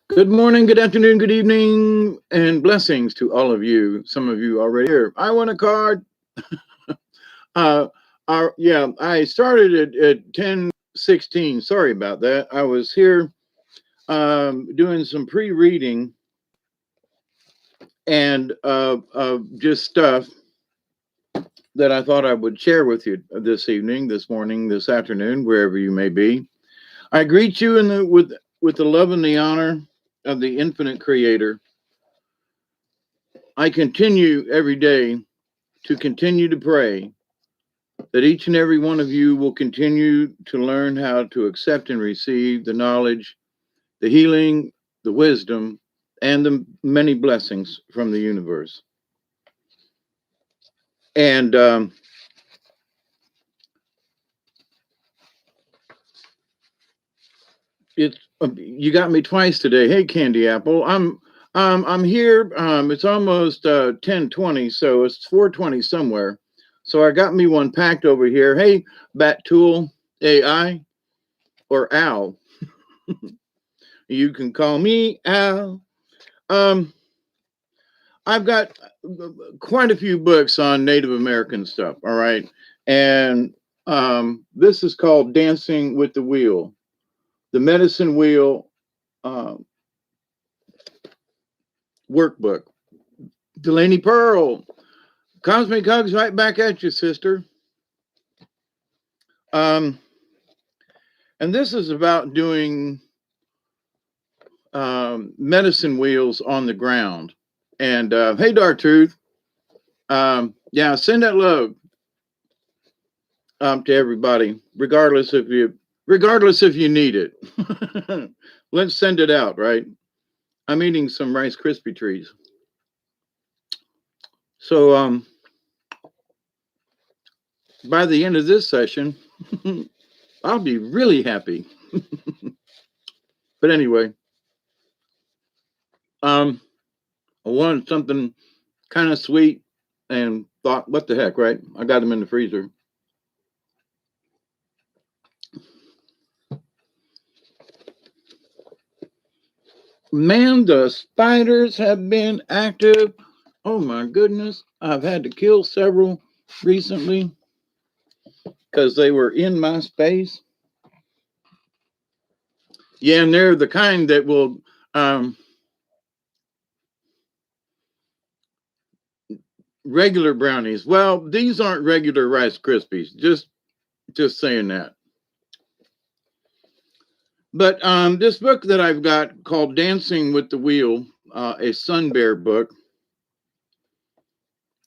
Good morning, good afternoon, good evening, and blessings to all of you. Some of you already here. I want a card. Uh, I started at 10:16. Sorry about that. I was here doing some pre-reading and just stuff that I thought I would share with you this evening, this morning, this afternoon, wherever you may be. I greet you with the love and the honor of the infinite creator. I continue every day to continue to pray that each and every one of you will continue to learn how to accept and receive the knowledge, the healing, the wisdom, and the many blessings from the universe. And it's you got me twice today. Hey, Candy Apple, I'm here. It's almost 10:20, so it's 4:20 somewhere. So I got me one packed over here. Hey, Bat Tool AI or Al. You can call me Al. Um, I've got quite a few books on Native American stuff. All right, and this is called Dancing with the Wheel, the Medicine Wheel uh, workbook. Delaney Pearl, Cosmic Hugs right back at you, sister. Um, and this is about doing medicine wheels on the ground. And hey, Dark Truth, yeah, send that love to everybody, regardless if you need it. Let's send it out, right? I'm eating some Rice Krispie treats, so by the end of this session, I'll be really happy. But anyway, I wanted something kind of sweet and thought, what the heck, right? I got them in the freezer. Man, the spiders have been active. Oh my goodness. I've had to kill several recently because they were in my space. Yeah, and they're the kind that will regular brownies. Well, these aren't regular Rice Krispies. Just saying that. But this book that I've got called Dancing with the Wheel, a Sun Bear book.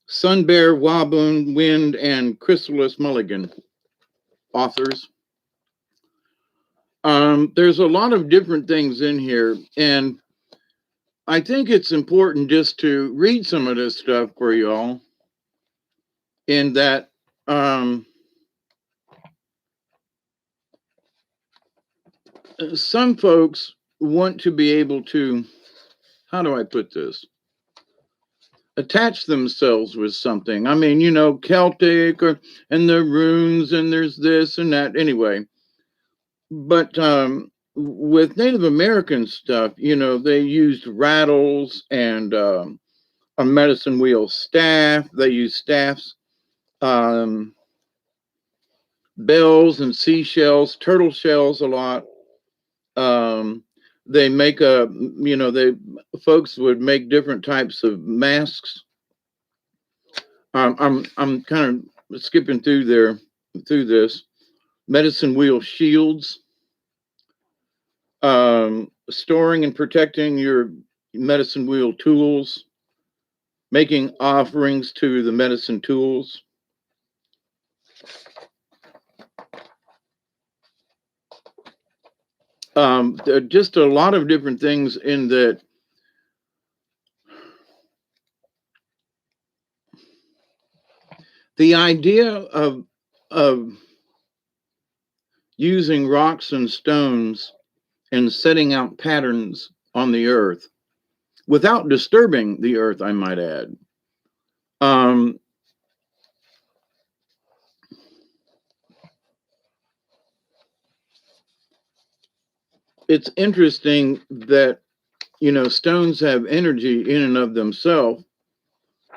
Sun Bear, Waboon, Wind, and Chrysalis Mulligan authors. There's a lot of different things in here, and I think it's important just to read some of this stuff for y'all. In that, some folks want to be able to, how do I put this? Attach themselves with something. I mean, Celtic and the runes, and there's this and that. Anyway, but with Native American stuff, they used rattles and a medicine wheel staff. They use staffs, um, bells and seashells, turtle shells a lot. They make folks would make different types of masks. I'm kind of skipping through this. Medicine wheel shields, storing and protecting your medicine wheel tools, making offerings to the medicine tools. Just a lot of different things in that. The idea of using rocks and stones and setting out patterns on the earth without disturbing the earth, I might add. it's interesting that, stones have energy in and of themselves.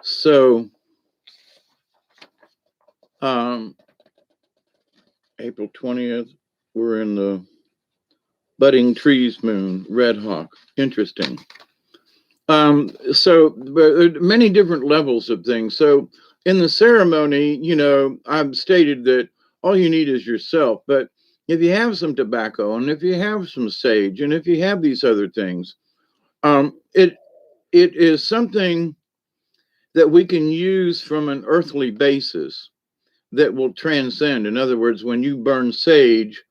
So, um, April 20th, we're in the budding trees moon, red hawk. Interesting. So but there are many different levels of things. So in the ceremony, I've stated that all you need is yourself. But if you have some tobacco and if you have some sage and if you have these other things, it is something that we can use from an earthly basis that will transcend. In other words, when you burn sage,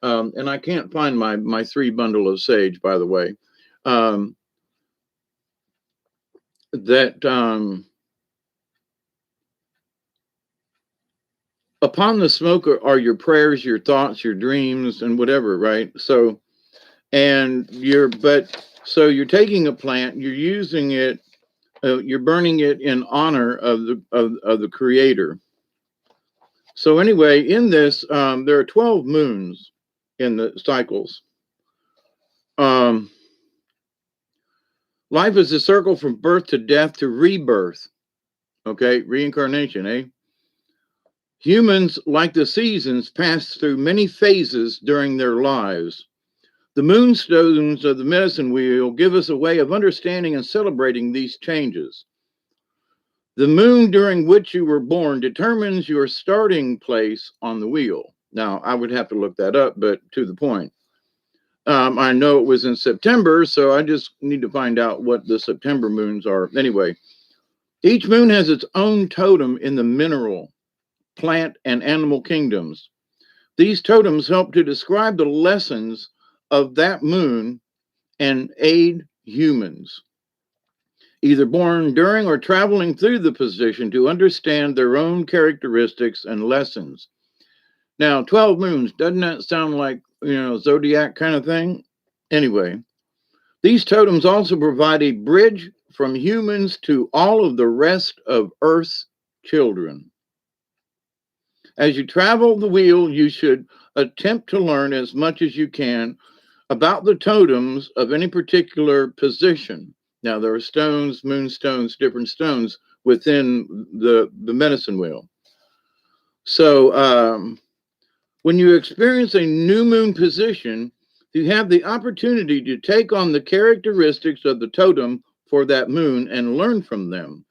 and I can't find my three bundle of sage, by the way, um, that upon the smoke are your prayers, your thoughts, your dreams, and whatever, right? So, so you're taking a plant, you're using it, you're burning it in honor of the Creator. So anyway, in this, there are 12 moons in the cycles. Um, Life is a circle from birth to death to rebirth. Okay, reincarnation, eh? Humans, like the seasons, pass through many phases during their lives. The moonstones of the medicine wheel give us a way of understanding and celebrating these changes. The moon during which you were born determines your starting place on the wheel. Now, I would have to look that up, but to the point. I know it was in September, so I just need to find out what the September moons are. Anyway, each moon has its own totem in the mineral, plant, and animal kingdoms. These totems help to describe the lessons of that moon and aid humans, either born during or traveling through the position, to understand their own characteristics and lessons. Now, 12 moons, doesn't that sound like, zodiac kind of thing? Anyway, these totems also provide a bridge from humans to all of the rest of Earth's children. As you travel the wheel, you should attempt to learn as much as you can about the totems of any particular position. Now, there are stones, moonstones, different stones within the medicine wheel. So, when you experience a new moon position, you have the opportunity to take on the characteristics of the totem for that moon and learn from them.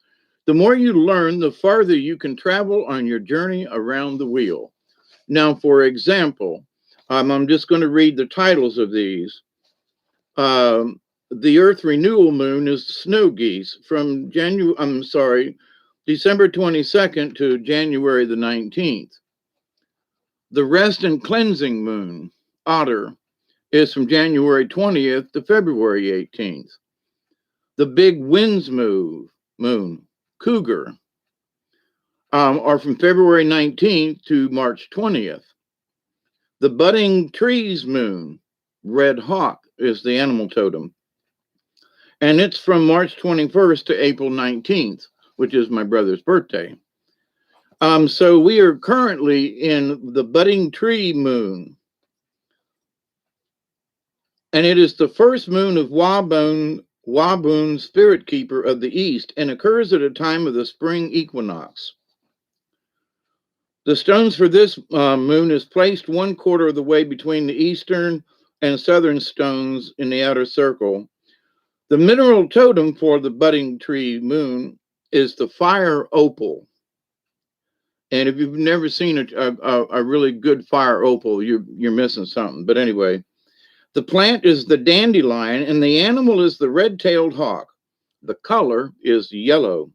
The more you learn, the farther you can travel on your journey around the wheel. Now, for example, I'm just going to read the titles of these. The Earth Renewal Moon is Snow Geese from December 22nd to January the 19th. The Rest and Cleansing Moon, Otter, is from January 20th to February 18th. The Big Winds Moon, Cougar, are from February 19th to March 20th. The Budding Trees Moon, Red Hawk, is the animal totem. And it's from March 21st to April 19th, which is my brother's birthday. So we are currently in the Budding Tree Moon. And it is the first moon of Wabun, spirit keeper of the East, and occurs at a time of the spring equinox. The stones for this moon is placed 1/4 of the way between the eastern and southern stones in the outer circle. The mineral totem for the budding tree moon is the fire opal. And if you've never seen a really good fire opal, you're missing something. But anyway, the plant is the dandelion and the animal is the red-tailed hawk. The color is yellow.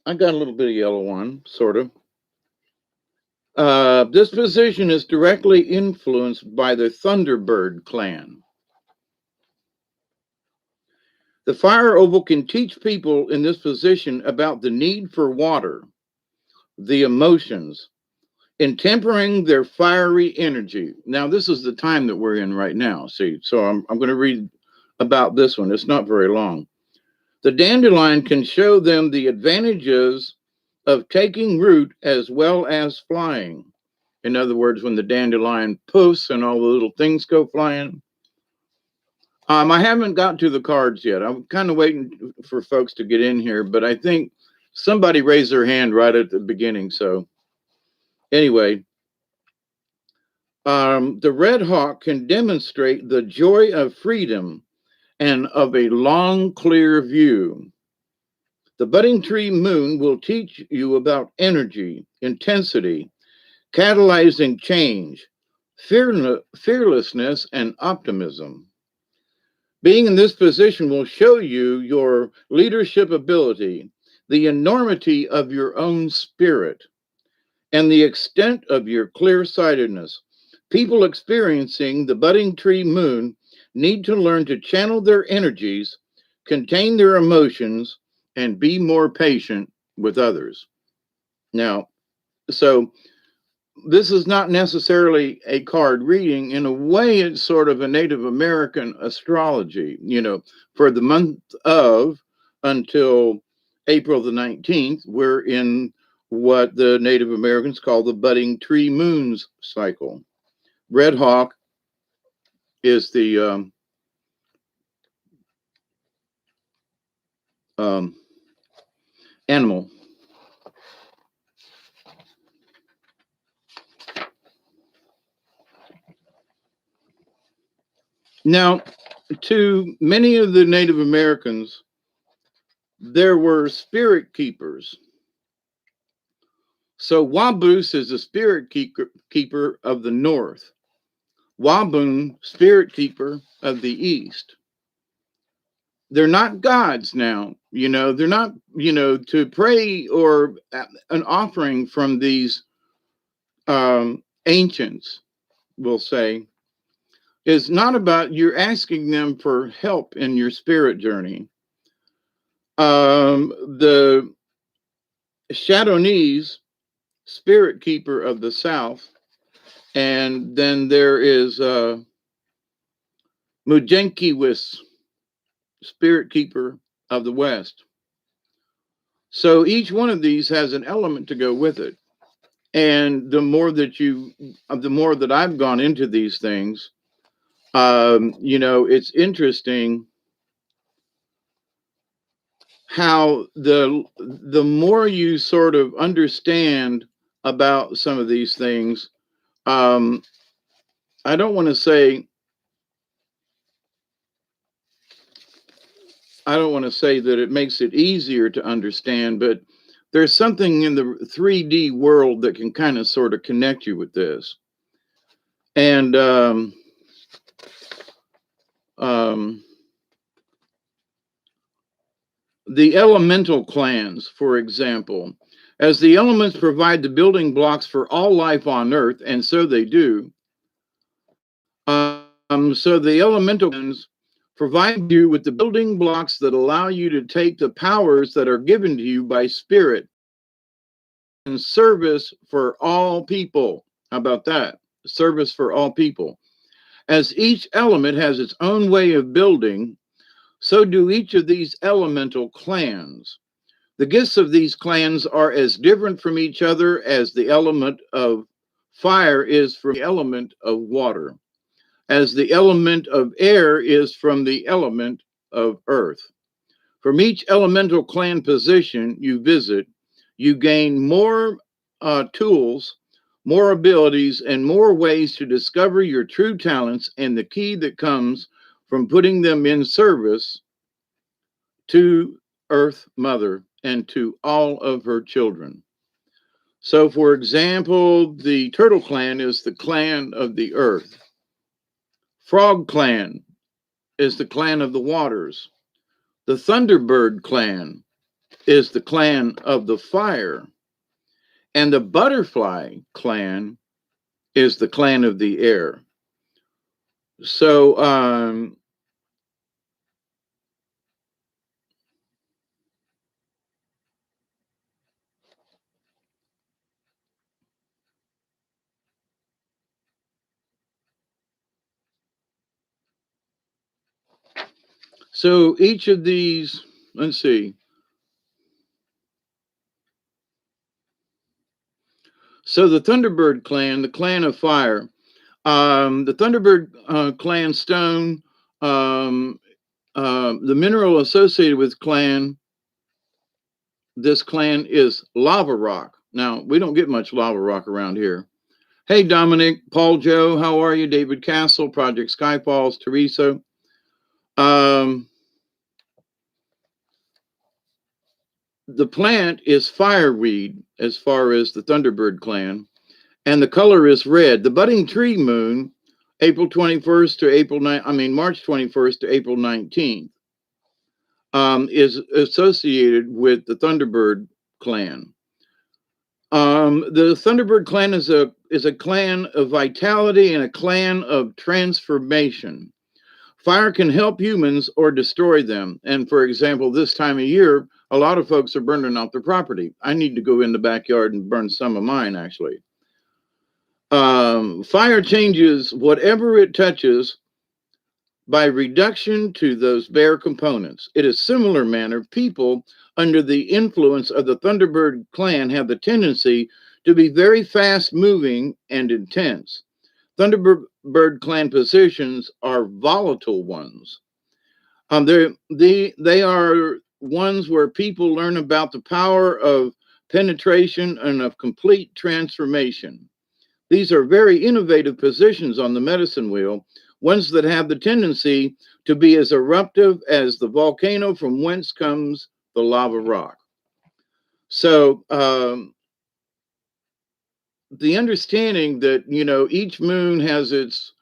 I got a little bit of yellow on, sort of. This position is directly influenced by the Thunderbird clan. The fire opal can teach people in this position about the need for water, the emotions, in tempering their fiery energy. Now, this is the time that we're in right now. See, so I'm going to read about this one. It's not very long. The dandelion can show them the advantages of taking root as well as flying. In other words, when the dandelion poofs and all the little things go flying. I haven't got to the cards yet. I'm kind of waiting for folks to get in here, but I think somebody raised their hand right at the beginning. So anyway, the Red Hawk can demonstrate the joy of freedom and of a long, clear view. The budding tree moon will teach you about energy, intensity, catalyzing change, fearlessness, and optimism. Being in this position will show you your leadership ability, the enormity of your own spirit, and the extent of your clear sightedness. People experiencing the budding tree moon need to learn to channel their energies, contain their emotions, and be more patient with others. Now, so this is not necessarily a card reading. In a way, it's sort of a Native American astrology, for the month of until April the 19th, we're in what the Native Americans call the budding tree moons cycle. Red Hawk is the um, animal. Now, to many of the Native Americans, there were spirit keepers. So Waboos is the spirit keeper of the north. Waboon, spirit keeper of the east. They're not gods now, they're not, to pray or an offering from these ancients, we'll say, is not about you're asking them for help in your spirit journey. The Shadownese, spirit keeper of the south, and then there is Mujenkiwis, spirit keeper of the west. So each one of these has an element to go with it. And the more that I've gone into these things, it's interesting how the more you sort of understand about some of these things, I don't want to say that it makes it easier to understand, but there's something in the 3D world that can kind of sort of connect you with this. And the elemental clans, for example, as the elements provide the building blocks for all life on Earth, and so they do. So the elemental clans provide you with the building blocks that allow you to take the powers that are given to you by spirit and service for all people. How about that? Service for all people. As each element has its own way of building, so do each of these elemental clans. The gifts of these clans are as different from each other as the element of fire is from the element of water, as the element of air is from the element of earth. From each elemental clan position you visit, you gain more tools, more abilities, and more ways to discover your true talents and the key that comes from putting them in service to Earth Mother and to all of her children. So, for example, the Turtle Clan is the clan of the earth. Frog Clan is the clan of the waters. The Thunderbird Clan is the clan of the fire. And the Butterfly Clan is the clan of the air. So, each of these, let's see. So the Thunderbird clan, the clan of fire, the Thunderbird clan stone, the mineral associated with this clan is lava rock. Now, we don't get much lava rock around here. Hey, Dominic, Paul Joe, how are you? David Castle, Project Skyfalls, Teresa. The plant is fireweed as far as the Thunderbird clan, and the color is red. The budding tree moon, April 21st to March 21st to April 19th, is associated with the Thunderbird clan. The Thunderbird clan is a clan of vitality and a clan of transformation. Fire can help humans or destroy them. And for example, this time of year, a lot of folks are burning out their property. I need to go in the backyard and burn some of mine, actually. Fire changes whatever it touches by reduction to those bare components. In a similar manner, people under the influence of the Thunderbird clan have the tendency to be very fast moving and intense. Thunderbird clan positions are volatile ones. They are ones where people learn about the power of penetration and of complete transformation. These are very innovative positions on the medicine wheel, ones that have the tendency to be as eruptive as the volcano from whence comes the lava rock. So the understanding that, each moon has its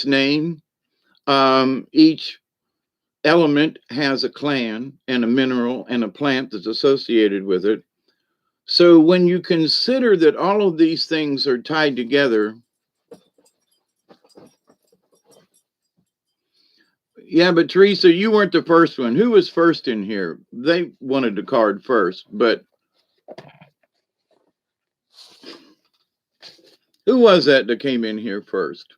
name, each element has a clan and a mineral and a plant that's associated with it. So when you consider that all of these things are tied together, yeah, but Teresa, you weren't the first one. Who was first in here? They wanted the card first, but who was that came in here first?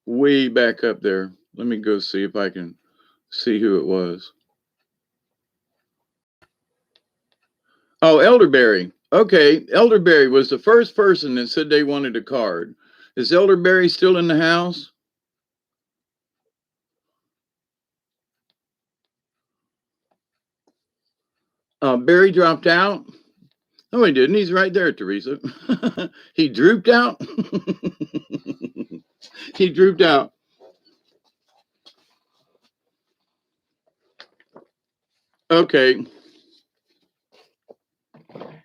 Way back up there. Let me go see if I can see who it was. Oh, Elderberry. Okay, Elderberry was the first person that said they wanted a card. Is Elderberry still in the house? Barry dropped out. No, he didn't. He's right there, Teresa. He drooped out. He drooped out. Okay.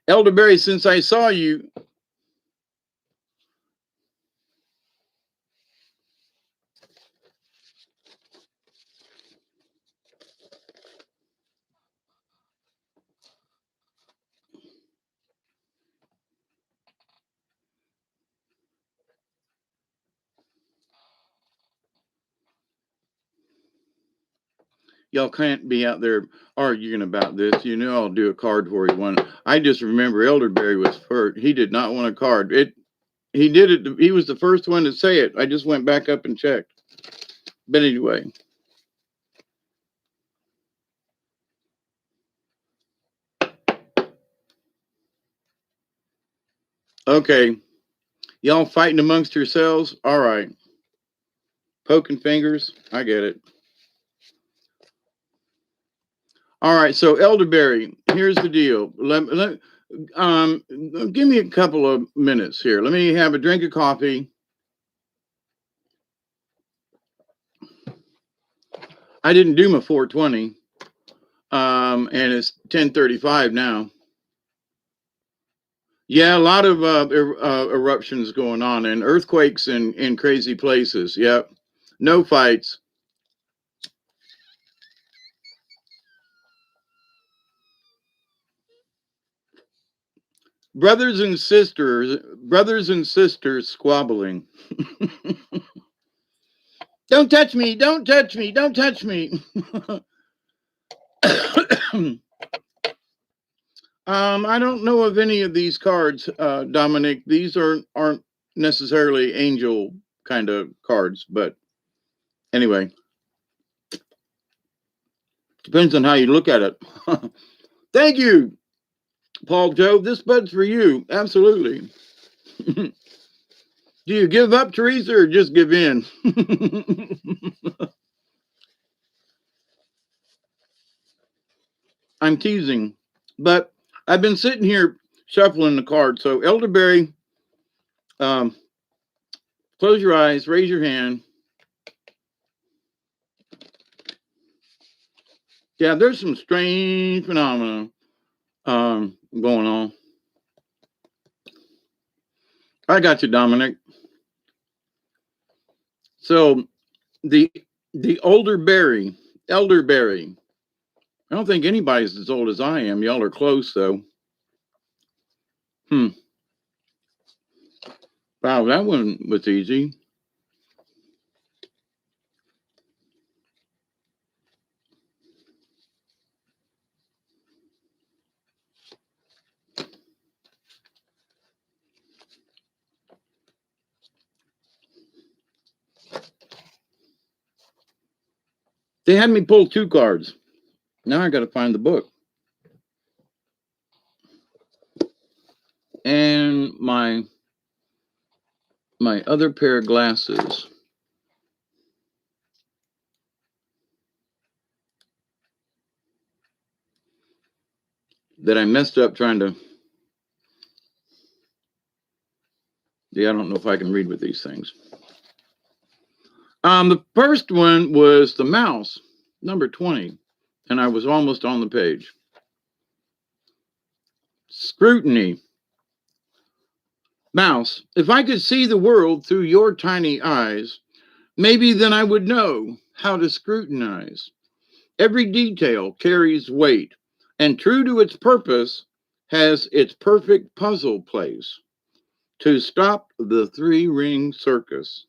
Elderberry, since I saw you. Y'all can't be out there arguing about this. I'll do a card for you one. I just remember Elderberry was first. He did not want a card. He did it. He was the first one to say it. I just went back up and checked. But anyway. Okay. Y'all fighting amongst yourselves? All right. Poking fingers? I get it. All right. So, Elderberry, here's the deal. Give me a couple of minutes here. Let me have a drink of coffee. I didn't do my 420. And it's 10:35 now. Yeah, a lot of eruptions going on and earthquakes in crazy places. Yep. No fights. Brothers and sisters squabbling. Don't touch me, don't touch me, don't touch me. I don't know of any of these cards, Dominic. These aren't necessarily angel kind of cards, but anyway. Depends on how you look at it. Thank you. Paul Joe, this bud's for you. Absolutely. Do you give up, Teresa, or just give in? I'm teasing, but I've been sitting here shuffling the cards. So, elderberry, um, close your eyes, raise your hand. Yeah, there's some strange phenomena going on. I got you, Dominic. So the elderberry. I don't think anybody's as old as I am. Y'all are close though. Hmm. Wow, that one was easy. They had me pull two cards. Now I got to find the book. And my other pair of glasses. That I messed up trying to. Yeah, I don't know if I can read with these things. The first one was the mouse, number 20, and I was almost on the page. Scrutiny. Mouse, if I could see the world through your tiny eyes, maybe then I would know how to scrutinize. Every detail carries weight, and true to its purpose, has its perfect puzzle place to stop the three-ring circus.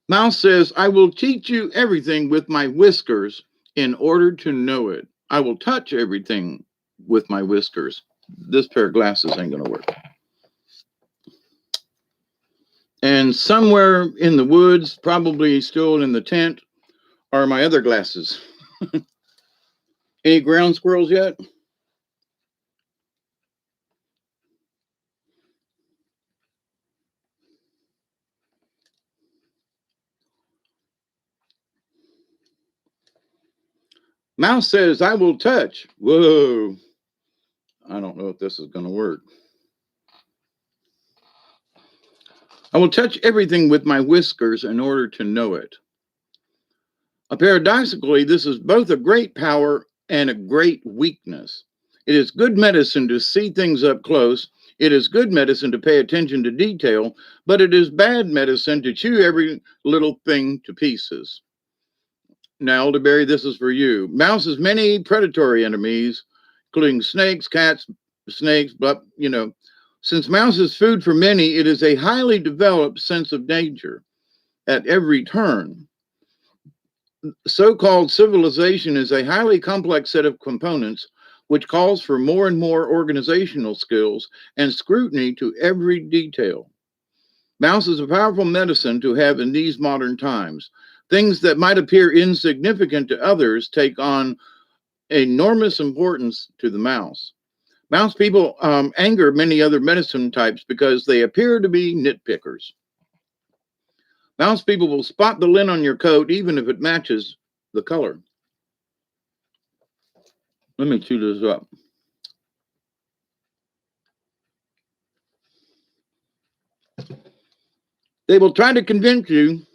Mouse says, I will teach you everything with my whiskers in order to know it. I will touch everything with my whiskers. This pair of glasses ain't going to work. And somewhere in the woods, probably still in the tent, are my other glasses. Any ground squirrels yet? Mouse says, I will touch. Whoa. I don't know if this is going to work. I will touch everything with my whiskers in order to know it. Paradoxically, this is both a great power and a great weakness. It is good medicine to see things up close. It is good medicine to pay attention to detail, but it is bad medicine to chew every little thing to pieces. Now, Elderberry, this is for you. Mouse has many predatory enemies, including snakes, cats, snakes, but, since mouse is food for many, it is a highly developed sense of danger at every turn. So-called civilization is a highly complex set of components which calls for more and more organizational skills and scrutiny to every detail. Mouse is a powerful medicine to have in these modern times. Things that might appear insignificant to others take on enormous importance to the mouse. Mouse people anger many other medicine types because they appear to be nitpickers. Mouse people will spot the lint on your coat even if it matches the color. Let me chew this up. They will try to convince you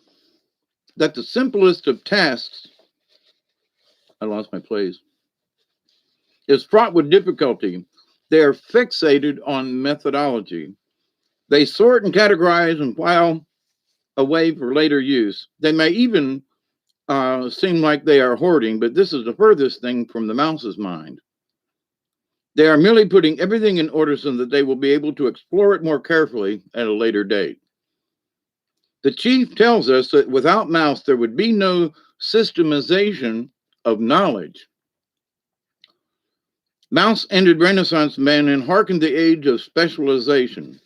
that the simplest of tasks, I lost my place, is fraught with difficulty. They are fixated on methodology. They sort and categorize and file away for later use. They may even seem like they are hoarding, but this is the furthest thing from the mouse's mind. They are merely putting everything in order so that they will be able to explore it more carefully at a later date. The chief tells us that without mouse, there would be no systemization of knowledge. Mouse ended Renaissance man and hearkened the age of specialization.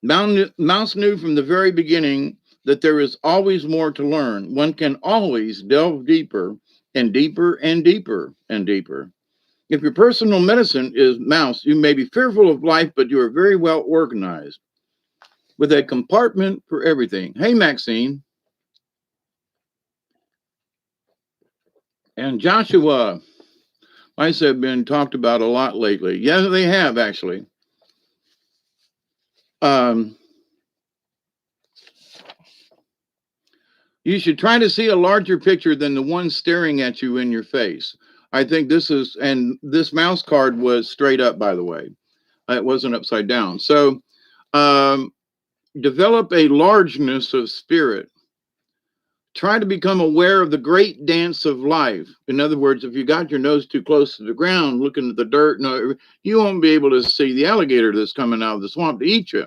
Mouse knew from the very beginning that there is always more to learn. One can always delve deeper and deeper and deeper and deeper. If your personal medicine is mouse, you may be fearful of life, but you are very well organized with a compartment for everything. Hey, Maxine and Joshua. Mice have been talked about a lot lately. Yeah, they have actually. Um, you should try to see a larger picture than the one staring at you in your face. I think this is, and this mouse card was straight up, by the way. It wasn't upside down. So, um, develop a largeness of spirit. Try to become aware of the great dance of life. In other words, if you got your nose too close to the ground, looking at the dirt, no, you won't be able to see the alligator that's coming out of the swamp to eat you.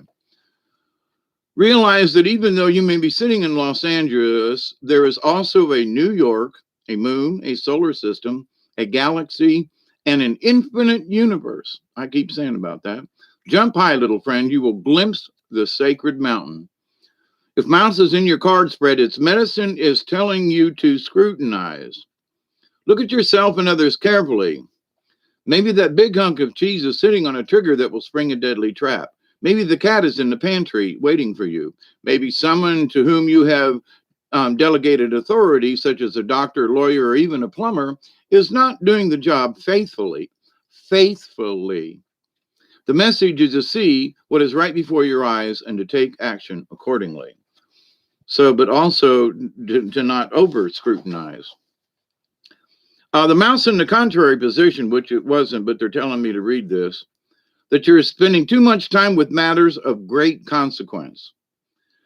Realize that even though you may be sitting in Los Angeles, there is also a New York, a moon, a solar system, a galaxy, and an infinite universe. I keep saying about that. Jump high, little friend. You will glimpse the sacred mountain. If mouse is in your card spread, its medicine is telling you to scrutinize. Look at yourself and others carefully. Maybe that big hunk of cheese is sitting on a trigger that will spring a deadly trap. Maybe the cat is in the pantry waiting for you. Maybe someone to whom you have delegated authority, such as a doctor, lawyer, or even a plumber, is not doing the job faithfully. Faithfully. The message is to see what is right before your eyes and to take action accordingly. So, but also to not over scrutinize. The mouse in the contrary position, which it wasn't, but they're telling me to read this, that you're spending too much time with matters of great consequence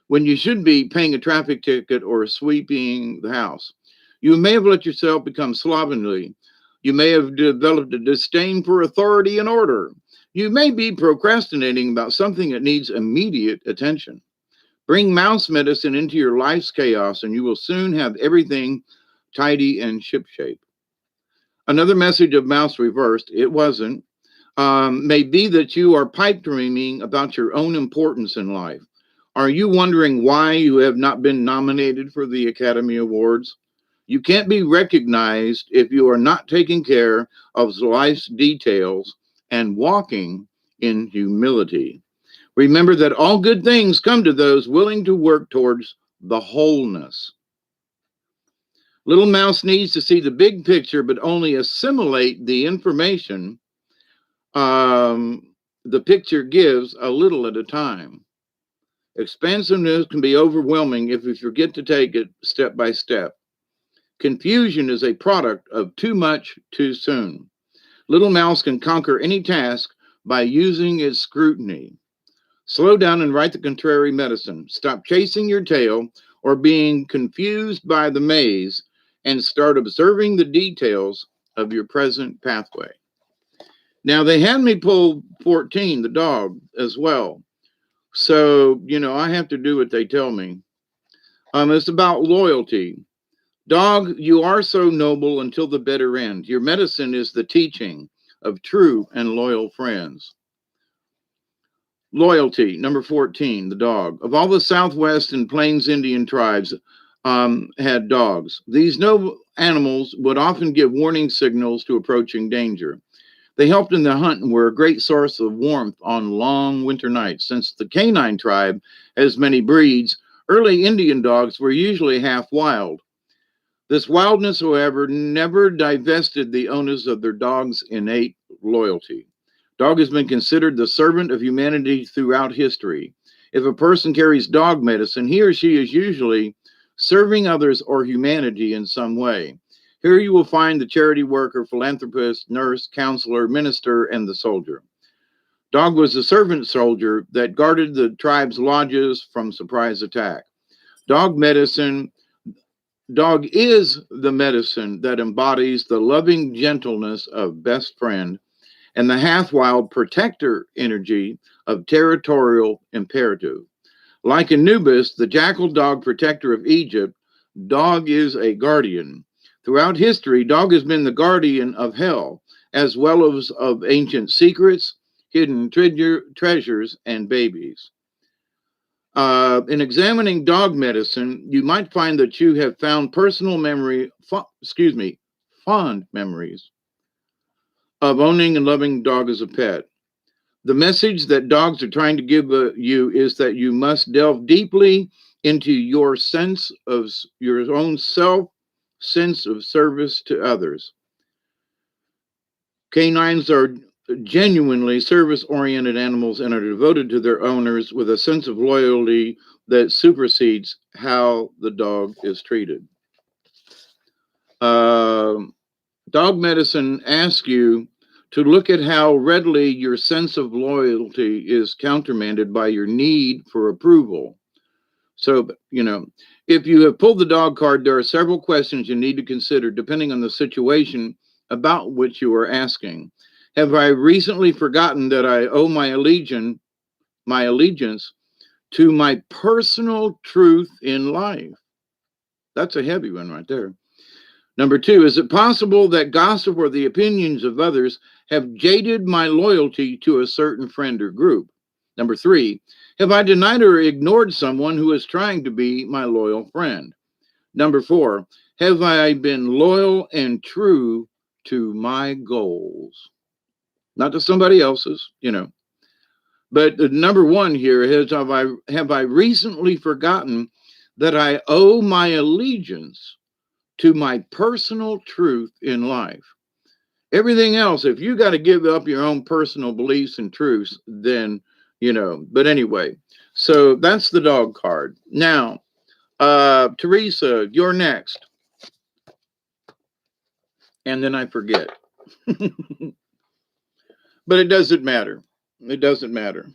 when you should be paying a traffic ticket or sweeping the house. You may have let yourself become slovenly. You may have developed a disdain for authority and order. You may be procrastinating about something that needs immediate attention. Bring mouse medicine into your life's chaos, and you will soon have everything tidy and shipshape. Another message of mouse reversed, it wasn't, may be that you are pipe dreaming about your own importance in life. Are you wondering why you have not been nominated for the Academy Awards? You can't be recognized if you are not taking care of life's details and walking in humility. Remember that all good things come to those willing to work towards the wholeness. Little mouse needs to see the big picture, but only assimilate the information the picture gives a little at a time. Expansiveness can be overwhelming if you forget to take it step by step. Confusion is a product of too much too soon. Little mouse can conquer any task by using its scrutiny. Slow down and write the contrary medicine. Stop chasing your tail or being confused by the maze and start observing the details of your present pathway. Now, they had me pull 14, the dog, as well. So, I have to do what they tell me. It's about loyalty. Dog, you are so noble until the bitter end. Your medicine is the teaching of true and loyal friends. Loyalty, number 14, the dog. Of all the Southwest and Plains Indian tribes had dogs. These noble animals would often give warning signals to approaching danger. They helped in the hunt and were a great source of warmth on long winter nights. Since the canine tribe has many breeds, early Indian dogs were usually half wild. This wildness, however, never divested the owners of their dog's innate loyalty. Dog has been considered the servant of humanity throughout history. If a person carries dog medicine, he or she is usually serving others or humanity in some way. Here you will find the charity worker, philanthropist, nurse, counselor, minister, and the soldier. Dog was the servant soldier that guarded the tribe's lodges from surprise attack. Dog is the medicine that embodies the loving gentleness of best friend and the half-wild protector energy of territorial imperative. Like Anubis, the jackal dog protector of Egypt, dog is a guardian. Throughout history, dog has been the guardian of hell, as well as of ancient secrets, hidden treasures, and babies. In examining dog medicine, you might find that you have found fond memories of owning and loving a dog as a pet. The message that dogs are trying to give you is that you must delve deeply into your sense of your own self, sense of service to others. Canines are genuinely service oriented animals and are devoted to their owners with a sense of loyalty that supersedes how the dog is treated. Um Dog medicine asks you to look at how readily your sense of loyalty is countermanded by your need for approval. So, if you have pulled the dog card, there are several questions you need to consider depending on the situation about which you are asking. Have I recently forgotten that I owe my allegiance to my personal truth in life? That's a heavy one right there. Number two, is it possible that gossip or the opinions of others have jaded my loyalty to a certain friend or group? Number three, have I denied or ignored someone who is trying to be my loyal friend? Number four, have I been loyal and true to my goals? Not to somebody else's. But the number one here is, have I recently forgotten that I owe my allegiance to my personal truth in life? Everything else, if you got to give up your own personal beliefs and truths, then. But anyway, so that's the dog card. Now, Teresa, you're next. And then I forget. But it doesn't matter. It doesn't matter.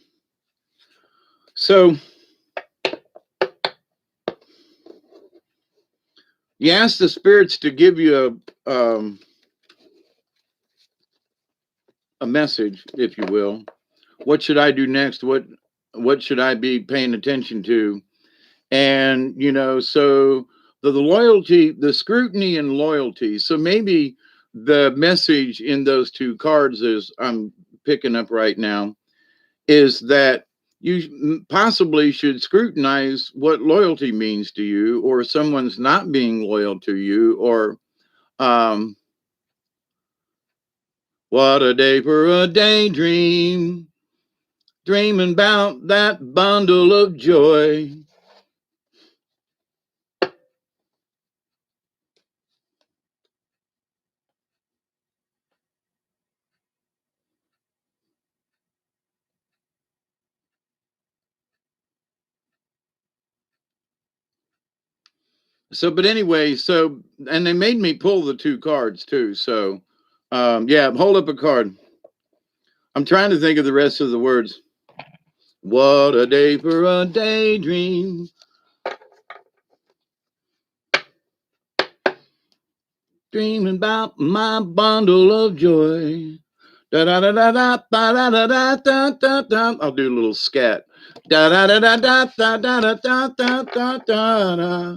So you ask the spirits to give you a message, if you will. What should I do next? What should I be paying attention to? And so the loyalty, the scrutiny and loyalty. So maybe the message in those two cards, is I'm picking up right now, is that you possibly should scrutinize what loyalty means to you, or someone's not being loyal to you, or what a day for a daydream, dreaming about that bundle of joy. So, but anyway, and they made me pull the two cards too. So, yeah, hold up a card. I'm trying to think of the rest of the words. What a day for a daydream. Dreaming about my bundle of joy. Da da da da da da da da da da da. I'll do a little scat. Da da da da da da da da da da da da.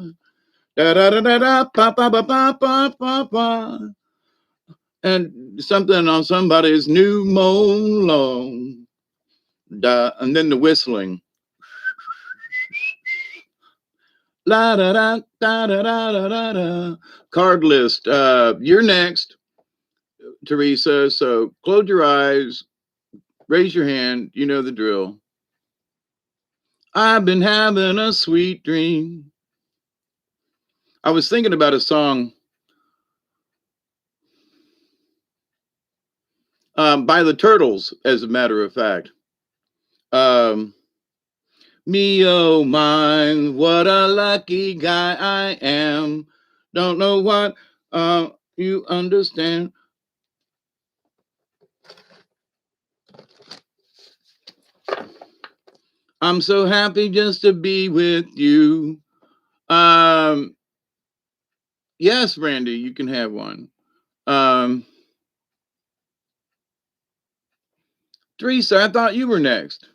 Da da da da da pa pa pa pa pa pa pa. And something on somebody's new mown lawn. And then the whistling. La da da da da da da da. Card list. You're next, Teresa. So close your eyes, raise your hand. You know the drill. I've been having a sweet dream. I was thinking about a song by the Turtles, as a matter of fact. Me, oh, mine, what a lucky guy I am. Don't know what you understand. I'm so happy just to be with you. Yes, Randy, you can have one. Teresa, I thought you were next.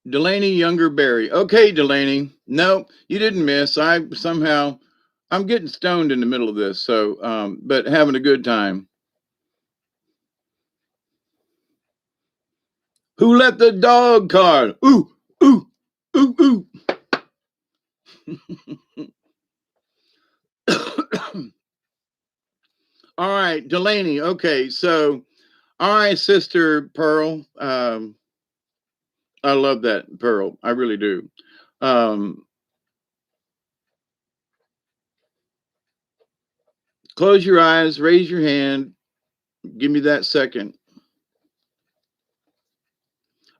Delaney Younger Berry. Okay, Delaney. No, you didn't miss. I'm getting stoned in the middle of this, so but having a good time. Who let the dog card? Ooh, ooh, ooh, ooh. All right, Delaney. Okay, so all right, Sister Pearl. I love that, Pearl. I really do. Um, close your eyes, raise your hand. Give me that second.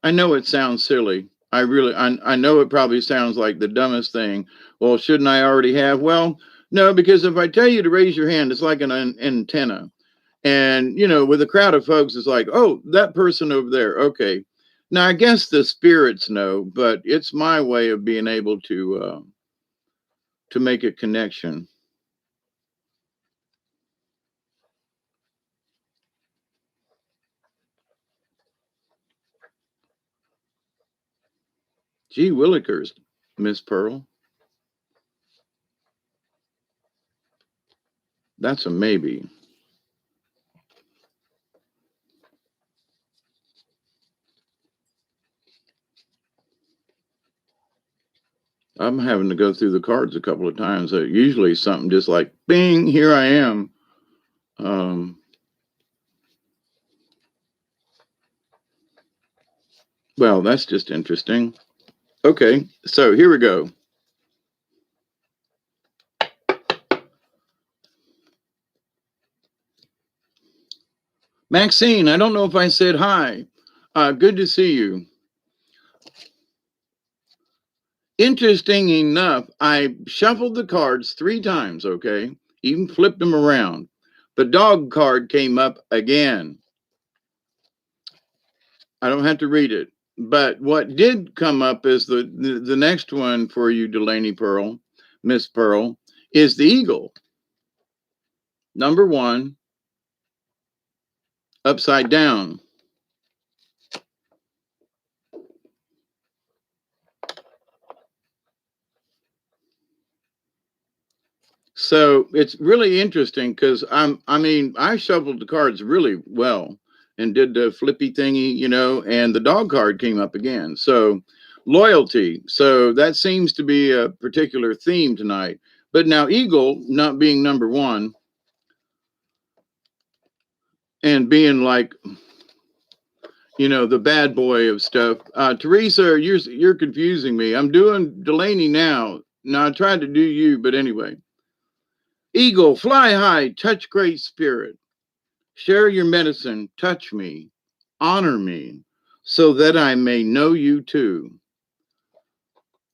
I know it sounds silly. I know it probably sounds like the dumbest thing. Well, shouldn't I already have? Well, no, because if I tell you to raise your hand, it's like an antenna. And, with a crowd of folks, it's like, oh, that person over there. Okay. Now, I guess the spirits know, but it's my way of being able to make a connection. Gee willikers, Miss Pearl. That's a maybe. I'm having to go through the cards a couple of times. Usually something just like, bing, here I am. Um, well, that's just interesting. Okay, so here we go. Maxine, I don't know if I said hi. Good to see you. Interesting enough, I shuffled the cards 3 times, okay? Even flipped them around. The dog card came up again. I don't have to read it. But what did come up is the next one for you, Delaney Pearl, Miss Pearl, is the eagle. Number 1, upside down. So it's really interesting because I shuffled the cards really well and did the flippy thingy, and the dog card came up again. So loyalty. So that seems to be a particular theme tonight. But now Eagle not being number 1 and being like, the bad boy of stuff. Teresa, you're confusing me. I'm doing Delaney now. Now I tried to do you, but anyway. Eagle, fly high, touch great spirit. Share your medicine, touch me, honor me, so that I may know you too.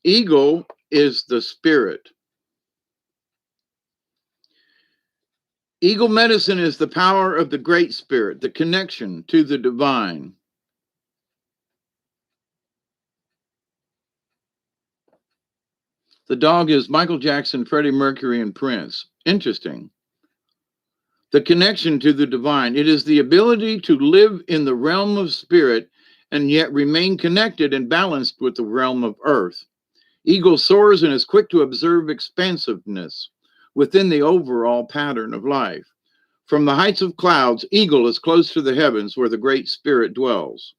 Eagle is the spirit. Eagle medicine is the power of the great spirit, the connection to the divine. The dog is Michael Jackson, Freddie Mercury, and Prince. Interesting. The connection to the divine. It is the ability to live in the realm of spirit and yet remain connected and balanced with the realm of earth. Eagle soars and is quick to observe expansiveness within the overall pattern of life. From the heights of clouds, Eagle is close to the heavens where the Great Spirit dwells.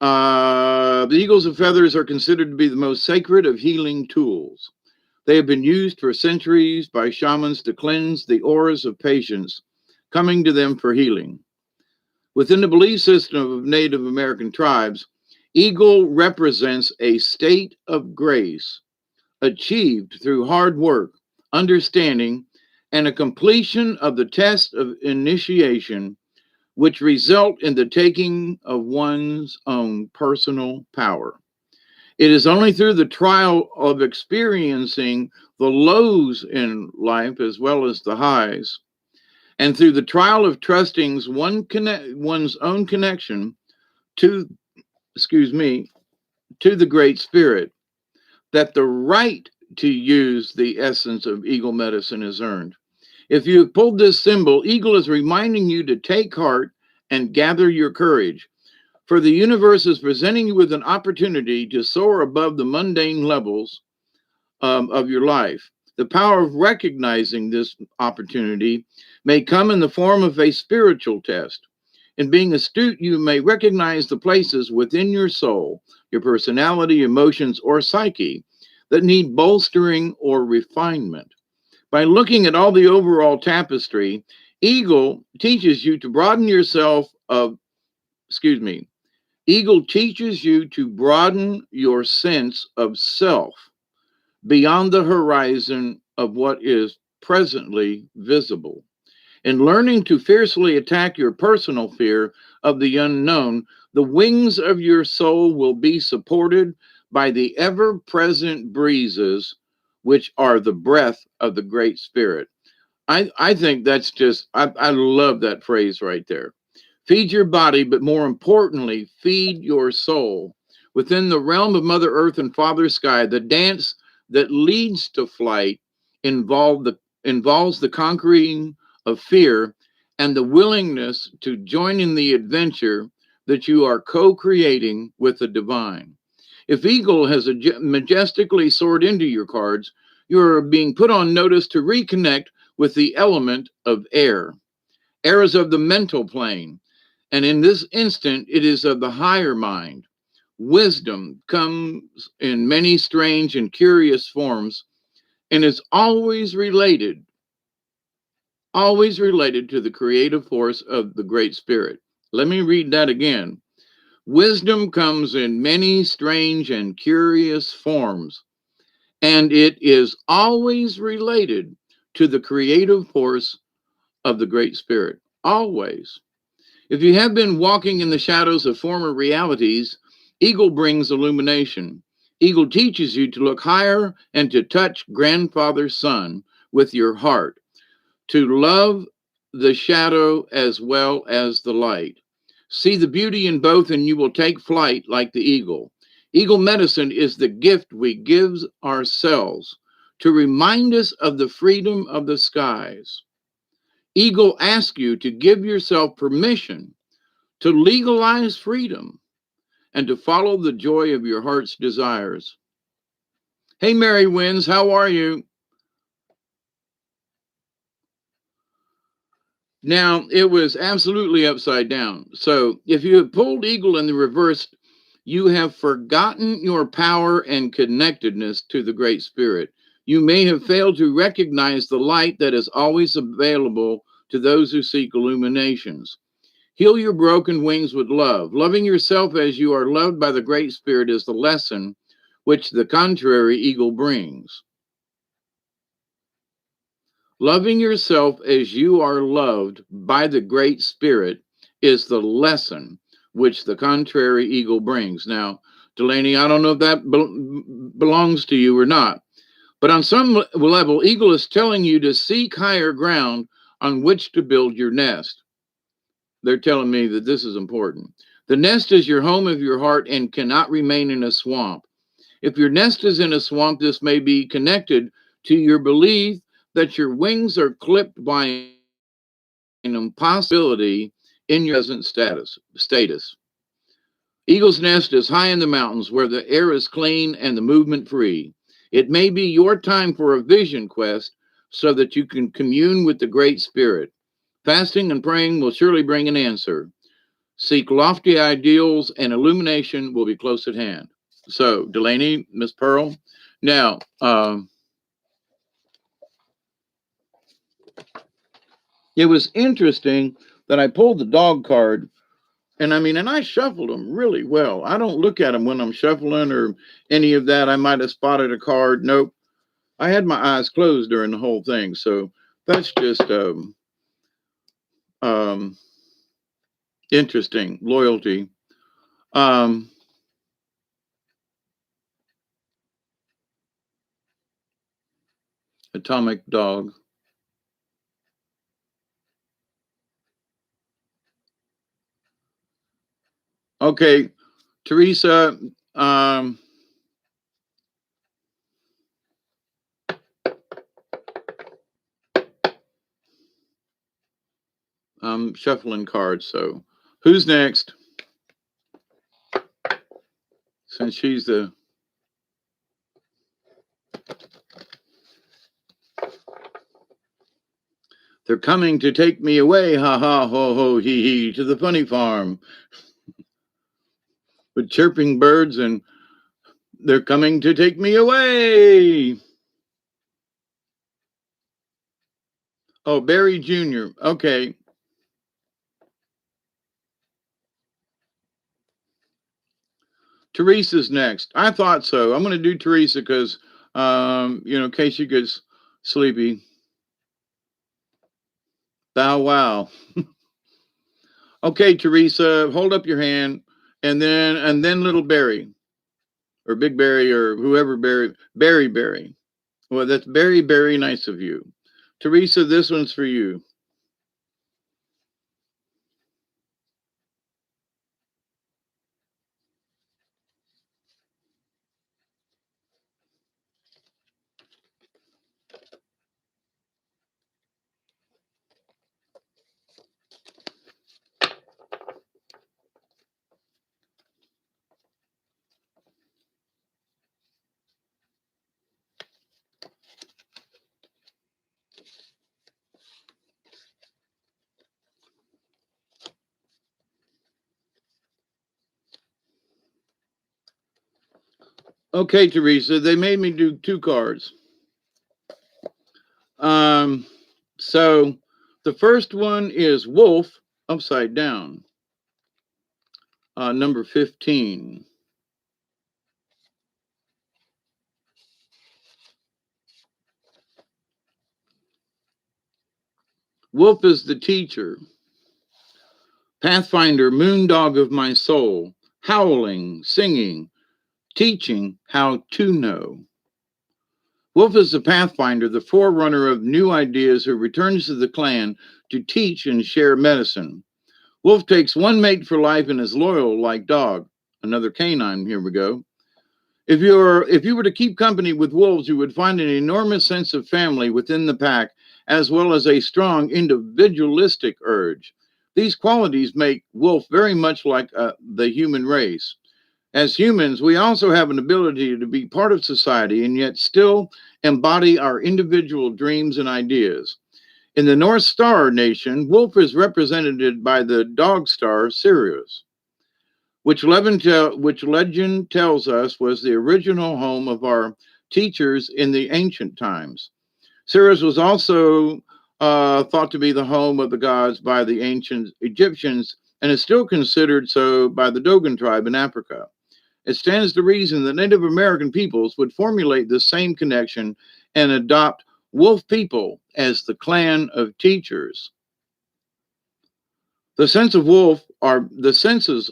The eagles of feathers are considered to be the most sacred of healing tools. They have been used for centuries by shamans to cleanse the auras of patients coming to them for healing. Within the belief system of Native American tribes, Eagle represents a state of grace achieved through hard work, understanding, and a completion of the test of initiation, which result in the taking of one's own personal power. It is only through the trial of experiencing the lows in life as well as the highs, and through the trial of trusting one's own connection to, to the Great Spirit, that the right to use the essence of eagle medicine is earned. If you have pulled this symbol, eagle is reminding you to take heart and gather your courage. For the universe is presenting you with an opportunity to soar above the mundane levels of your life. The power of recognizing this opportunity may come in the form of a spiritual test. In being astute, you may recognize the places within your soul, your personality, emotions, or psyche that need bolstering or refinement. By looking at all the overall tapestry, Eagle teaches you to broaden yourself of, excuse me, Eagle teaches you to broaden your sense of self beyond the horizon of what is presently visible. In learning to fiercely attack your personal fear of the unknown, the wings of your soul will be supported by the ever present breezes, which are the breath of the Great Spirit. I think that's just, I love that phrase right there. Feed your body, but more importantly, feed your soul. Within the realm of Mother Earth and Father Sky, the dance that leads to flight involves the conquering of fear and the willingness to join in the adventure that you are co creating with the divine. If Eagle has majestically soared into your cards, you are being put on notice to reconnect with the element of air. Air is of the mental plane, and in this instant, it is of the higher mind. Wisdom comes in many strange and curious forms and is always related to the creative force of the Great Spirit. Let me read that again. Wisdom comes in many strange and curious forms, and it is always related to the creative force of the Great Spirit. Always. If you have been walking in the shadows of former realities, Eagle brings illumination. Eagle teaches you to look higher and to touch Grandfather's Son with your heart, to love the shadow as well as the light. See the beauty in both, and you will take flight like the eagle. Eagle medicine is the gift we give ourselves to remind us of the freedom of the skies. Eagle asks you to give yourself permission to legalize freedom and to follow the joy of your heart's desires. Hey, Mary Winds, how are you? Now, it was absolutely upside down. So if you have pulled Eagle in the reverse, you have forgotten your power and connectedness to the Great Spirit. You may have failed to recognize the light that is always available to those who seek illuminations. Heal your broken wings with love. Loving yourself as you are loved by the Great Spirit is the lesson which the contrary Eagle brings. Loving yourself as you are loved by the Great Spirit is the lesson which the contrary Eagle brings. Now, Delaney, I don't know if that belongs to you or not, but on some level, Eagle is telling you to seek higher ground on which to build your nest. They're telling me that this is important. The nest is your home of your heart and cannot remain in a swamp. If your nest is in a swamp, this may be connected to your belief that your wings are clipped by an impossibility in your present status. Eagle's nest is high in the mountains where the air is clean and the movement free. It may be your time for a vision quest so that you can commune with the Great Spirit. Fasting and praying will surely bring an answer. Seek lofty ideals and illumination will be close at hand. So, Delaney, Miss Pearl, now, it was interesting that I pulled the dog card, and I shuffled them really well. I don't look at them when I'm shuffling or any of that. I might have spotted a card. Nope. I had my eyes closed during the whole thing. So that's just um, interesting. Loyalty. Um, Atomic dog. Okay, Teresa, I'm shuffling cards. So who's next? Since she's the they're coming to take me away, ha ha ho ho hee hee, to the funny farm with chirping birds and They're coming to take me away. Oh, Barry Jr. Okay. Teresa's next. I thought so. I'm going to do Teresa because, in case she gets sleepy. Bow wow. Okay, Teresa, hold up your hand, and then little Barry, or Big Barry, or whoever Barry. Well, that's very nice of you, Teresa. This one's for you. Okay, Teresa, they made me do two cards. Um, so the first one is Wolf upside down, number 15. Wolf is the teacher, Pathfinder, moondog of my soul, howling, singing, teaching how to know. Wolf is the Pathfinder, the forerunner of new ideas who returns to the clan to teach and share medicine. Wolf takes one mate for life and is loyal like dog. Another canine, here we go. If you were to keep company with wolves, you would find an enormous sense of family within the pack, as well as a strong individualistic urge. These qualities make wolf very much like the human race. As humans, we also have an ability to be part of society and yet still embody our individual dreams and ideas. In the North Star Nation, wolf is represented by the dog star Sirius, which legend tells us was the original home of our teachers in the ancient times. Sirius was also thought to be the home of the gods by the ancient Egyptians and is still considered so by the Dogon tribe in Africa. It stands to reason that Native American peoples would formulate this same connection and adopt wolf people as the clan of teachers. The senses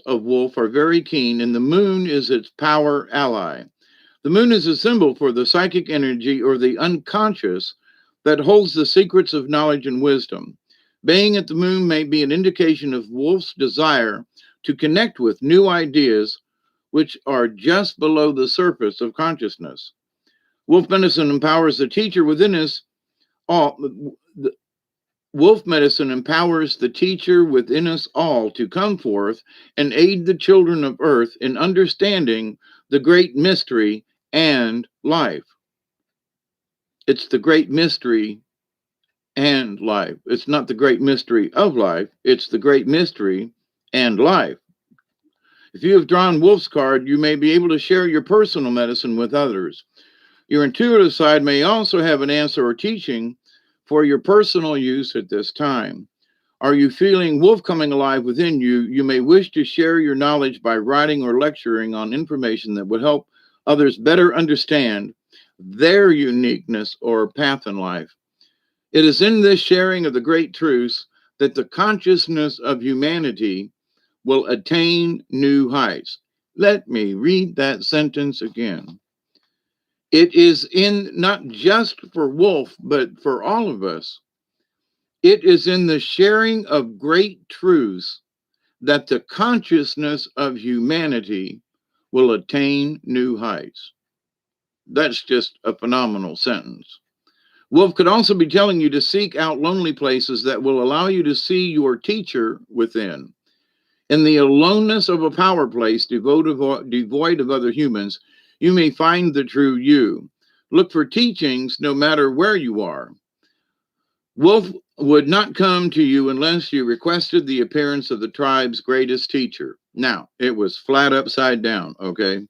of wolf are very keen, and the moon is its power ally. The moon is a symbol for the psychic energy or the unconscious that holds the secrets of knowledge and wisdom. Baying at the moon may be an indication of wolf's desire to connect with new ideas which are just below the surface of consciousness. Wolf medicine empowers the teacher within us all. Wolf medicine empowers the teacher within us all to come forth and aid the children of earth in understanding the great mystery and life. It's the great mystery and life. It's not the great mystery of life, it's the great mystery and life. If you have drawn Wolf's card, you may be able to share your personal medicine with others. Your intuitive side may also have an answer or teaching for your personal use at this time. Are you feeling wolf coming alive within you? You may wish to share your knowledge by writing or lecturing on information that would help others better understand their uniqueness or path in life. It is in this sharing of the great truths that the consciousness of humanity will attain new heights. Let me read that sentence again. It is in not just for Wolf, but for all of us. It is in the sharing of great truths that the consciousness of humanity will attain new heights. That's just a phenomenal sentence. Wolf could also be telling you to seek out lonely places that will allow you to see your teacher within. In the aloneness of a power place devoid of other humans, you may find the true you. Look for teachings no matter where you are. Wolf would not come to you unless you requested the appearance of the tribe's greatest teacher. Now, it was flat upside down, okay?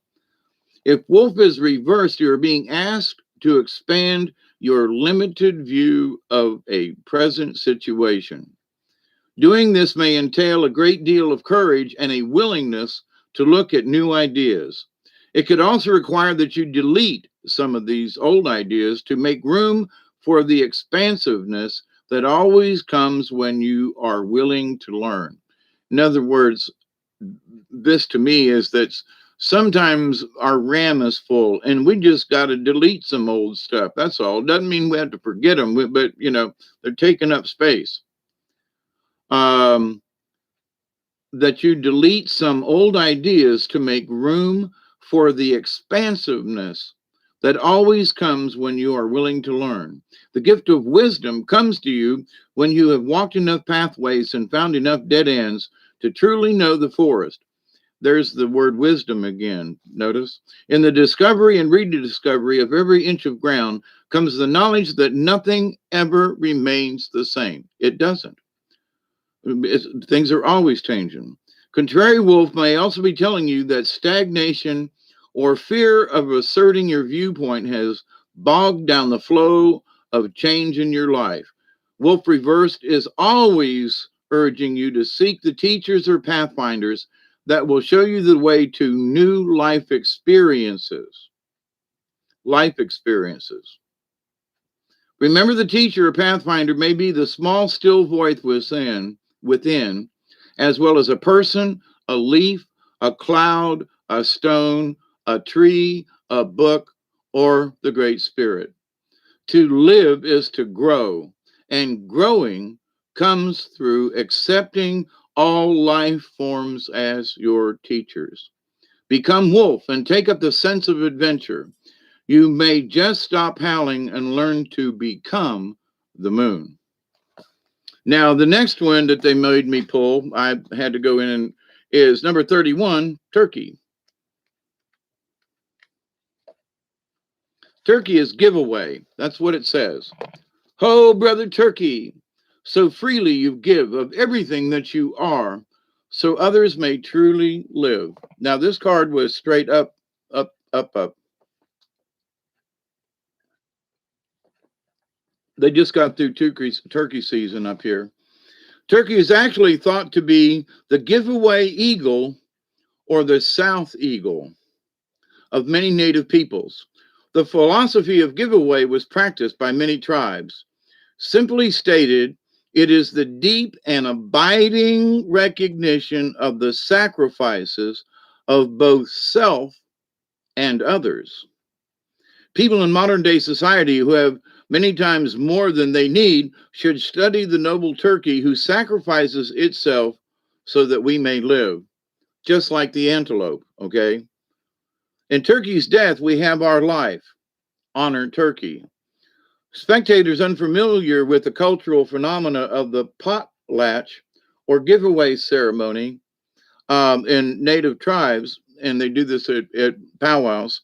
If wolf is reversed, you are being asked to expand your limited view of a present situation. Doing this may entail a great deal of courage and a willingness to look at new ideas. It could also require that you delete some of these old ideas to make room for the expansiveness that always comes when you are willing to learn. In other words, this to me is that sometimes our RAM is full and we just got to delete some old stuff. That's all. Doesn't mean we have to forget them, but they're taking up space. That you delete some old ideas to make room for the expansiveness that always comes when you are willing to learn. The gift of wisdom comes to you when you have walked enough pathways and found enough dead ends to truly know the forest. There's the word wisdom again. Notice, in the discovery and rediscovery of every inch of ground comes the knowledge that nothing ever remains the same. It doesn't. Things are always changing. Contrary wolf may also be telling you that stagnation or fear of asserting your viewpoint has bogged down the flow of change in your life. Wolf reversed is always urging you to seek the teachers or pathfinders that will show you the way to new life experiences. Life experiences. Remember, the teacher or pathfinder may be the small, still voice within, as well as a person, a leaf, a cloud, a stone, a tree, a book, or the Great Spirit. To live is to grow, and growing comes through accepting all life forms as your teachers. Become wolf and take up the sense of adventure. You may just stop howling and learn to become the moon. Now, the next one that they made me pull, I had to go in and is number 31, Turkey. Turkey is giveaway. That's what it says. Ho, brother Turkey, so freely you give of everything that you are, so others may truly live. Now, this card was straight up, up, up, up. They just got through turkey season up here. Turkey is actually thought to be the giveaway eagle or the South Eagle of many native peoples. The philosophy of giveaway was practiced by many tribes. Simply stated, it is the deep and abiding recognition of the sacrifices of both self and others. People in modern day society who have many times more than they need should study the noble turkey who sacrifices itself so that we may live, just like the antelope, okay? In Turkey's death, we have our life. Honor Turkey. Spectators unfamiliar with the cultural phenomena of the potlatch or giveaway ceremony in native tribes, and they do this at powwows,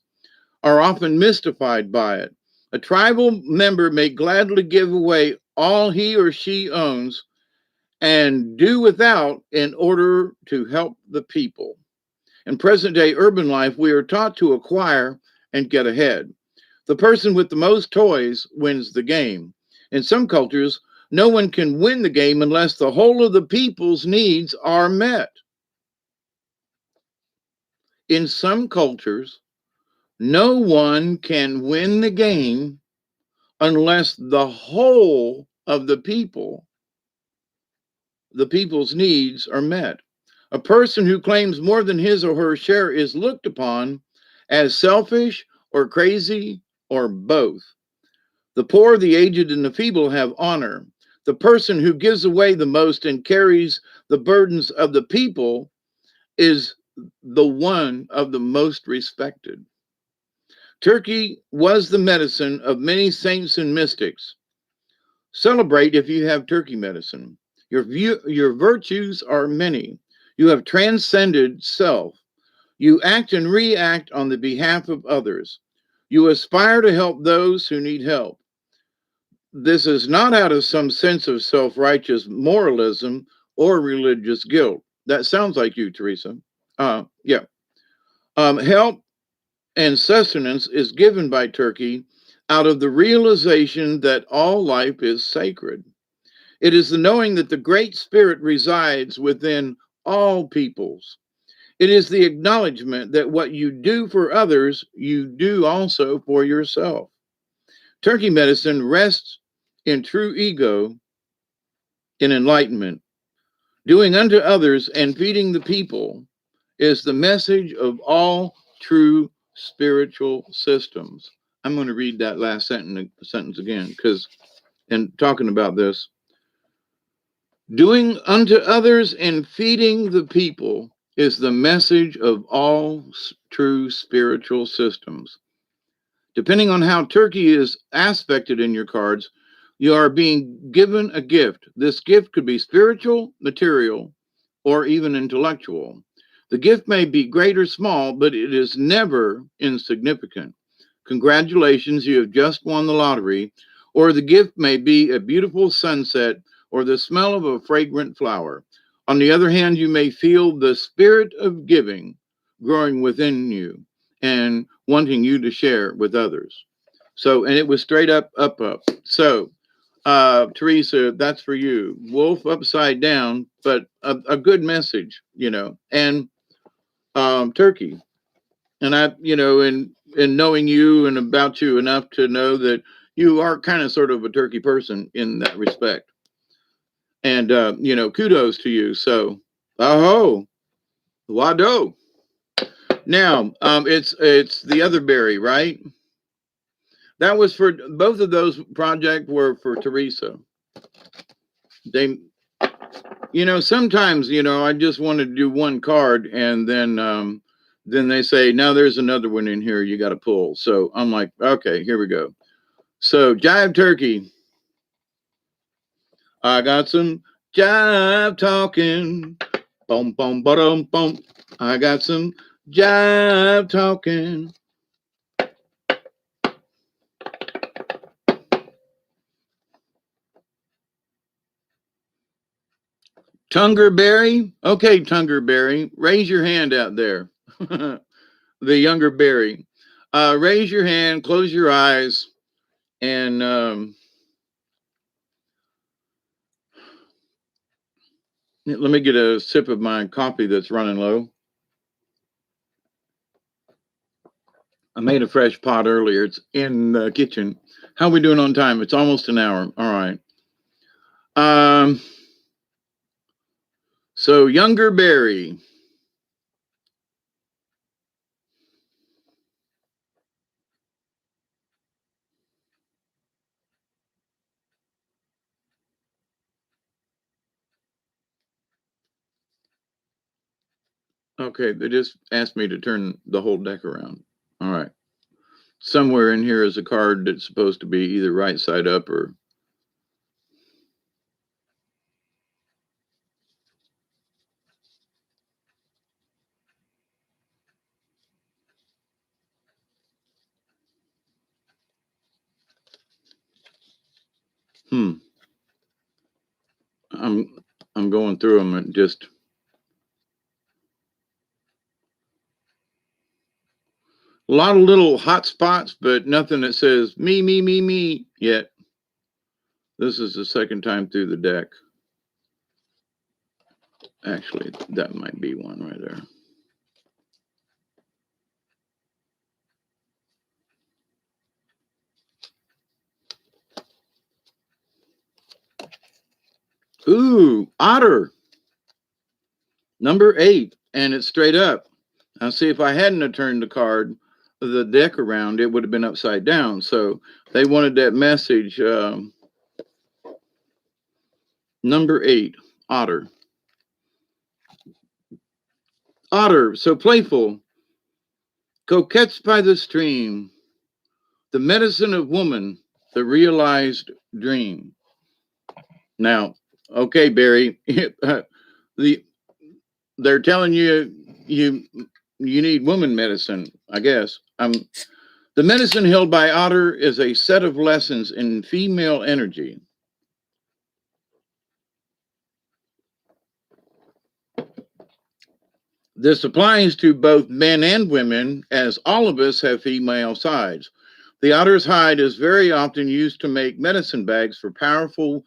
are often mystified by it. A tribal member may gladly give away all he or she owns and do without in order to help the people. In present day urban life, we are taught to acquire and get ahead. The person with the most toys wins the game. In some cultures, no one can win the game unless the whole of the people's needs are met. In some cultures, no one can win the game unless the whole of the people's needs are met. A person who claims more than his or her share is looked upon as selfish or crazy or both. The poor, the aged, and the feeble have honor. The person who gives away the most and carries the burdens of the people is the one of the most respected. Turkey was the medicine of many saints and mystics. Celebrate if you have turkey medicine. Your virtues are many. You have transcended self. You act and react on the behalf of others. You aspire to help those who need help. This is not out of some sense of self-righteous moralism or religious guilt. That sounds like you, Teresa. Yeah. Help and sustenance is given by Turkey out of the realization that all life is sacred. It is the knowing that the Great Spirit resides within all peoples. It is the acknowledgement that what you do for others, you do also for yourself. Turkey medicine rests in true ego in enlightenment. Doing unto others and feeding the people is the message of all true spiritual systems. I'm going to read that last sentence again because, in talking about this, doing unto others and feeding the people is the message of all true spiritual systems. Depending on how Turkey is aspected in your cards, you are being given a gift. This gift could be spiritual, material, or even intellectual. The gift may be great or small, but it is never insignificant. Congratulations, you have just won the lottery. Or the gift may be a beautiful sunset or the smell of a fragrant flower. On the other hand, you may feel the spirit of giving growing within you and wanting you to share with others. So, and it was straight up, up, up. So, Teresa, that's for you. Wolf upside down, but a good message, and Turkey. And I, in knowing you and about you enough to know that you are kind of sort of a turkey person in that respect. And, kudos to you. So, aho, wado. Now, it's the other berry, right? That was for both of those projects were for Teresa. They, sometimes, I just want to do one card and then they say, now there's another one in here you got to pull. So I'm like, okay, here we go. So jive turkey. I got some jive talking. Boom, boom, boom, boom. I got some jive talking. Tungerberry? Okay, Tungerberry, raise your hand out there. The younger berry. Raise your hand, close your eyes, and let me get a sip of my coffee that's running low. I made a fresh pot earlier. It's in the kitchen. How are we doing on time? It's almost an hour. All right. So younger berry. Okay, they just asked me to turn the whole deck around. All right. Somewhere in here is a card that's supposed to be either right side up or. I'm going through them and just. A lot of little hot spots, but nothing that says me yet. This is the second time through the deck. Actually, that might be one right there. Ooh, otter. Number 8, and it's straight up. Now, see, if I hadn't have turned the deck around, it would have been upside down. So they wanted that message. Number 8, otter. Otter, so playful, coquettes by the stream, the medicine of woman, the realized dream. Now, okay, Barry, they're telling you need woman medicine, I guess. The medicine held by Otter is a set of lessons in female energy. This applies to both men and women, as all of us have female sides. The otter's hide is very often used to make medicine bags for powerful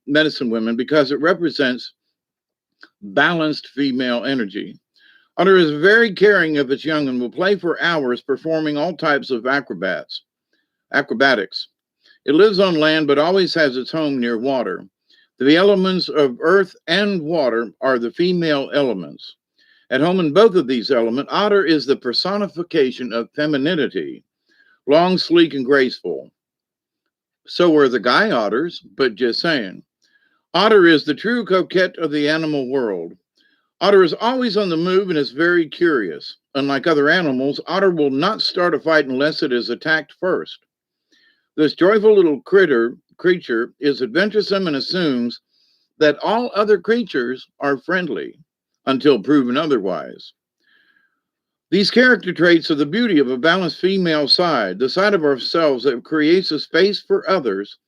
medicine women because it represents balanced female energy. Otter is very caring of its young and will play for hours performing all types of acrobatics. It lives on land but always has its home near water. The elements of earth and water are the female elements. At home in both of these elements, otter is the personification of femininity, long, sleek, and graceful. So are the guy otters, but just saying. Otter is the true coquette of the animal world. Otter is always on the move and is very curious. Unlike other animals, otter will not start a fight unless it is attacked first. This joyful little creature is adventuresome and assumes that all other creatures are friendly until proven otherwise. These character traits are the beauty of a balanced female side, the side of ourselves that creates a space for others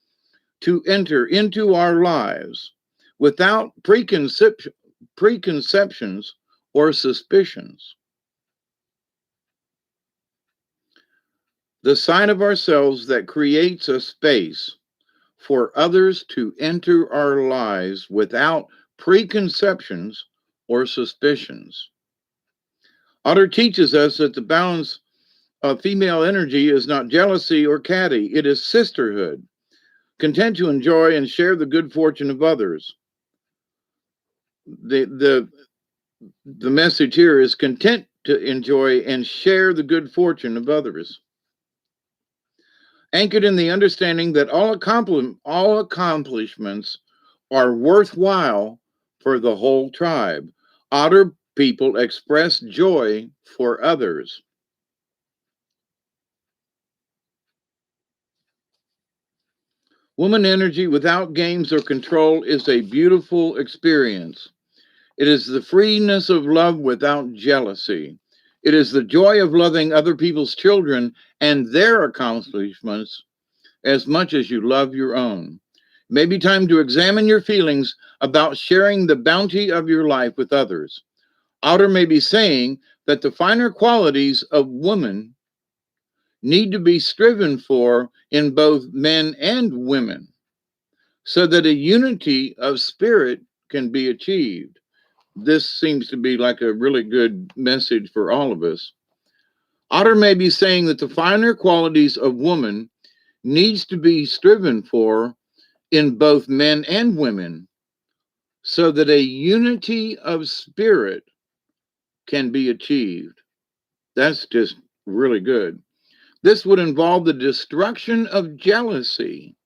to enter into our lives without preconceptions or suspicions. The side of ourselves that creates a space for others to enter our lives without preconceptions or suspicions. Otter teaches us that the balance of female energy is not jealousy or catty, it is sisterhood, content to enjoy and share the good fortune of others. The message here is content to enjoy and share the good fortune of others. Anchored in the understanding that all accomplishments are worthwhile for the whole tribe. Otter people express joy for others. Woman energy without games or control is a beautiful experience. It is the freeness of love without jealousy. It is the joy of loving other people's children and their accomplishments as much as you love your own. It may be time to examine your feelings about sharing the bounty of your life with others. Otter may be saying that the finer qualities of woman need to be striven for in both men and women so that a unity of spirit can be achieved. This seems to be like a really good message for all of us. Otter may be saying that the finer qualities of woman needs to be striven for in both men and women so that a unity of spirit can be achieved. That's just really good. This would involve the destruction of jealousy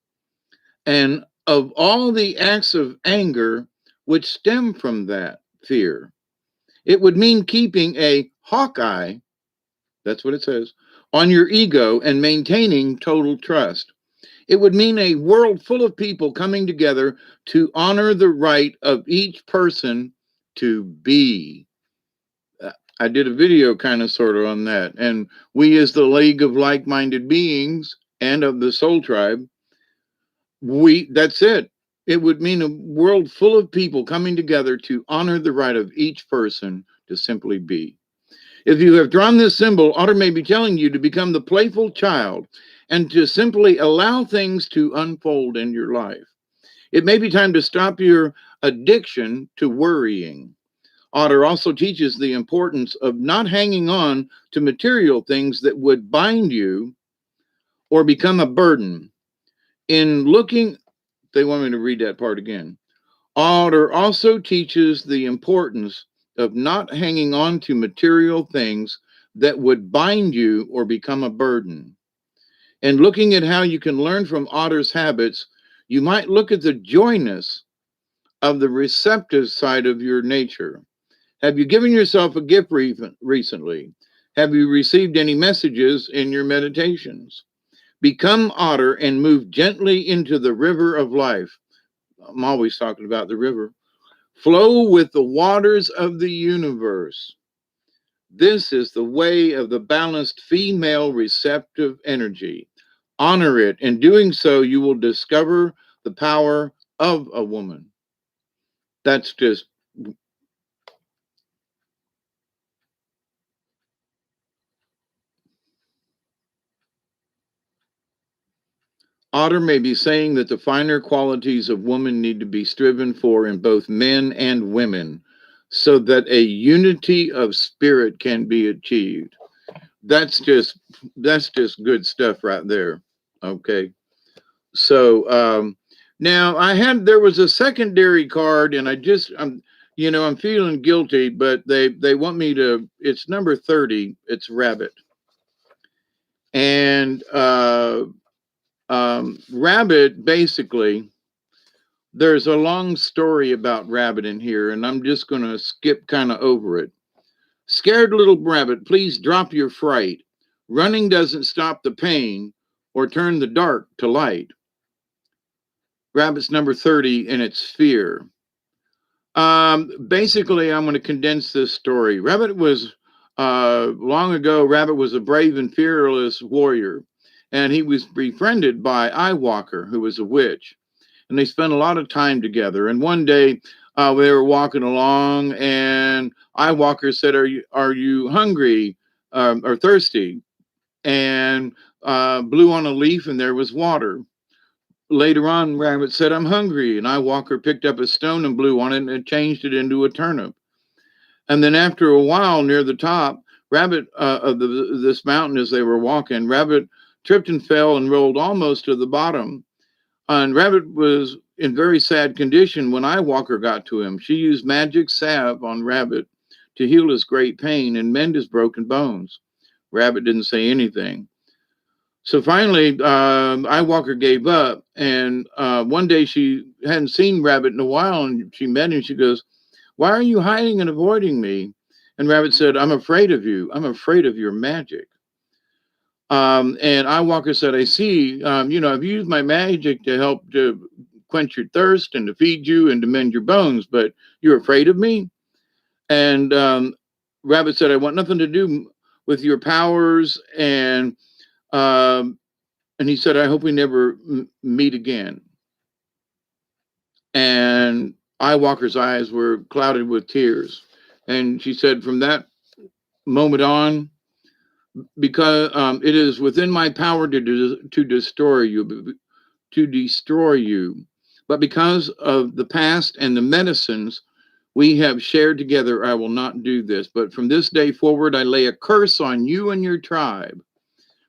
and of all the acts of anger which stem from that fear. It would mean keeping a Hawkeye, that's what it says, on your ego and maintaining total trust. It would mean a world full of people coming together to honor the right of each person to be. I did a video kind of sort of on that. And we, as the League of Like-Minded Beings and of the Soul Tribe, that's it. It would mean a world full of people coming together to honor the right of each person to simply be. If you have drawn this symbol, Otter may be telling you to become the playful child and to simply allow things to unfold in your life. It may be time to stop your addiction to worrying. Otter also teaches the importance of not hanging on to material things that would bind you or become a burden. In looking, they want me to read that part again. Otter also teaches the importance of not hanging on to material things that would bind you or become a burden. And looking at how you can learn from Otter's habits, you might look at the joyness of the receptive side of your nature. Have you given yourself a gift recently? Have you received any messages in your meditations? Become Otter and move gently into the river of life. I'm always talking about the river. Flow with the waters of the universe. This is the way of the balanced female receptive energy. Honor it. In doing so, you will discover the power of a woman. That's just Otter may be saying that the finer qualities of woman need to be striven for in both men and women so that a unity of spirit can be achieved. That's just that's just good stuff right there. Okay. So now there was a secondary card and I'm feeling guilty, but they want me to it's number 30, it's rabbit. And rabbit basically there's a long story about rabbit in here, and I'm just going to skip kind of over it. Scared little rabbit, please drop your fright. Running doesn't stop the pain or turn the dark to light. Rabbit's number 30, and it's fear. Basically, I'm going to condense this story. Long ago, Rabbit was a brave and fearless warrior, and he was befriended by Eyewalker, who was a witch. And they spent a lot of time together. And one day they were walking along, and Eyewalker said, "Are you hungry or thirsty?" And blew on a leaf, and there was water. Later on, Rabbit said, "I'm hungry," and Eyewalker picked up a stone and blew on it, and it changed it into a turnip. And then after a while, near the top, Rabbit of this mountain, as they were walking, Rabbit tripped and fell and rolled almost to the bottom. And Rabbit was in very sad condition when Eyewalker got to him. She used magic salve on Rabbit to heal his great pain and mend his broken bones. Rabbit didn't say anything. So finally, Eyewalker gave up. And one day she hadn't seen Rabbit in a while, and she met him. She goes, "Why are you hiding and avoiding me?" And Rabbit said, "I'm afraid of you. I'm afraid of your magic." And Eyewalker said, "I see, I've used my magic to help to quench your thirst and to feed you and to mend your bones, but you're afraid of me?" And Rabbit said, "I want nothing to do with your powers." And he said, "I hope we never meet again." And Eyewalker's eyes were clouded with tears. And she said, "From that moment on, because it is within my power to destroy you, but because of the past and the medicines we have shared together, I will not do this. But from this day forward, I lay a curse on you and your tribe.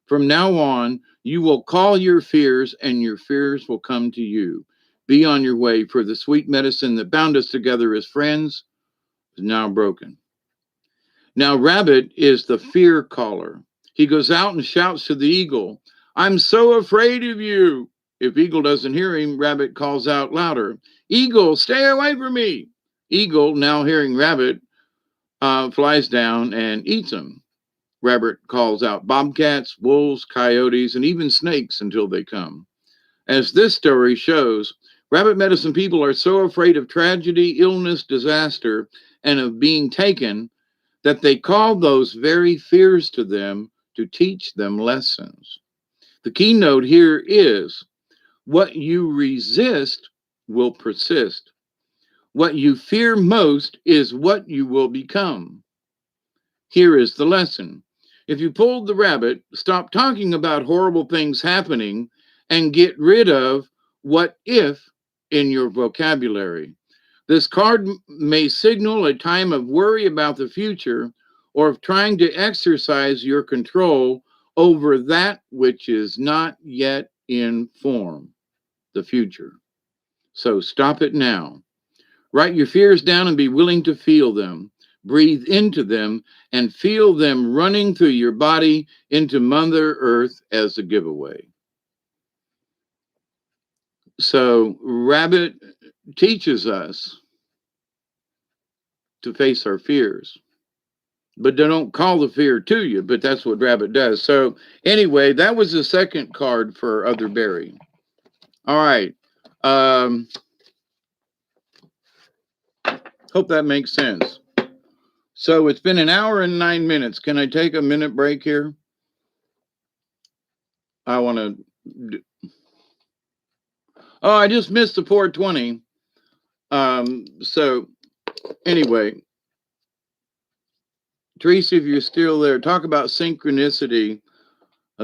From now on, you will call your fears, and your fears will come to you. Be on your way, for the sweet medicine that bound us together as friends is now broken." Now, Rabbit is the fear caller. He goes out and shouts to the eagle, "I'm so afraid of you." If Eagle doesn't hear him, Rabbit calls out louder, "Eagle, stay away from me." Eagle, now hearing Rabbit, flies down and eats him. Rabbit calls out bobcats, wolves, coyotes, and even snakes until they come. As this story shows, rabbit medicine people are so afraid of tragedy, illness, disaster, and of being taken that they call those very fears to them to teach them lessons. The keynote here is what you resist will persist. What you fear most is what you will become. Here is the lesson. If you pulled the rabbit, stop talking about horrible things happening and get rid of "what if" in your vocabulary. This card may signal a time of worry about the future or of trying to exercise your control over that which is not yet in form, the future. So stop it now. Write your fears down and be willing to feel them. Breathe into them and feel them running through your body into Mother Earth as a giveaway. So, Rabbit teaches us to face our fears, but they don't call the fear to you, but that's what Rabbit does. So, anyway, that was the second card for Other Berry. All right. Hope that makes sense. So it's been an hour and 9 minutes. Can I take a minute break here? I want to. Oh, I just missed the 420. So anyway, Teresa, if you're still there, talk about synchronicity.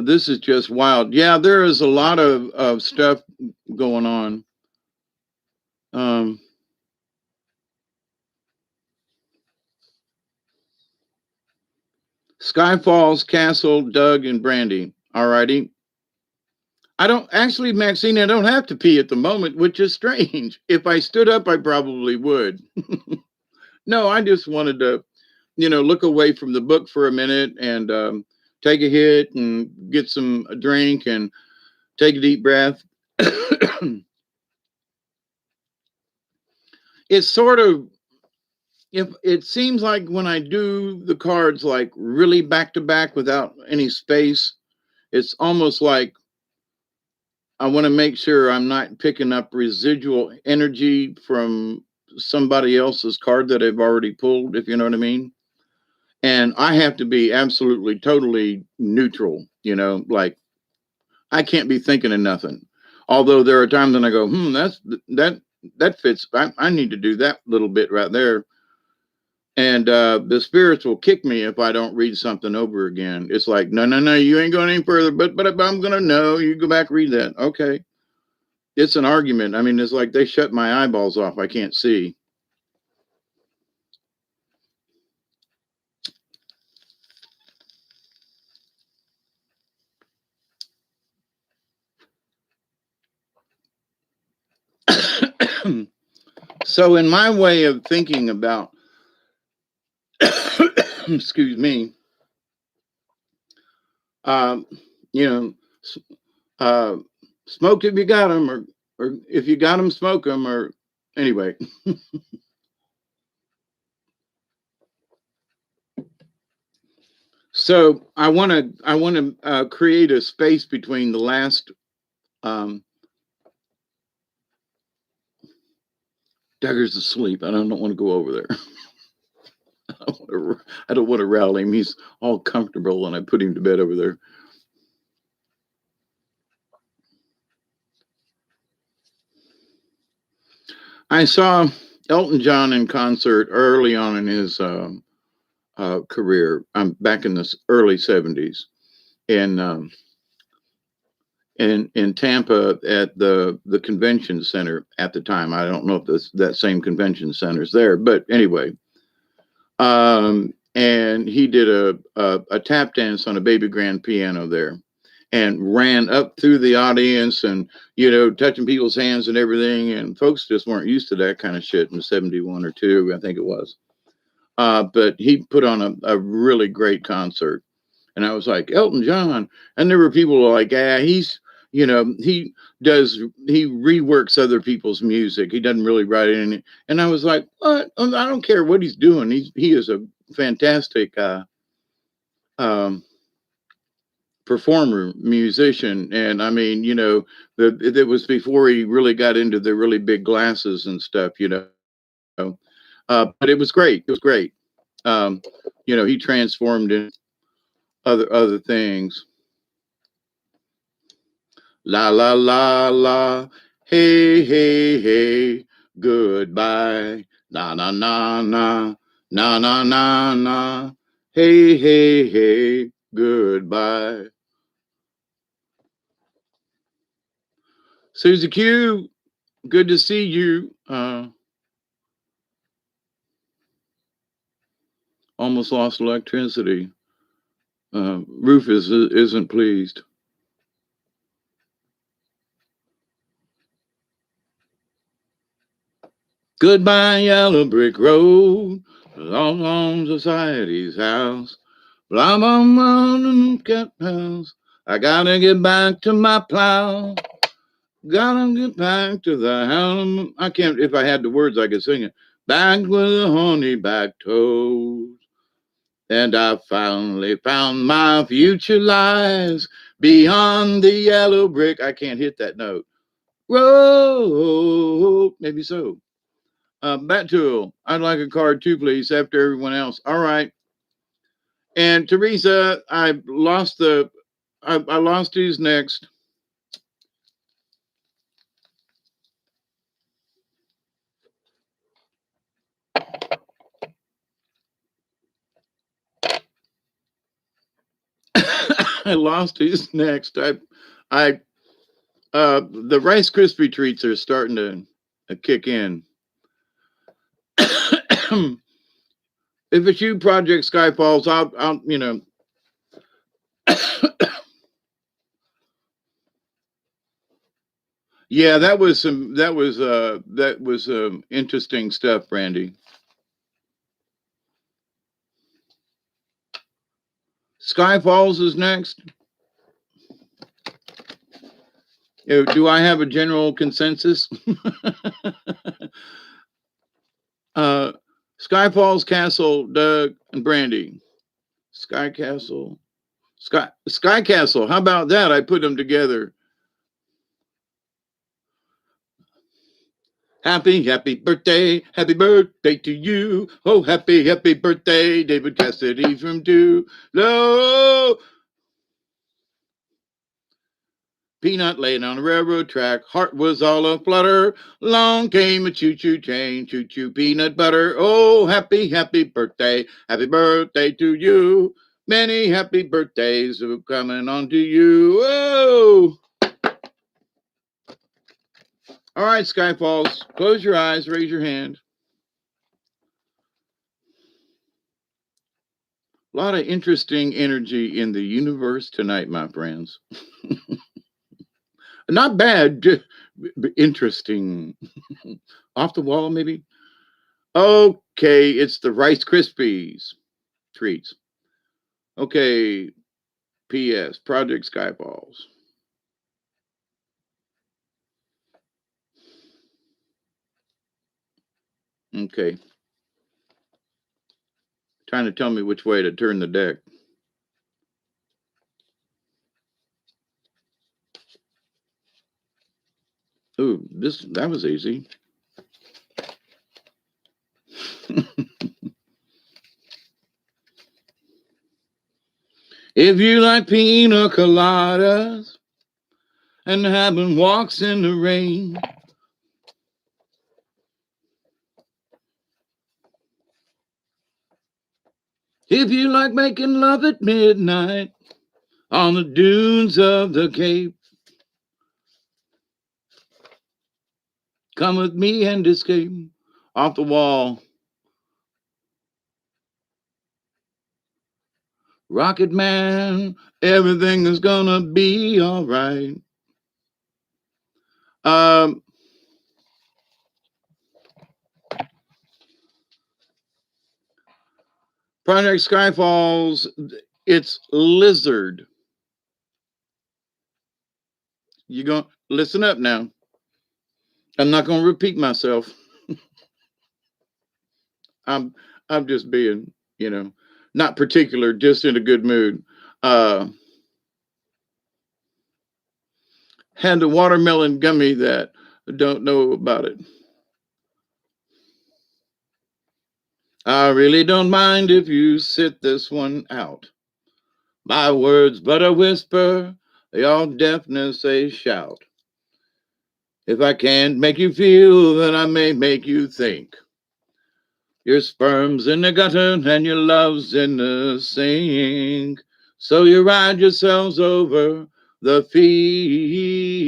This is just wild. Yeah, there is a lot of stuff going on. Um, Skyfall's Castle, Doug, and Brandy. All righty. I don't actually, Maxine, I don't have to pee at the moment, which is strange. If I stood up, I probably would. No, I just wanted to, look away from the book for a minute and take a hit and get some a drink and take a deep breath. It's sort of, if it seems like when I do the cards like really back to back without any space, it's almost like I want to make sure I'm not picking up residual energy from somebody else's card that I've already pulled, if you know what I mean. And I have to be absolutely, totally neutral, like I can't be thinking of nothing. Although there are times when I go, that fits. I need to do that little bit right there. And the spirits will kick me if I don't read something over again. It's like, no, no, no, you ain't going any further. But I'm gonna know. You go back read that. Okay, it's an argument. I mean, it's like they shut my eyeballs off. I can't see. So, in my way of thinking about, excuse me, um, you know, uh, smoke if you got them, or if you got them, smoke them, or anyway. So I want to create a space between the last. Um, Dagger's asleep. I don't want to go over there. I don't want to rally him. He's all comfortable, and I put him to bed over there. I saw Elton John in concert early on in his career. I'm back in the early '70s in in Tampa at the convention center at the time. I don't know if that same convention center is there, but anyway, and he did a tap dance on a baby grand piano there, and ran up through the audience and touching people's hands and everything, and folks just weren't used to that kind of shit in '71 or two, I think it was. But he put on a really great concert. And I was like, Elton John. And there were people like, yeah, he he reworks other people's music. He doesn't really write it in it. And I was like, what? I don't care what he's doing. He is a fantastic um, performer, musician. And I mean, it was before he really got into the really big glasses and stuff. But it was great. It was great. Um, he transformed in other things. La la la la, hey hey hey, goodbye. Na na na na, na na na na, hey hey hey, goodbye. Susie Q, good to see you. Almost lost electricity. Rufus isn't pleased. Goodbye, yellow brick road, long on society's house. Blah, blah, blah, cat house. I gotta get back to my plow. Gotta get back to the house. I can't, if I had the words, I could sing it. Back with the honey back toes. And I finally found my future lies beyond the yellow brick. I can't hit that note. Road, maybe so. Bat Tool, I'd like a card too, please, after everyone else. All right. And Teresa, I lost who's next. I lost who's next. I the Rice Krispie treats are starting to kick in. If it's you, Project Skyfalls, I'll yeah, that was interesting stuff, Brandy. Skyfalls is next. Do I have a general consensus? uh, Skyfalls, Castle, Doug, and Brandy. Sky Castle, Sky Castle. How about that? I put them together. Happy birthday to you. Oh, happy birthday, David Cassidy from Low. Peanut laying on a railroad track, heart was all aflutter. Long came a choo-choo train, choo-choo peanut butter. Oh, happy birthday to you. Many happy birthdays are coming on to you. Oh! All right, Skyfalls, close your eyes, raise your hand. A lot of interesting energy in the universe tonight, my friends. Not bad, just interesting. Off the wall, maybe? Okay, it's the Rice Krispies treats. Okay, P.S. Project Skyfalls. Okay. Trying to tell me which way to turn the deck. Ooh, that was easy. If you like pina coladas and having walks in the rain, if you like making love at midnight on the dunes of the Cape, come with me and escape. Off the wall. Rocket Man, everything is gonna be all right. Project Skyfalls, it's Lizard. You going listen up now. I'm not gonna repeat myself. I'm I'm just being, not particular, just in a good mood. Uh had a watermelon gummy that I don't know about it. I really don't mind if you sit this one out. My words but a whisper, your deafness a shout. If I can't make you feel, then I may make you think. Your sperm's in the gutter and your love's in the sink. So you ride yourselves over the fields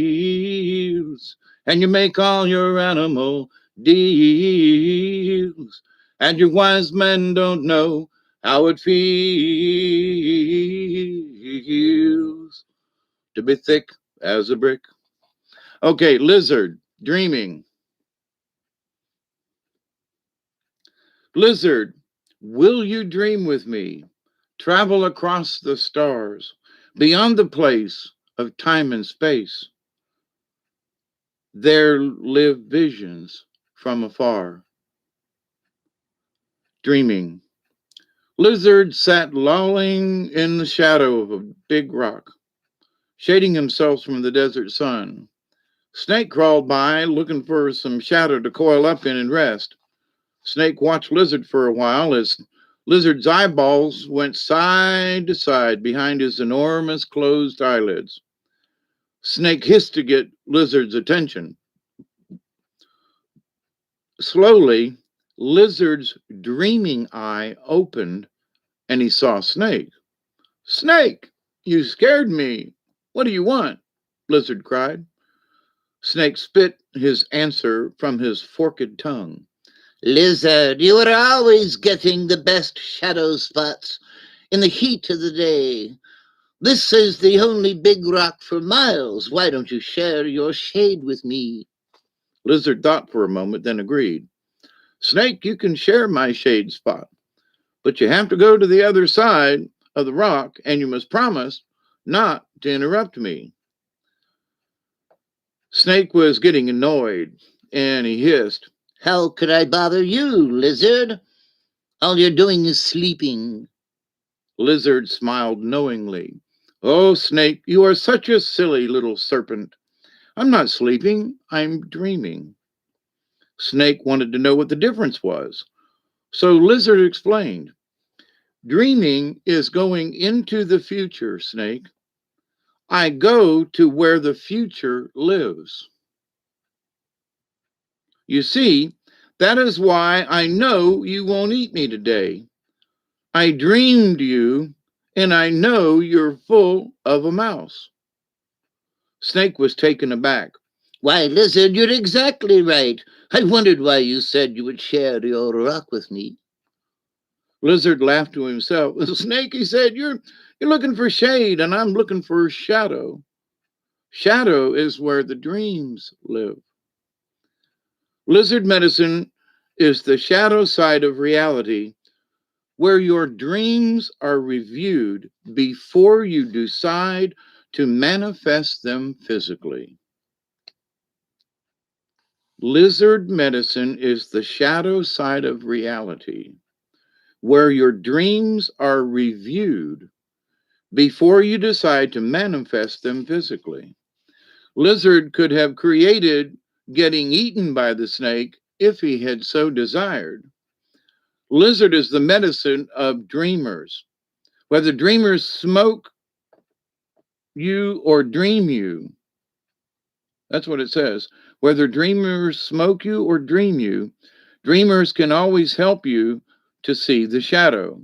and you make all your animal deals. And your wise men don't know how it feels to be thick as a brick. Okay, Lizard, dreaming. Lizard, will you dream with me? Travel across the stars, beyond the place of time and space. There live visions from afar. Dreaming. Lizard sat lolling in the shadow of a big rock, shading himself from the desert sun. Snake crawled by, looking for some shadow to coil up in and rest. Snake watched Lizard for a while as Lizard's eyeballs went side to side behind his enormous closed eyelids. Snake hissed to get Lizard's attention. Slowly, Lizard's dreaming eye opened and he saw Snake. Snake, You scared me. What do you want? Lizard cried. Snake spit his answer from his forked tongue. Lizard, you are always getting the best shadow spots in the heat of the day. This is the only big rock for miles. Why don't you share your shade with me? Lizard thought for a moment, then agreed. Snake, you can share my shade spot, but you have to go to the other side of the rock and you must promise not to interrupt me. Snake was getting annoyed and he hissed. How could I bother you, Lizard? All you're doing is sleeping. Lizard smiled knowingly. Oh, Snake, you are such a silly little serpent. I'm not sleeping, I'm dreaming. Snake wanted to know what the difference was. So Lizard explained. Dreaming is going into the future, Snake. I go to where the future lives. You see, that is why I know you won't eat me today. I dreamed you, and I know you're full of a mouse. Snake was taken aback. Why, Lizard, you're exactly right. I wondered why you said you would share your rock with me. Lizard laughed to himself. Snake, he said, you're looking for shade, and I'm looking for shadow. Shadow is where the dreams live. Lizard medicine is the shadow side of reality where your dreams are reviewed before you decide to manifest them physically. Lizard medicine is the shadow side of reality where your dreams are reviewed before you decide to manifest them physically. Lizard could have created getting eaten by the snake if he had so desired. Lizard is the medicine of dreamers. Whether dreamers smoke you or dream you, that's what it says. Whether dreamers smoke you or dream you, dreamers can always help you to see the shadow.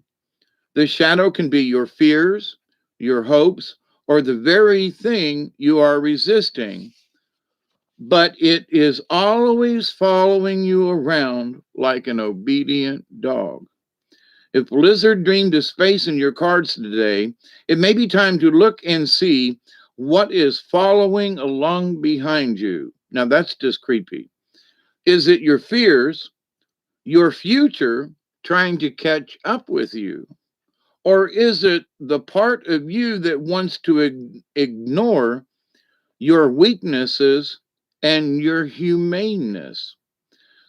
The shadow can be your fears, your hopes, or the very thing you are resisting, but it is always following you around like an obedient dog. If Blizzard dreamed of space in your cards today, it may be time to look and see what is following along behind you. Now, that's just creepy. Is it your fears, your future trying to catch up with you? Or is it the part of you that wants to ignore your weaknesses and your humaneness?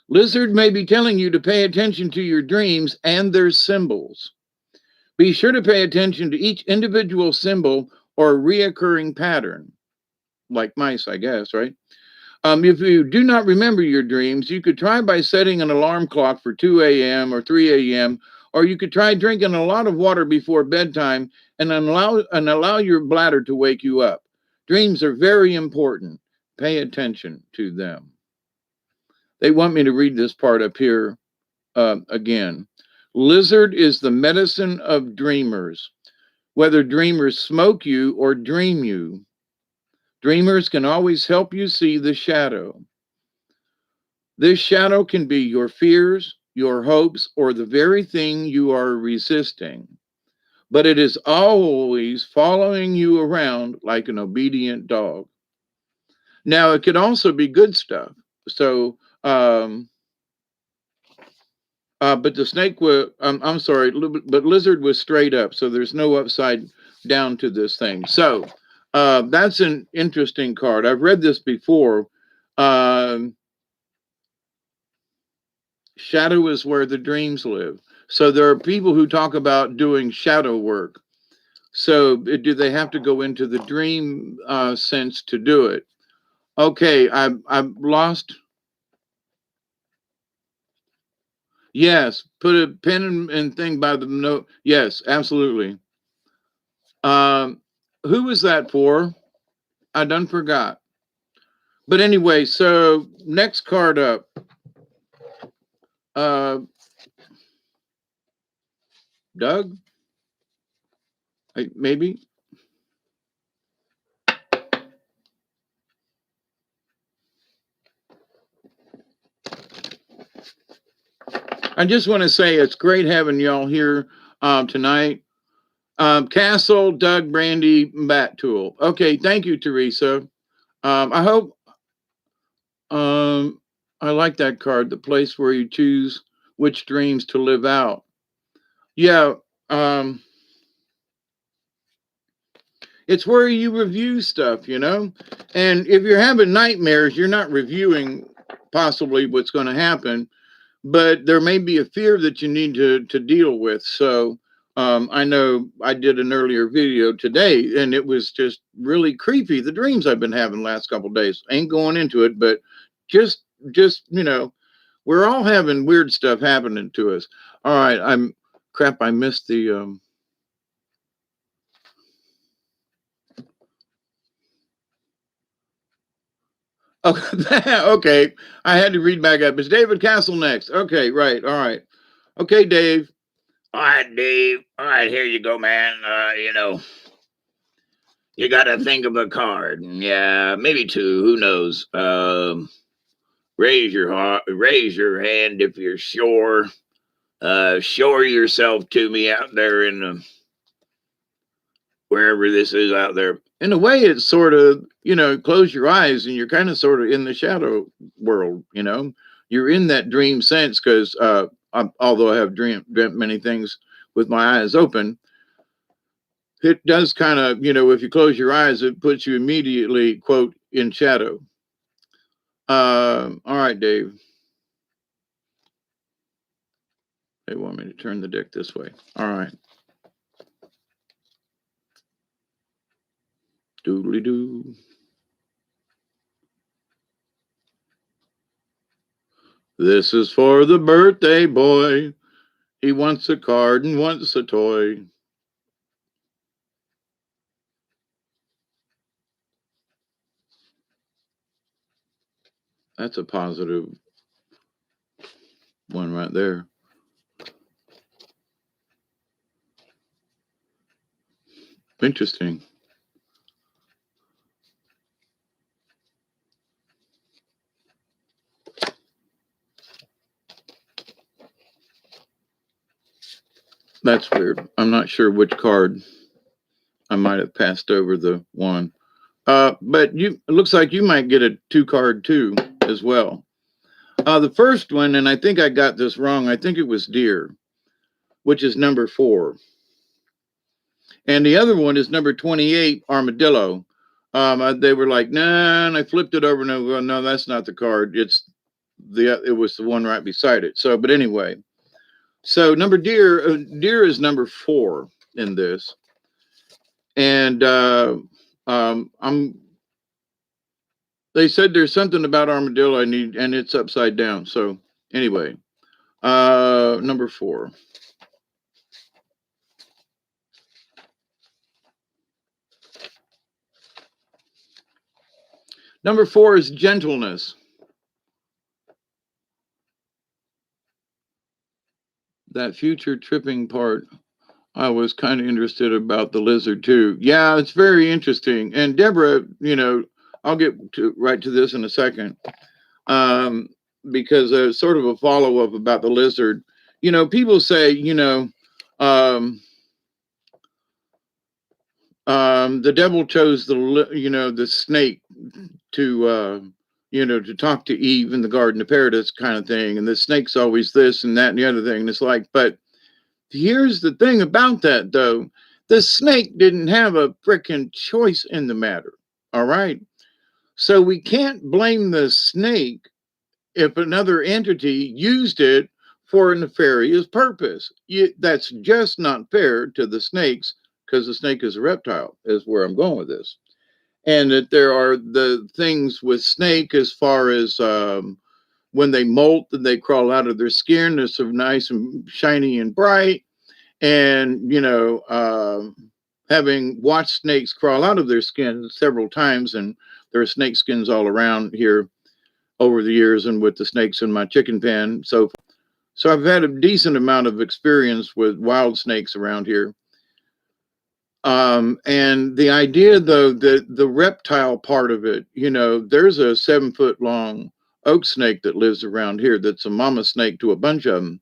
Lizard may be telling you to pay attention to your dreams and their symbols. Be sure to pay attention to each individual symbol or reoccurring pattern, like mice, I guess, right? If you do not remember your dreams, you could try by setting an alarm clock for 2 a.m. or 3 a.m., or you could try drinking a lot of water before bedtime and allow your bladder to wake you up. Dreams are very important. Pay attention to them. They want me to read this part up here again. Lizard is the medicine of dreamers. Whether dreamers smoke you or dream you, dreamers can always help you see the shadow. This shadow can be your fears, your hopes, or the very thing you are resisting. But it is always following you around like an obedient dog. Now, it could also be good stuff. So, but the snake was, I'm sorry, but lizard was straight up. So there's no upside down to this thing. So that's an interesting card. I've read this before. Um, Shadow is where the dreams live. So there are people who talk about doing shadow work. So do they have to go into the dream sense to do it? Okay, I've lost. Yes, put a pen and thing by the note. Yes, absolutely. Um, who was that for? I done forgot. But anyway, so next card up. Uh, Doug, maybe. I just want to say it's great having y'all here tonight. Castle, Doug, Brandy, Bat Tool. Okay, thank you, Teresa. I hope I like that card, the place where you choose which dreams to live out. Yeah, um, it's where you review stuff, you know? And if you're having nightmares, you're not reviewing possibly what's going to happen, but there may be a fear that you need to deal with. So I know I did an earlier video today, and it was just really creepy. The dreams I've been having the last couple of days. Ain't going into it, but just you know, we're all having weird stuff happening to us. All right, I'm crap. I missed the. Oh, okay. I had to read back up. It's David Castle next. Okay, right. All right. Okay, Dave. All right, Dave. All right, here you go, man. You got to think of a card. Yeah, maybe two. Who knows? Raise your hand if you're sure. Shore yourself to me out there in the wherever this is out there. In a way, it's sort of, close your eyes and you're kind of sort of in the shadow world, You're in that dream sense because although I have dreamt many things with my eyes open, it does kind of, if you close your eyes, it puts you immediately, quote, in shadow. All right, Dave. They want me to turn the deck this way. All right. Doodly doo. This is for the birthday boy. He wants a card and wants a toy. That's a positive one right there. Interesting. That's weird. I'm not sure which card. I might have passed over the one. But it looks like you might get a 2-card too as well. The first one, and I think I got this wrong. I think it was deer, which is number 4. And the other one is number 28, armadillo. They were like, nah, and I flipped it over and I go, no, that's not the card. It was the one right beside it. So, but anyway, so deer is number 4 in this. And they said there's something about armadillo I need, and it's upside down. So anyway, number 4. Number 4 is gentleness. That future tripping part, I was kind of interested about the lizard too. Yeah, it's very interesting. And Deborah, I'll get right to this in a second, because there's sort of a follow-up about the lizard. People say, the devil chose the snake to to talk to Eve in the Garden of Paradise kind of thing, and the snake's always this and that and the other thing. And it's like, but here's the thing about that though, the snake didn't have a freaking choice in the matter. All right, so we can't blame the snake if another entity used it for a nefarious purpose. That's just not fair to the snakes, because the snake is a reptile, is where I'm going with this. And that there are the things with snake as far as when they molt and they crawl out of their skin, they're so nice and shiny and bright. And, having watched snakes crawl out of their skin several times, and there are snake skins all around here over the years, and with the snakes in my chicken pen. So I've had a decent amount of experience with wild snakes around here. And the idea, though, that the reptile part of it, there's a 7-foot long oak snake that lives around here that's a mama snake to a bunch of them.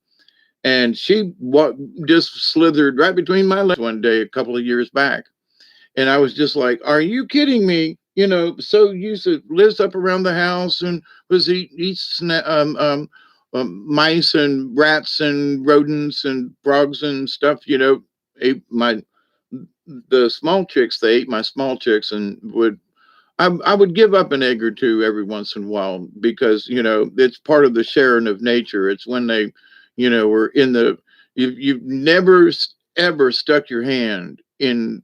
And she just slithered right between my legs one day a couple of years back. And I was just like, are you kidding me? You know, so used to lives up around the house and was eats mice and rats and rodents and frogs and stuff. You know, ate the small chicks. They ate my small chicks and I would give up an egg or two every once in a while because you know it's part of the sharing of nature. It's when they, you know, were in the you've never ever stuck your hand in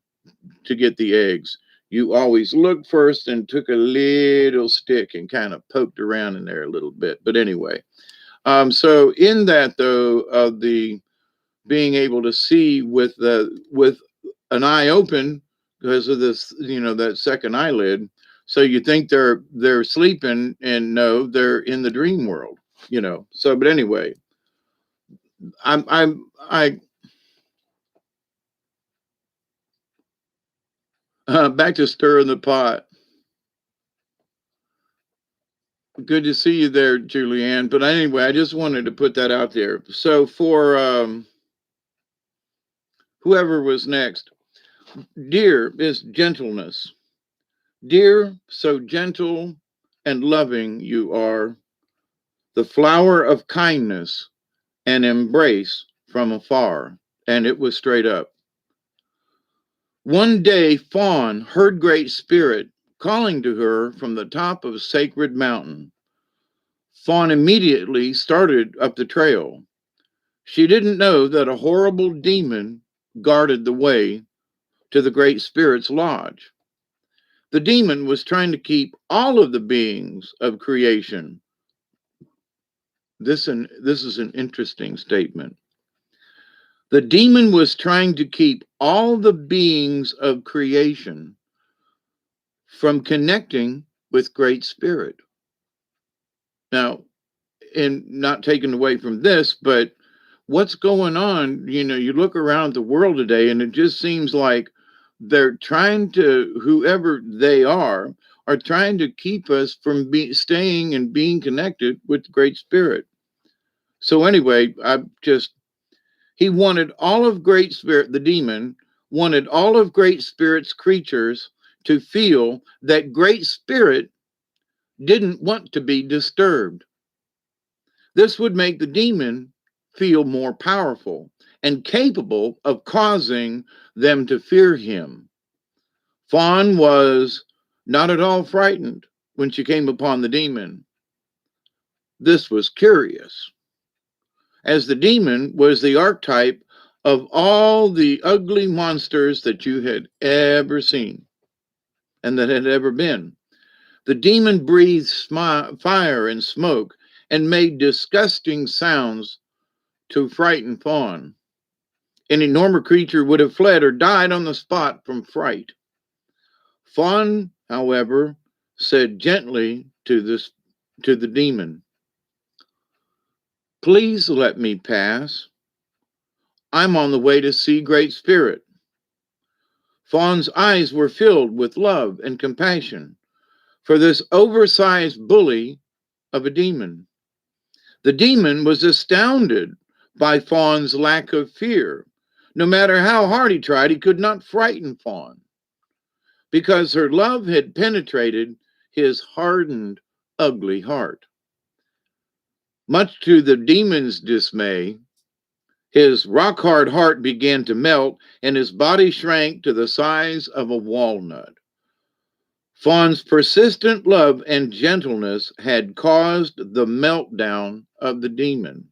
to get the eggs. You always looked first and took a little stick and kind of poked around in there a little bit. But anyway, so in that though of the being able to see with an eye open because of this, you know, that second eyelid. So you think they're sleeping, and no, they're in the dream world, you know. So, but anyway, I back to stirring the pot. Good to see you there, Julianne. But anyway, I just wanted to put that out there. So for whoever was next, dear is gentleness. Dear, so gentle and loving you are, the flower of kindness and embrace from afar. And it was straight up. One day, Fawn heard Great Spirit calling to her from the top of a sacred mountain. Fawn immediately started up the trail. She didn't know that a horrible demon guarded the way to the Great Spirit's lodge. The demon was trying to keep all of the beings of creation. This is an interesting statement. The demon was trying to keep all the beings of creation from connecting with Great Spirit. Now, and not taken away from this, but what's going on? You know, you look around the world today and it just seems like they're trying to, whoever they are trying to keep us from staying and being connected with the Great Spirit. So anyway, he wanted all of Great Spirit, the demon, wanted all of Great Spirit's creatures to feel that Great Spirit didn't want to be disturbed. This would make the demon feel more powerful and capable of causing them to fear him. Fawn was not at all frightened when she came upon the demon. This was curious, as the demon was the archetype of all the ugly monsters that you had ever seen and that had ever been. The demon breathed fire and smoke and made disgusting sounds to frighten Fawn. Any normal creature would have fled or died on the spot from fright. Fawn, however, said gently to the demon, "Please let me pass. I'm on the way to see Great Spirit." Fawn's eyes were filled with love and compassion for this oversized bully of a demon. The demon was astounded by Fawn's lack of fear. No matter how hard he tried, he could not frighten Fawn because her love had penetrated his hardened, ugly heart. Much to the demon's dismay, his rock hard heart began to melt and his body shrank to the size of a walnut. Fawn's persistent love and gentleness had caused the meltdown of the demon.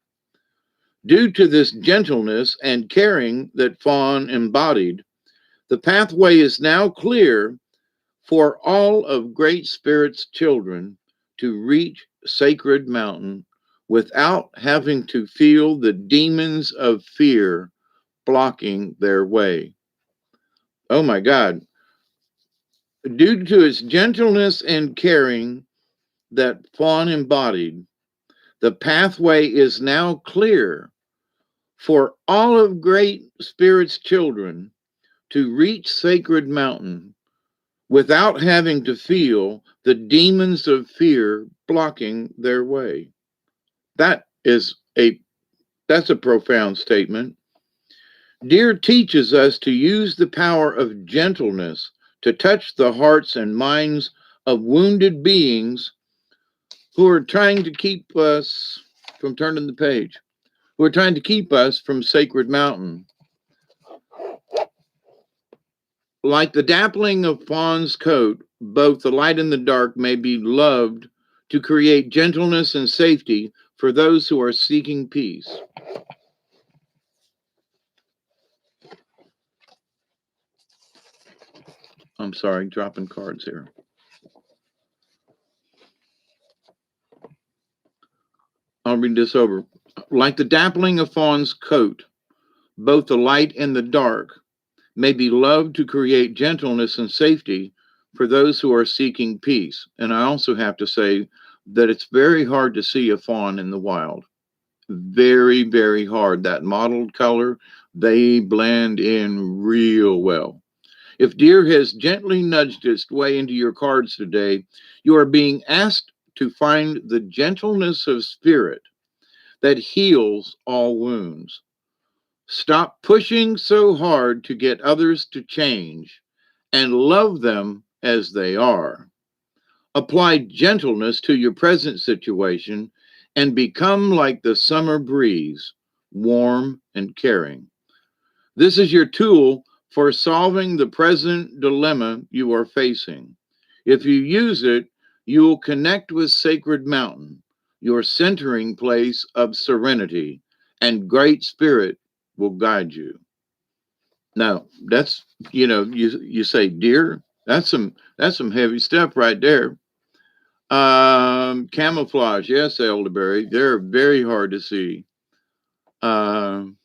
Due to this gentleness and caring that Fawn embodied, the pathway is now clear for all of Great Spirit's children to reach Sacred Mountain without having to feel the demons of fear blocking their way. Oh my God. Due to its gentleness and caring that Fawn embodied, the pathway is now clear for all of Great Spirit's children to reach Sacred Mountain without having to feel the demons of fear blocking their way. That is a That's a profound statement. Dear teaches us to use the power of gentleness to touch the hearts and minds of wounded beings who are trying to keep us from turning the page, who are trying to keep us from Sacred Mountain. Like the dappling of fawn's coat, both the light and the dark may be loved to create gentleness and safety for those who are seeking peace. I'm sorry, dropping cards here. I'll read this over. Like the dappling of fawn's coat, both the light and the dark may be loved to create gentleness and safety for those who are seeking peace. And I also have to say that it's very hard to see a fawn in the wild. Very, very hard. That mottled color, they blend in real well. If deer has gently nudged its way into your cards today, you are being asked to find the gentleness of spirit that heals all wounds. Stop pushing so hard to get others to change and love them as they are. Apply gentleness to your present situation and become like the summer breeze, warm and caring. This is your tool for solving the present dilemma you are facing. If you use it, you will connect with Sacred Mountain, your centering place of serenity, and Great Spirit will guide you. Now, that's you say deer, that's some heavy stuff right there. Camouflage, yes, elderberry. They're very hard to see. Um,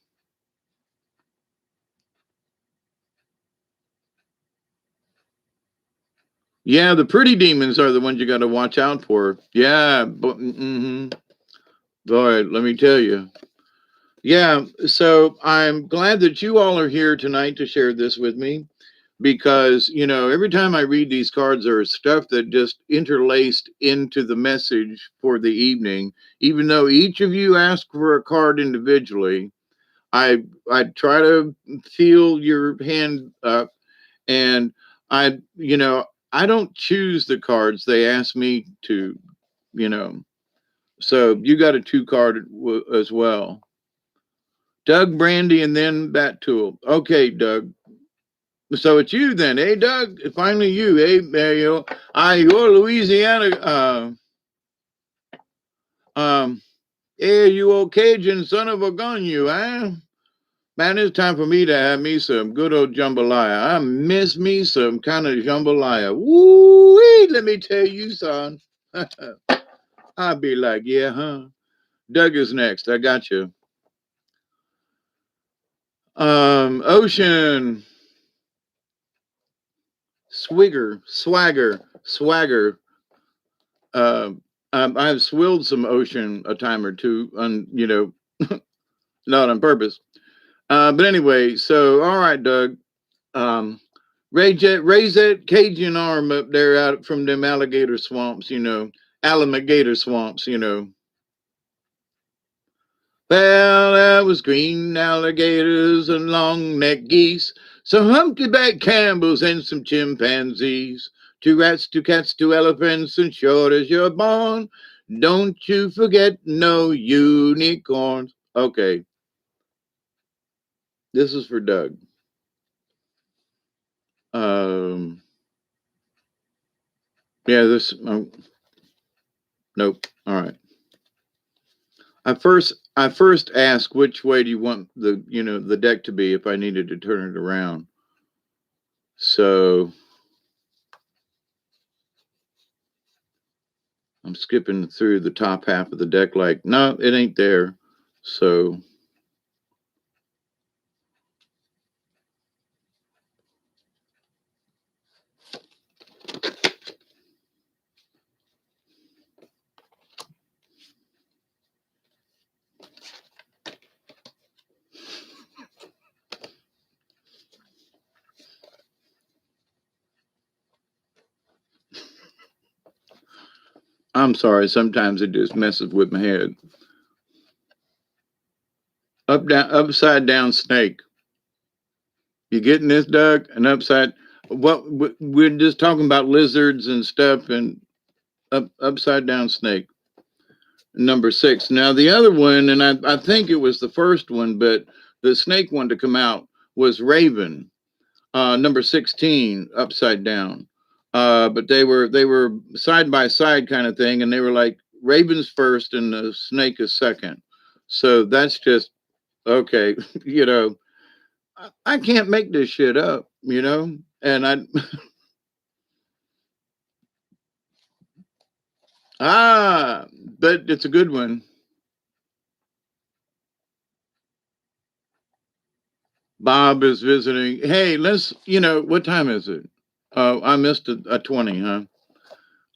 yeah, the pretty demons are the ones you got to watch out for. Yeah, but boy, let me tell you. Yeah, so I'm glad that you all are here tonight to share this with me because, every time I read these cards, there is stuff that just interlaced into the message for the evening. Even though each of you asked for a card individually, I try to feel your hand up, and I don't choose the cards. They ask me to, you know. So you got a two card as well. Doug, Brandy, and then Tool. Okay, Doug. So it's you then, hey Doug? Finally you, hey there you. You're Louisiana. Hey, you old Cajun son of a gun, you, eh? Man, it's time for me to have me some good old jambalaya. I miss me some kind of jambalaya. Woo-wee, let me tell you, son. I'll be like, yeah, huh? Doug is next. I got you. Ocean. Swagger. Uh, I've swilled some ocean a time or two, not on purpose. But anyway, so all right, Doug. Um, raise that Cajun arm up there out from them alligator swamps, alligator swamps. Well, there was green alligators and long necked geese, some humpty back Campbells and some chimpanzees, two rats, two cats, two elephants, and short as you're born. Don't you forget no unicorns. Okay, this is for Doug. Um, yeah, this. Nope. All right. I first asked which way do you want the deck to be if I needed to turn it around. So I'm skipping through the top half of the deck like, no, it ain't there. So I'm sorry. Sometimes it just messes with my head. upside down snake. You getting this, Doug? An upside. What we're just talking about lizards and stuff, and upside down snake. Number 6. Now the other one, and I think it was the first one, but the snake one to come out was Raven. Number 16, upside down. But they were side by side kind of thing, and they were like Raven's first and the snake is second. So that's just okay. you know, I can't make this shit up. And ah, but it's a good one. Bob is visiting. Hey, what time is it? I missed a 20, huh?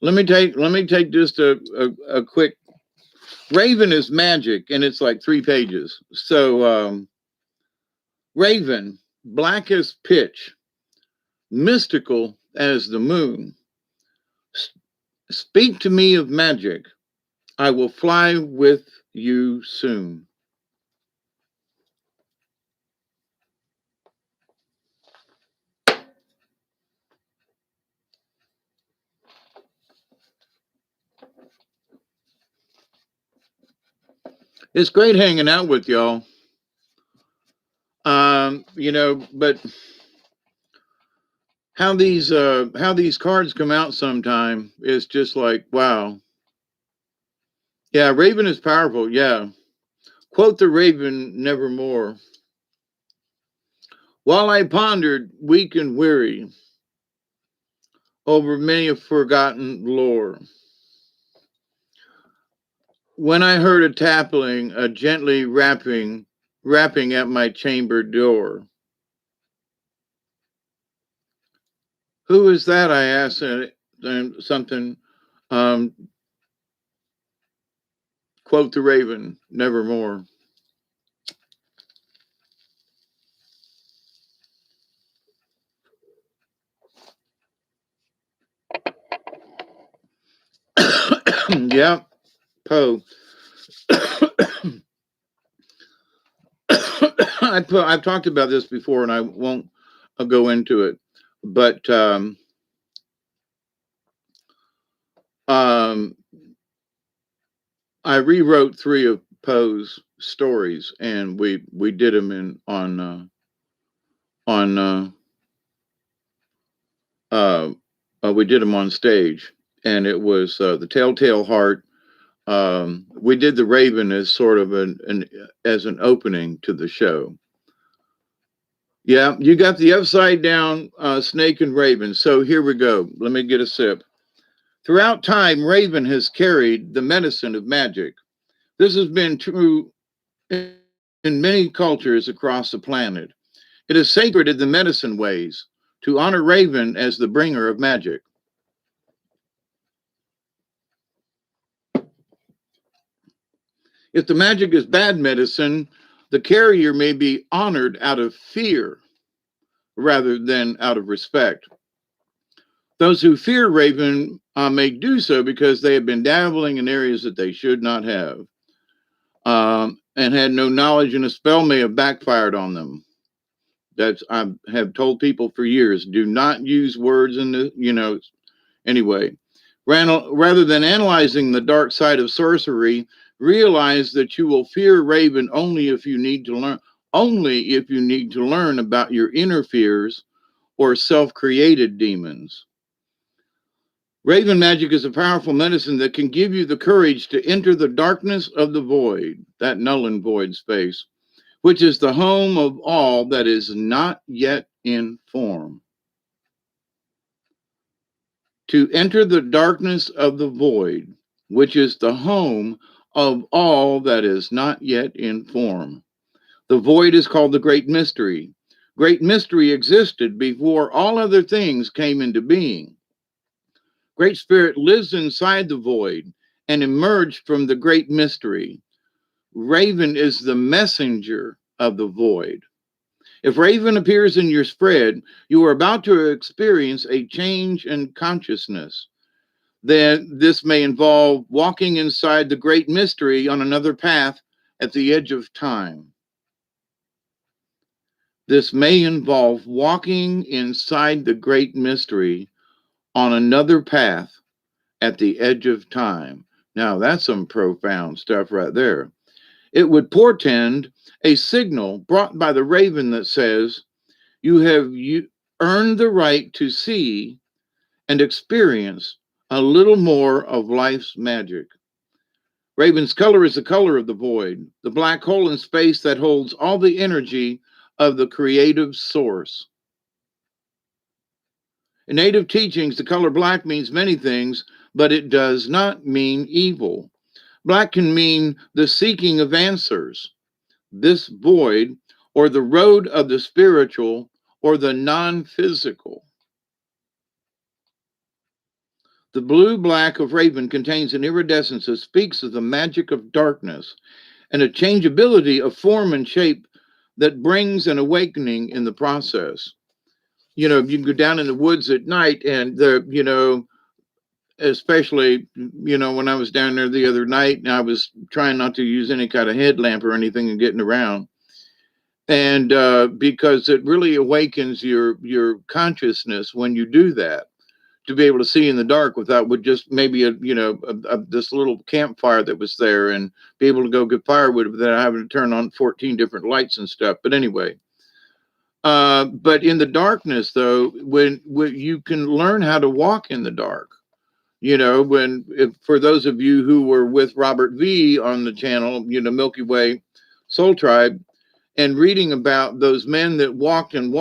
Let me take just a quick. Raven is magic, and it's like 3 pages. So, Raven, black as pitch, mystical as the moon. Speak to me of magic. I will fly with you soon. It's great hanging out with y'all. But how these cards come out sometime is just like, wow. Yeah, Raven is powerful. Yeah. Quote the Raven nevermore. While I pondered, weak and weary, over many a forgotten lore, when I heard a tapping, a gently rapping at my chamber door. Who is that? I asked, and something. Um, Quote the Raven, nevermore. Yeah, Poe. I've talked about this before, and I won't go into it, but um, I rewrote 3 of Poe's stories, and we did them on we did them on stage, and it was the Telltale Heart. We did the Raven as sort of as an opening to the show. Yeah, you got the upside down snake and Raven. So here we go. Let me get a sip. Throughout time, Raven has carried the medicine of magic. This has been true in many cultures across the planet. It is sacred in the medicine ways to honor Raven as the bringer of magic. If the magic is bad medicine, the carrier may be honored out of fear rather than out of respect. Those who fear Raven may do so because they have been dabbling in areas that they should not have, and had no knowledge, and a spell may have backfired on them. I have told people for years, do not use words in the, anyway. Rather than analyzing the dark side of sorcery, realize that you will fear Raven only if you need to learn about your inner fears or self-created demons. Raven magic is a powerful medicine that can give you the courage to enter the darkness of the void, that null and void space, which is the home of all that is not yet in form. To enter the darkness of the void, which is the home of all that is not yet in form. The void is called the Great Mystery. Great Mystery existed before all other things came into being. Great Spirit lives inside the void and emerged from the Great Mystery. Raven is the messenger of the void. If Raven appears in your spread, you are about to experience a change in consciousness. Then this may involve walking inside the Great Mystery on another path at the edge of time. This may involve walking inside the great mystery on another path at the edge of time. Now, that's some profound stuff right there. It would portend a signal brought by the raven that says, you earned the right to see and experience a little more of life's magic. Raven's color is the color of the void, the black hole in space that holds all the energy of the creative source. In native teachings, the color black means many things, but it does not mean evil. Black can mean the seeking of answers, this void, or the road of the spiritual or the non physical. The blue black of Raven contains an iridescence that speaks of the magic of darkness and a changeability of form and shape that brings an awakening in the process. You know, you can go down in the woods at night and especially, when I was down there the other night and I was trying not to use any kind of headlamp or anything and getting around. And because it really awakens your consciousness when you do that, to be able to see in the dark without with just maybe this little campfire that was there and be able to go get firewood without having to turn on 14 different lights and stuff. But anyway, but in the darkness though, when you can learn how to walk in the dark, for those of you who were with Robert V on the channel, Milky Way Soul Tribe, and reading about those men that walked and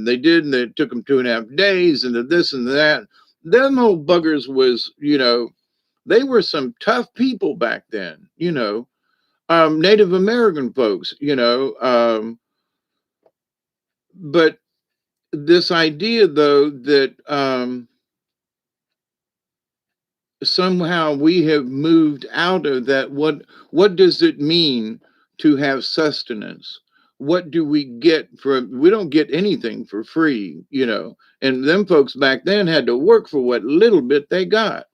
they did, and it took them 2.5 days and this and that. Them old buggers was, they were some tough people back then, Native American folks, but this idea though that somehow we have moved out of that. What does it mean to have sustenance? What do we get we don't get anything for free, and them folks back then had to work for what little bit they got.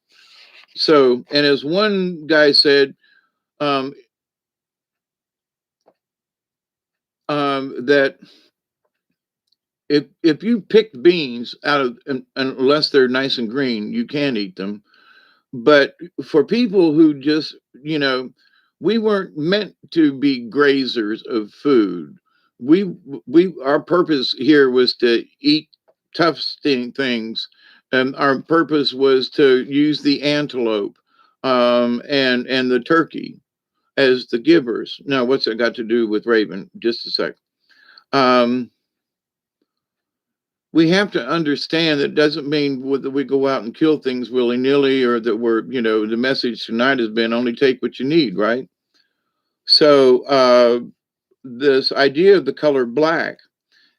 So, and as one guy said, that if you pick beans out of, unless they're nice and green, you can't eat them. But for people who just, we weren't meant to be grazers of food. Our purpose here was to eat tough things, and our purpose was to use the antelope, and the turkey as the givers. Now, what's that got to do with Raven? Just a sec. We have to understand that doesn't mean that we go out and kill things willy-nilly, or that we're, the message tonight has been only take what you need, right? So this idea of the color black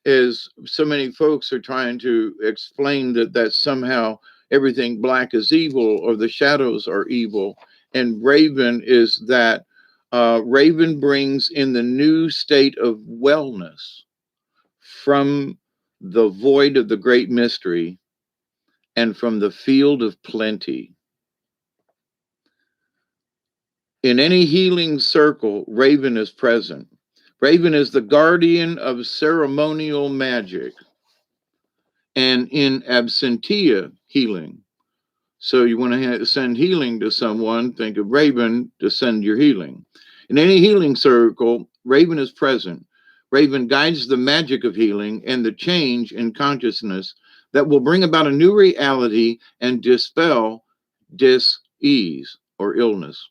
is, so many folks are trying to explain that somehow everything black is evil or the shadows are evil. And Raven is that. Raven brings in the new state of wellness from the void of the great mystery and from the field of plenty. In any healing circle, Raven is present. Raven is the guardian of ceremonial magic and in absentia healing. So you want to send healing to someone, think of Raven to send your healing. In any healing circle, Raven is present. Raven guides the magic of healing and the change in consciousness that will bring about a new reality and dispel dis-ease or illness.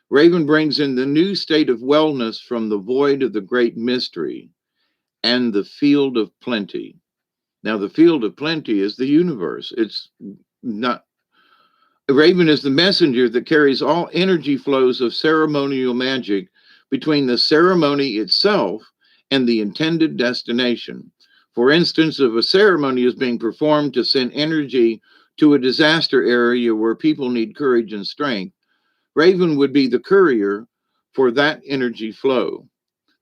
Raven brings in the new state of wellness from the void of the great mystery and the field of plenty. Now, the field of plenty is the universe. It's not. Raven is the messenger that carries all energy flows of ceremonial magic between the ceremony itself and the intended destination. For instance, if a ceremony is being performed to send energy to a disaster area where people need courage and strength, Raven would be the courier for that energy flow.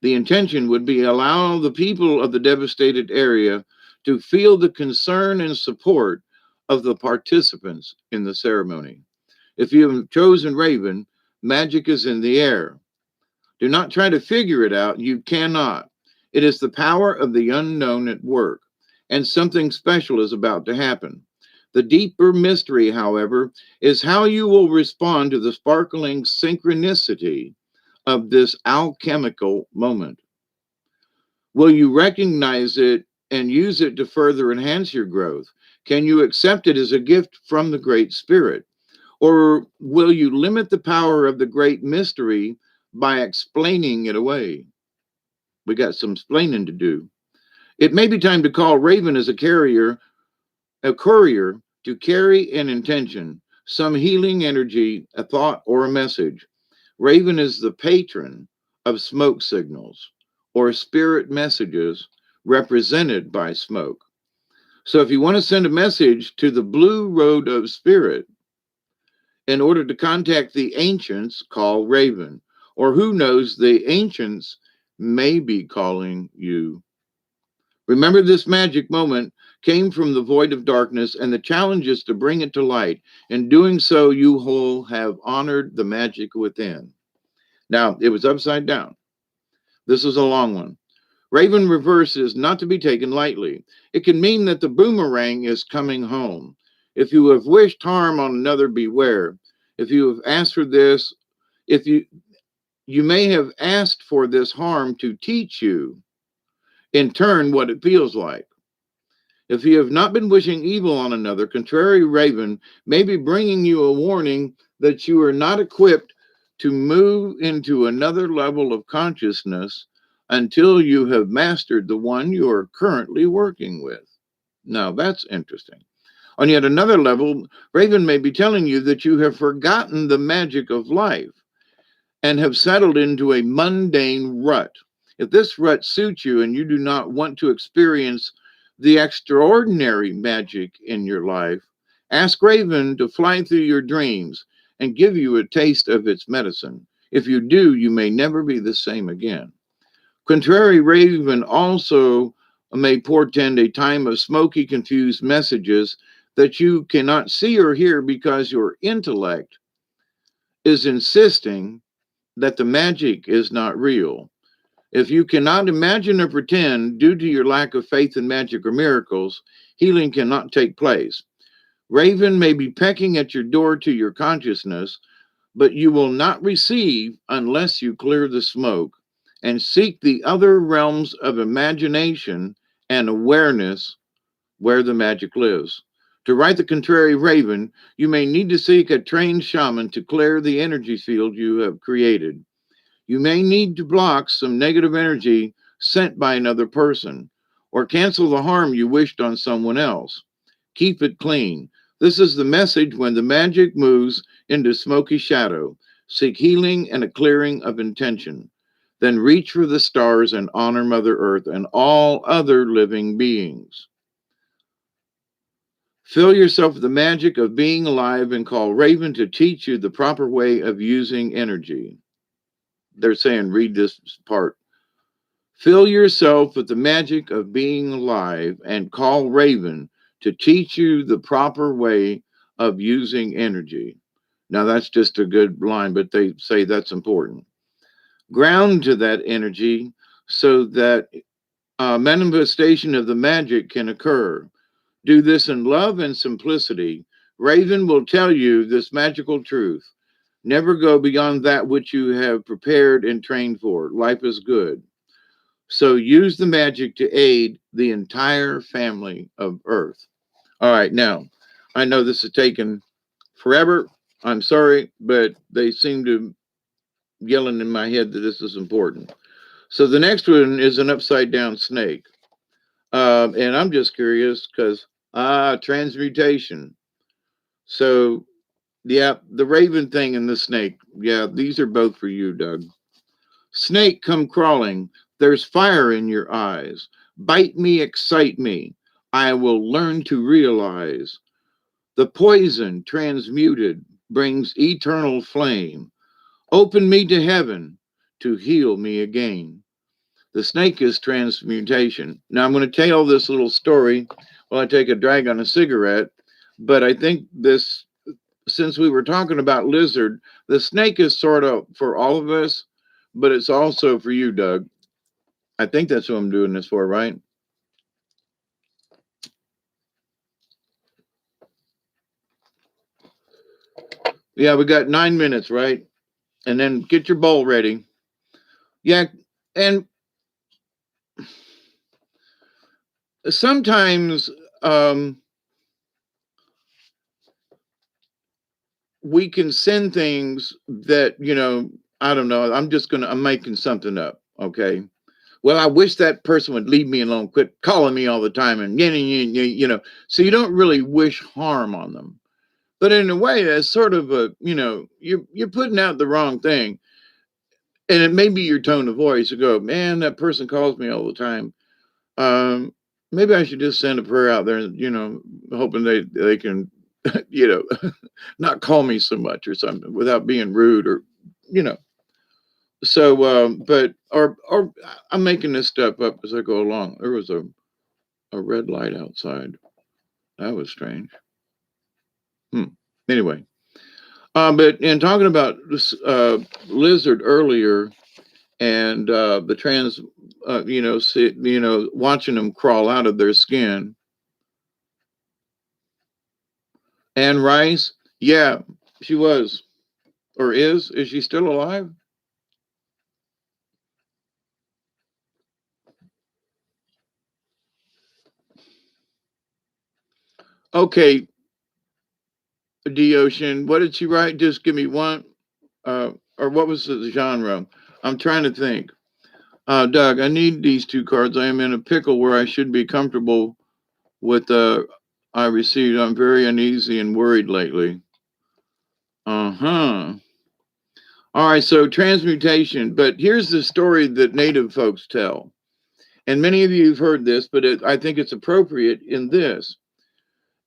The intention would be allow the people of the devastated area to feel the concern and support of the participants in the ceremony. If you have chosen Raven, magic is in the air. Do not try to figure it out. You cannot. It is the power of the unknown at work, and something special is about to happen. The deeper mystery, however, is how you will respond to the sparkling synchronicity of this alchemical moment. Will you recognize it and use it to further enhance your growth? Can you accept it as a gift from the Great Spirit? Or will you limit the power of the great mystery by explaining it away? We got some explaining to do. It may be time to call Raven as a courier to carry an intention, some healing energy, a thought, or a message. Raven is the patron of smoke signals or spirit messages represented by smoke. So if you want to send a message to the blue road of spirit, in order to contact the ancients, call Raven. Or who knows, the ancients may be calling you. Remember, this magic moment came from the void of darkness, and the challenge is to bring it to light. In doing so, you will have honored the magic within. Now, it was upside down. This is a long one. Raven reverse is not to be taken lightly. It can mean that the boomerang is coming home. If you have wished harm on another, beware. If you have asked for this, if you may have asked for this harm to teach you in turn what it feels like. If you have not been wishing evil on another, contrary Raven may be bringing you a warning that you are not equipped to move into another level of consciousness until you have mastered the one you are currently working with. Now, that's interesting. On yet another level, Raven may be telling you that you have forgotten the magic of life and have settled into a mundane rut. If this rut suits you and you do not want to experience the extraordinary magic in your life, ask Raven to fly through your dreams and give you a taste of its medicine. If you do, you may never be the same again. Contrary Raven also may portend a time of smoky, confused messages that you cannot see or hear because your intellect is insisting that the magic is not real. If you cannot imagine or pretend due to your lack of faith in magic or miracles, healing cannot take place. Raven may be pecking at your door to your consciousness, but you will not receive unless you clear the smoke and seek the other realms of imagination and awareness where the magic lives. To write the contrary Raven, you may need to seek a trained shaman to clear the energy field you have created. You may need to block some negative energy sent by another person or cancel the harm you wished on someone else. Keep it clean. This is the message when the magic moves into smoky shadow. Seek healing and a clearing of intention. Then reach for the stars and honor Mother Earth and all other living beings. Fill yourself with the magic of being alive and call Raven to teach you the proper way of using energy. They're saying, read this part. Fill yourself with the magic of being alive and call Raven to teach you the proper way of using energy. Now, that's just a good line, but they say that's important. Ground to that energy so that manifestation of the magic can occur. Do this in love and simplicity. Raven will tell you this magical truth. Never go beyond that which you have prepared and trained for. Life is good. So use the magic to aid the entire family of Earth. All right, now, I know this has taken forever. I'm sorry, but they seem to yelling in my head that this is important. So the next one is an upside down snake. And I'm just curious because, transmutation. So, yeah, the raven thing and the snake. Yeah, these are both for you, Doug. Snake, come crawling. There's fire in your eyes. Bite me, excite me. I will learn to realize. The poison transmuted brings eternal flame. Open me to heaven to heal me again. The snake is transmutation. Now, I'm going to tell this little story while I take a drag on a cigarette, but I think this, since we were talking about lizard, the snake is sort of for all of us, but it's also for you, Doug. I think that's what I'm doing this for, right? Yeah, we got 9 minutes, right? And then get your bowl ready. Yeah, and sometimes um, we can send things that, I don't know. I'm making something up. Okay. Well, I wish that person would leave me alone, quit calling me all the time, and so you don't really wish harm on them. But in a way, that's sort of you're putting out the wrong thing, and it may be your tone of voice. You go, man, that person calls me all the time. Um, Maybe I should just send a prayer out there, hoping they can, you know, not call me so much or something without being rude or, you know. So, or I'm making this stuff up as I go along. There was a red light outside. That was strange. Hmm. Anyway, but in talking about this lizard earlier and the trans, watching them crawl out of their skin. And Rice, yeah, she was or is. Is she still alive? Okay, D Ocean. What did she write? Just give me one. Or what was the genre? I'm trying to think. Doug, I need these two cards. I am in a pickle where I should be comfortable with I received. I'm very uneasy and worried lately. Uh-huh. All right, so transmutation. But here's the story that native folks tell. And many of you have heard this, but I think it's appropriate in this.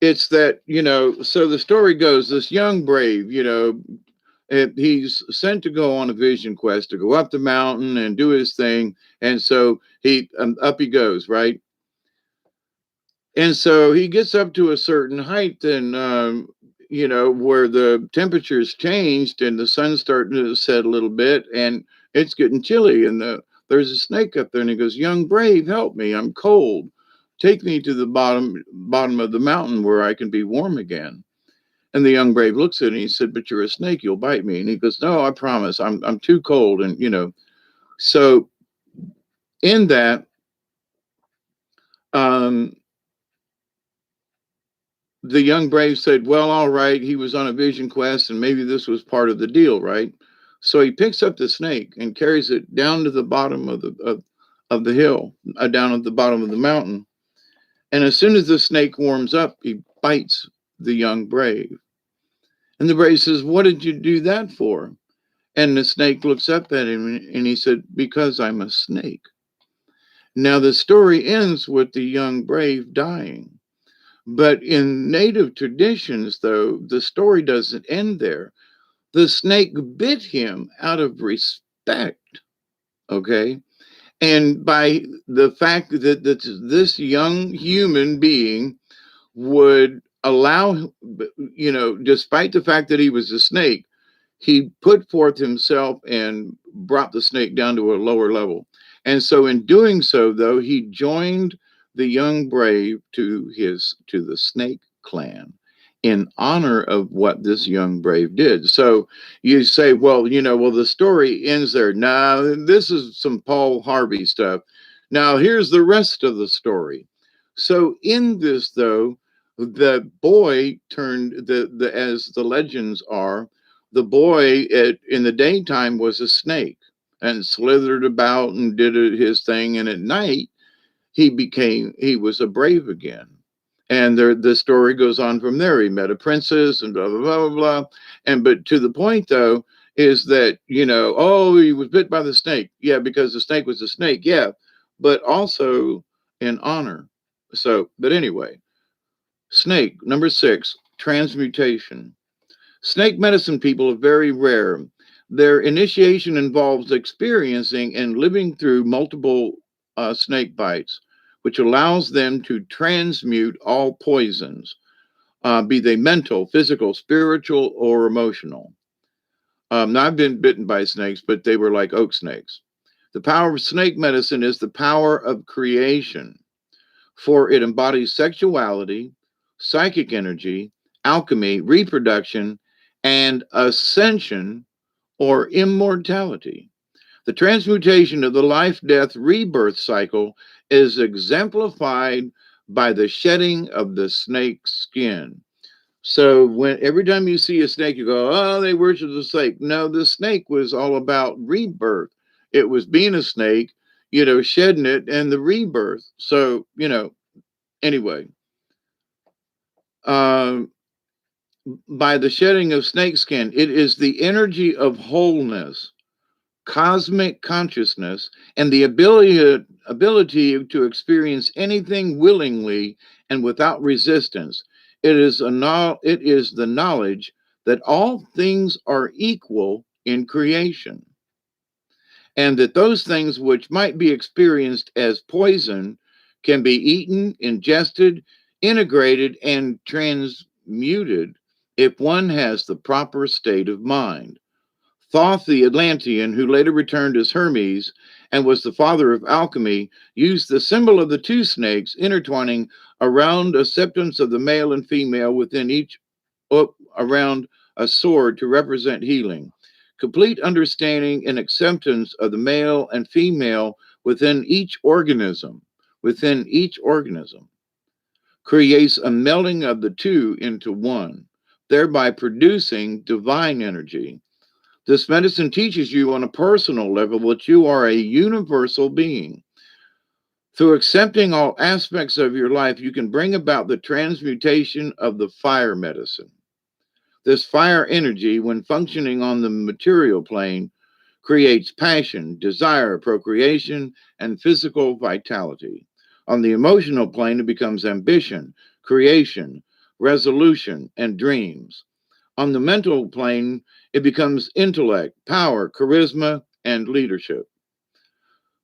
It's that, so the story goes this young brave, he's sent to go on a vision quest to go up the mountain and do his thing. And so up he goes, right? And so he gets up to a certain height, and where the temperature's changed and the sun's starting to set a little bit, and it's getting chilly, and there's a snake up there, and he goes, "Young brave, help me! I'm cold. Take me to the bottom of the mountain where I can be warm again." And the young brave looks at him and he said, "But you're a snake, you'll bite me." And he goes, "No, I promise. I'm too cold." And so in that, um, the young brave said, "Well, all right, he was on a vision quest and maybe this was part of the deal, right?" So he picks up the snake and carries it down to the bottom of the hill, down at the bottom of the mountain. And as soon as the snake warms up, he bites the young brave. And the brave says, "What did you do that for?" And the snake looks up at him and he said, "Because I'm a snake." Now the story ends with the young brave dying. But in native traditions, though, the story doesn't end there. The snake bit him out of respect, okay? And by the fact that this young human being would allow, despite the fact that he was a snake, he put forth himself and brought the snake down to a lower level. And so in doing so, though, he joined the young brave to the snake clan in honor of what this young brave did. So you say, well, the story ends there. Now, this is some Paul Harvey stuff. Now, here's the rest of the story. So in this, though, the boy turned the as the legends are, the boy in the daytime was a snake and slithered about and did his thing. And at night, he was a brave again. And the story goes on from there. He met a princess and blah, blah, blah, blah, blah. And but to the point, though, is that, oh, he was bit by the snake. Yeah, because the snake was a snake. Yeah. But also in honor. So, but anyway, snake, number 6, transmutation. Snake medicine people are very rare. Their initiation involves experiencing and living through multiple snake bites, which allows them to transmute all poisons, be they mental, physical, spiritual, or emotional. Now, I've been bitten by snakes, but they were like oak snakes. The power of snake medicine is the power of creation, for it embodies sexuality, psychic energy, alchemy, reproduction, and ascension or immortality. The transmutation of the life death rebirth cycle is exemplified by the shedding of the snake's skin. So when every time you see a snake, you go, "Oh, they worship the snake." No, the snake was all about rebirth. It was being a snake, shedding it, and the rebirth. So anyway, um, by the shedding of snakeskin, it is the energy of wholeness, cosmic consciousness, and the ability to experience anything willingly and without resistance. It is the knowledge that all things are equal in creation, and that those things which might be experienced as poison can be eaten, ingested, integrated, and transmuted if one has the proper state of mind. Thoth the Atlantean, who later returned as Hermes and was the father of alchemy, used the symbol of the two snakes intertwining around a septums of the male and female within each around a sword to represent healing. Complete understanding and acceptance of the male and female within each organism, creates a melding of the two into one, thereby producing divine energy. This medicine teaches you on a personal level that you are a universal being. Through accepting all aspects of your life, you can bring about the transmutation of the fire medicine. This fire energy, when functioning on the material plane, creates passion, desire, procreation, and physical vitality. On the emotional plane, it becomes ambition, creation, resolution, and dreams. On the mental plane, it becomes intellect, power, charisma, and leadership.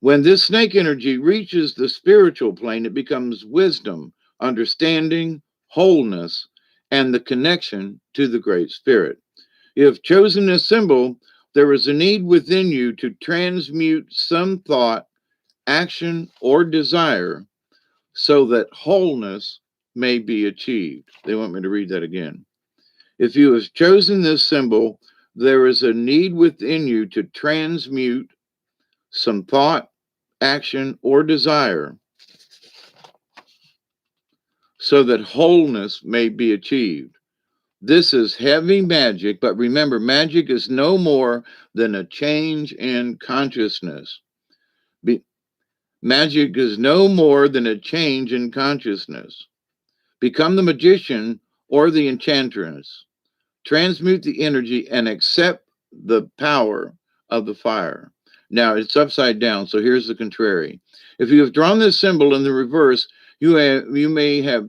When this snake energy reaches the spiritual plane, it becomes wisdom, understanding, wholeness, and the connection to the Great Spirit. You have chosen this symbol. There is a need within you to transmute some thought, action, or desire so that wholeness may be achieved. They want me to read that again. If you have chosen this symbol, there is a need within you to transmute some thought, action, or desire so that wholeness may be achieved. This is heavy magic, but remember, magic is no more than a change in consciousness. Magic is no more than a change in consciousness. Become the magician or the enchantress. Transmute the energy and accept the power of the fire. Now it's upside down, so here's the contrary. If you have drawn this symbol in the reverse, you may have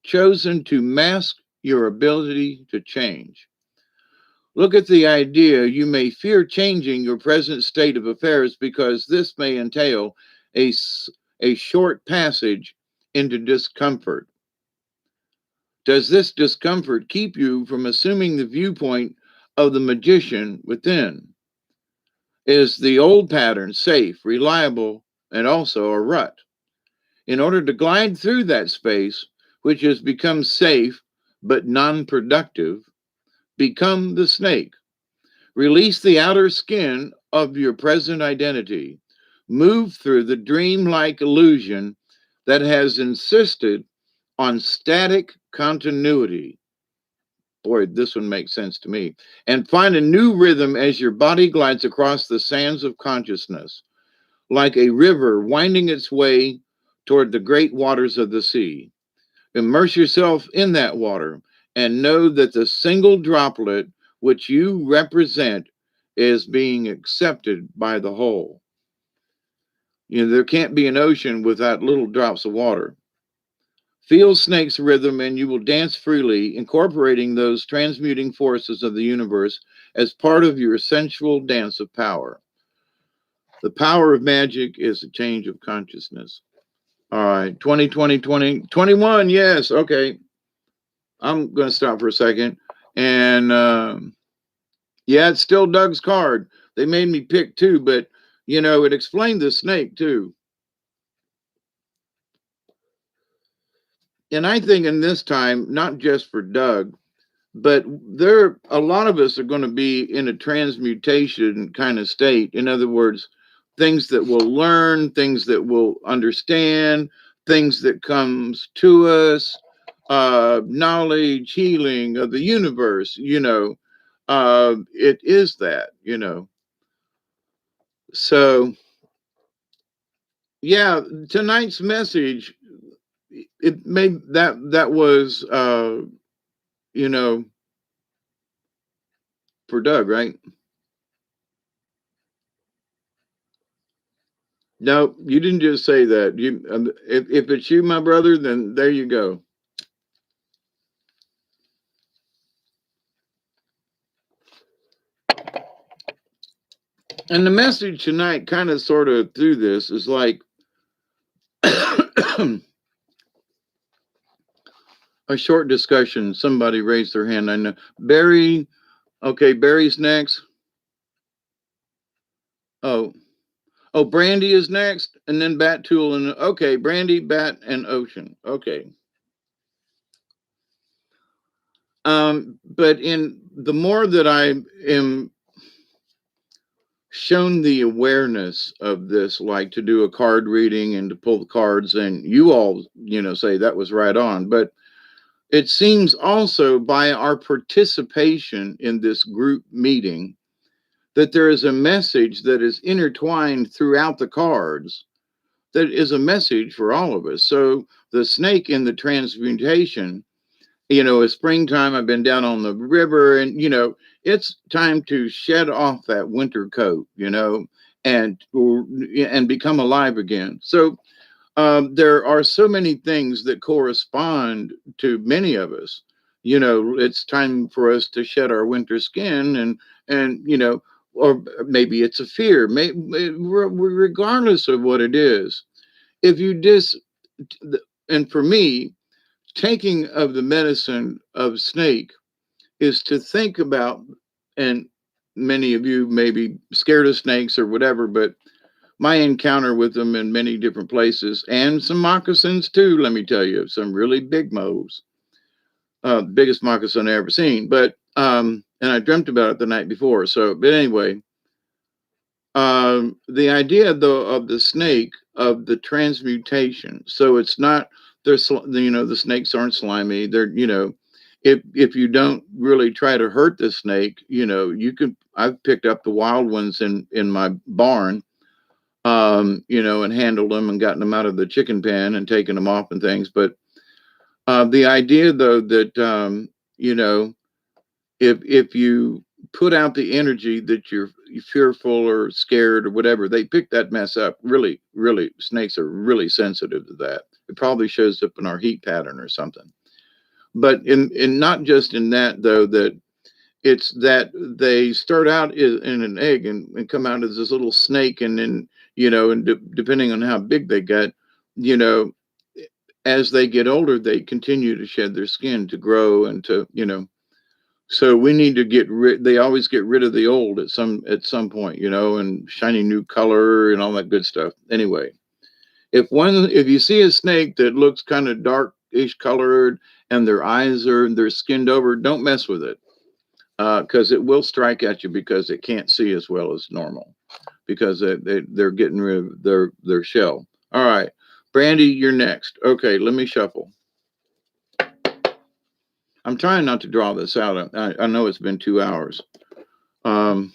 chosen to mask your ability to change. Look at the idea. You may fear changing your present state of affairs because this may entail a short passage into discomfort. Does this discomfort keep you from assuming the viewpoint of the magician within? Is the old pattern safe, reliable, and also a rut? In order to glide through that space, which has become safe but non productive, become the snake. Release the outer skin of your present identity. Move through the dreamlike illusion that has insisted on static continuity. Boy, this one makes sense to me. And find a new rhythm as your body glides across the sands of consciousness, like a river winding its way toward the great waters of the sea. Immerse yourself in that water and know that the single droplet which you represent is being accepted by the whole. There can't be an ocean without little drops of water. Feel snake's rhythm and you will dance freely, incorporating those transmuting forces of the universe as part of your sensual dance of power. The power of magic is a change of consciousness. All right, 2020, 21, yes, okay. I'm going to stop for a second. And yeah, it's still Doug's card. They made me pick two, but It explained the snake too. And I think in this time, not just for Doug, but there a lot of us are going to be in a transmutation kind of state. In other words, things that we'll learn, things that we'll understand, things that comes to us, knowledge, healing of the universe. It is that. So yeah, tonight's message, it made that was you know for Doug, right? No, you didn't just say that. If it's you, my brother, then there you go. And the message tonight, kind of, sort of, through this is like a short discussion. Somebody raised their hand. I know Barry. Okay, Barry's next. Oh, Brandy is next, and then Bat Tool, and okay, Brandy, Bat, and Ocean. Okay. But in the more that I am shown the awareness of this, like to do a card reading and to pull the cards, and you all, say that was right on. But it seems also by our participation in this group meeting that there is a message that is intertwined throughout the cards that is a message for all of us. So the snake in the transmutation, it's springtime. I've been down on the river, and it's time to shed off that winter coat, and become alive again. So there are so many things that correspond to many of us. It's time for us to shed our winter skin, and or maybe it's a fear. Regardless of what it is, if you and for me, taking of the medicine of snake is to think about, and many of you may be scared of snakes or whatever, but my encounter with them in many different places, and some moccasins too, let me tell you, some really big moles, biggest moccasin I ever seen. But and I dreamt about it the night before. So, but anyway, the idea though of the snake, of the transmutation. So it's not there's the snakes aren't slimy. They're if you don't really try to hurt the snake, you can. I've picked up the wild ones in my barn, and handled them and gotten them out of the chicken pen and taken them off and things. But the idea though that if you put out the energy that you're fearful or scared or whatever, they pick that mess up. Really, really, snakes are really sensitive to that. It probably shows up in our heat pattern or something. But in not just in that though, that it's that they start out in an egg and come out as this little snake, and then and depending on how big they get, you know, as they get older, they continue to shed their skin to grow and to so we need to get rid. They always get rid of the old at some point, and shiny new color and all that good stuff. Anyway, if you see a snake that looks kind of darkish colored and they're skinned over, don't mess with it, because it will strike at you because it can't see as well as normal, because they're getting rid of their shell. All right, Brandy, you're next. Okay, let me shuffle. I'm trying not to draw this out. I know it's been 2 hours. Um,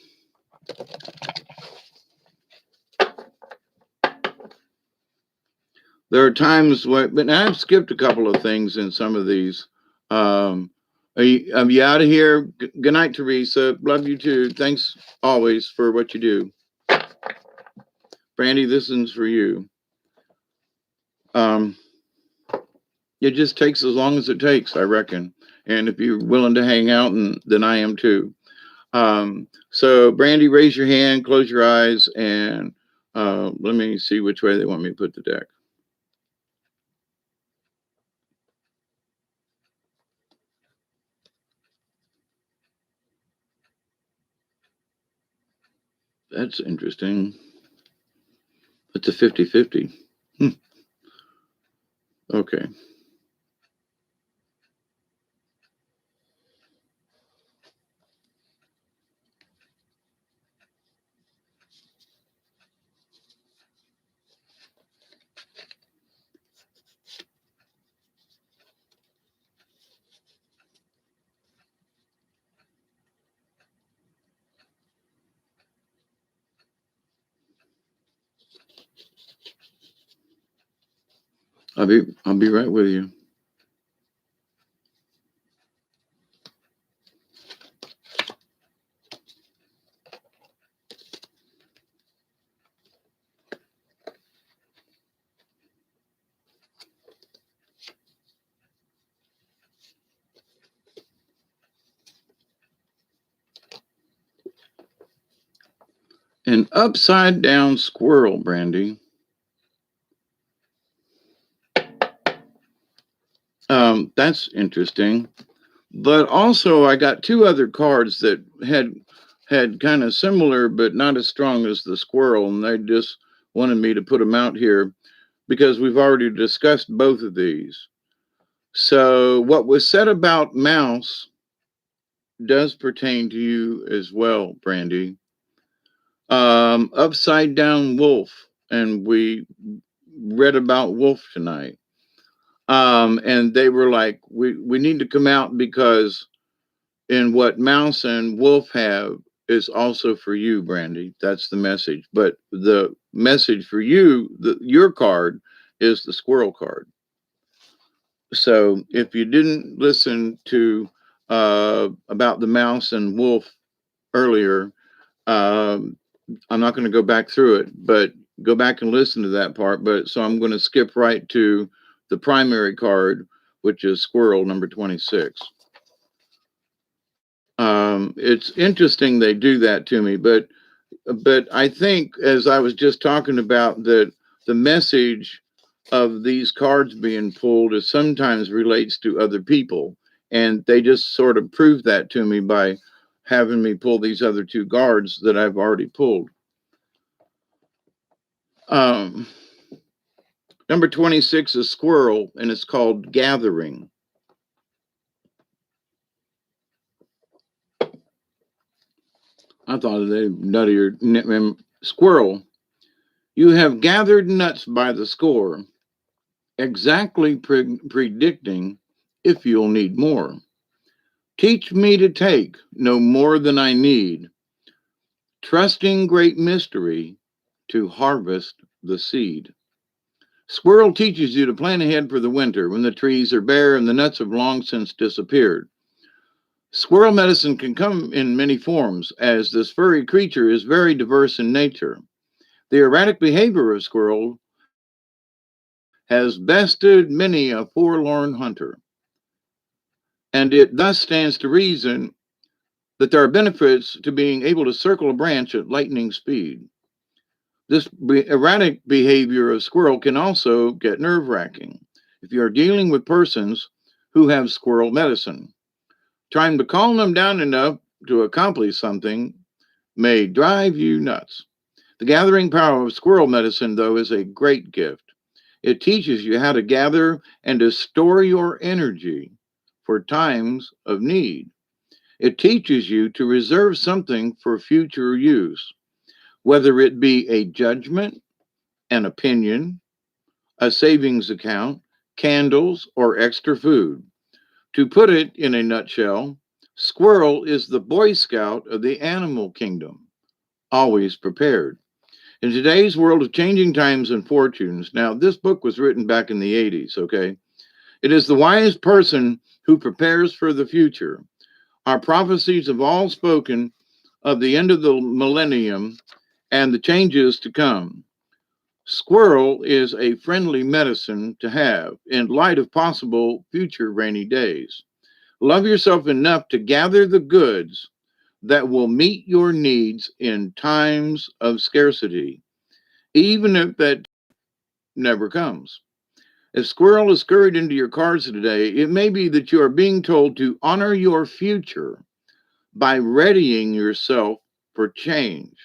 there are times but I've skipped a couple of things in some of these. Are you out of here? Good night, Teresa. Love you too. Thanks always for what you do. Brandy, this one's for you. Um, it just takes as long as it takes, I reckon. And if you're willing to hang out, and then I am too. So Brandy, raise your hand, close your eyes, and let me see which way they want me to put the deck. That's interesting. It's a 50-50. Hmm. Okay. I'll be right with you. An upside down squirrel, Brandy. That's interesting. But also, I got two other cards that had kind of similar, but not as strong as the squirrel, and they just wanted me to put them out here because we've already discussed both of these. So, what was said about mouse does pertain to you as well, Brandy. Upside down wolf, and we read about wolf tonight. And they were like, we need to come out because in what mouse and wolf have is also for you, Brandy. That's the message. But the message for you, your card, is the squirrel card. So if you didn't listen to about the mouse and wolf earlier, um, I'm not going to go back through it, but go back and listen to that part. But so I'm going to skip right to the primary card, which is squirrel number 26. It's interesting they do that to me, but I think as I was just talking about that the message of these cards being pulled is sometimes relates to other people, and they just sort of prove that to me by having me pull these other two cards that I've already pulled. Um, Number 26 is squirrel, and it's called gathering. I thought of the nuttier squirrel. You have gathered nuts by the score, exactly predicting if you'll need more. Teach me to take no more than I need, trusting great mystery to harvest the seed. Squirrel teaches you to plan ahead for the winter when the trees are bare and the nuts have long since disappeared. Squirrel medicine can come in many forms, as this furry creature is very diverse in nature. The erratic behavior of squirrel has bested many a forlorn hunter, and it thus stands to reason that there are benefits to being able to circle a branch at lightning speed. This erratic behavior of squirrel can also get nerve wracking if you are dealing with persons who have squirrel medicine. Trying to calm them down enough to accomplish something may drive you nuts. The gathering power of squirrel medicine, though, is a great gift. It teaches you how to gather and to store your energy for times of need. It teaches you to reserve something for future use, whether it be a judgment, an opinion, a savings account, candles, or extra food. To put it in a nutshell, squirrel is the Boy Scout of the animal kingdom, always prepared. In today's world of changing times and fortunes, now this book was written back in the 80s, okay? It is the wise person who prepares for the future. Our prophecies have all spoken of the end of the millennium and the changes to come. Squirrel is a friendly medicine to have in light of possible future rainy days. Love yourself enough to gather the goods that will meet your needs in times of scarcity, even if that never comes. If squirrel is scurried into your cards today, it may be that you are being told to honor your future by readying yourself for change.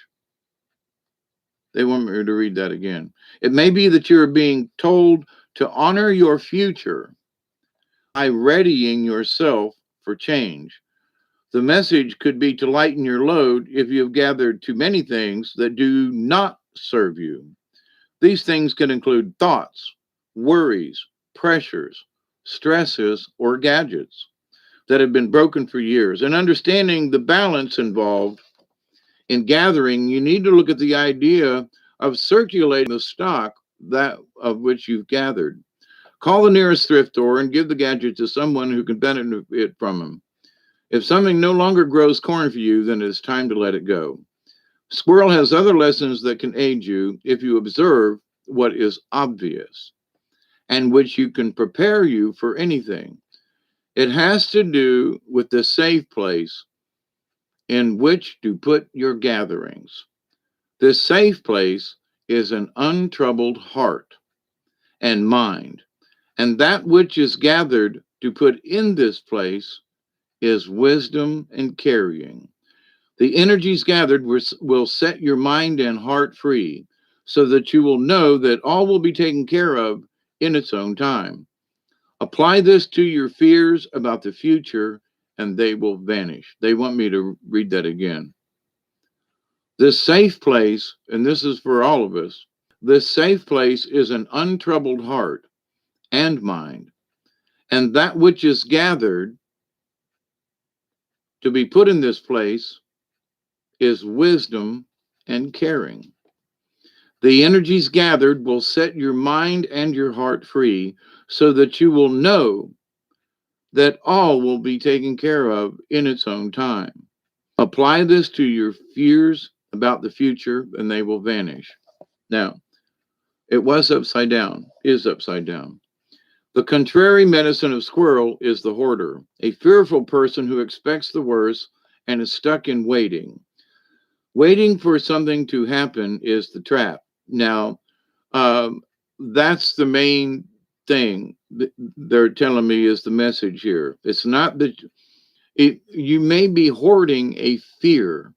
They want me to read that again. It may be that you're being told to honor your future by readying yourself for change. The message could be to lighten your load if you have gathered too many things that do not serve you. These things can include thoughts, worries, pressures, stresses, or gadgets that have been broken for years. And understanding the balance involved in gathering, you need to look at the idea of circulating the stock that of which you've gathered. Call the nearest thrift store and give the gadget to someone who can benefit from them. If something no longer grows corn for you, then it's time to let it go. Squirrel has other lessons that can aid you if you observe what is obvious and which you can prepare you for anything. It has to do with the safe place in which to put your gatherings. This safe place is an untroubled heart and mind, and that which is gathered to put in this place is wisdom and carrying. The energies gathered will set your mind and heart free so that you will know that all will be taken care of in its own time. Apply this to your fears about the future and they will vanish. They want me to read that again. This safe place, and this is for all of us, this safe place is an untroubled heart and mind, and that which is gathered to be put in this place is wisdom and caring. The energies gathered will set your mind and your heart free so that you will know that all will be taken care of in its own time. Apply this to your fears about the future and they will vanish. Now, it was upside down, is upside down. The contrary medicine of squirrel is the hoarder, a fearful person who expects the worst and is stuck in waiting. Waiting for something to happen is the trap. Now, um, that's the main thing they're telling me is the message here. It's not that you may be hoarding a fear.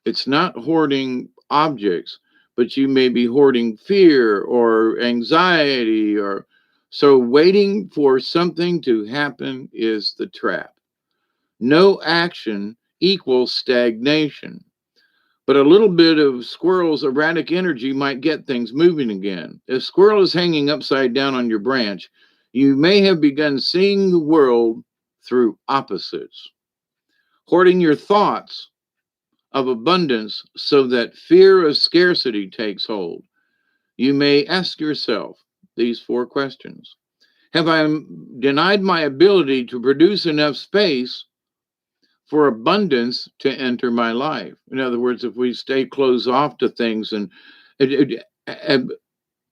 It's not hoarding objects, but you may be hoarding fear or anxiety or so waiting for something to happen is the trap. No action equals stagnation. But a little bit of squirrel's erratic energy might get things moving again. If squirrel is hanging upside down on your branch, you may have begun seeing the world through opposites, hoarding your thoughts of abundance so that fear of scarcity takes hold. You may ask yourself these four questions. Have I denied my ability to produce enough space for abundance to enter my life? In other words, if we stay closed off to things and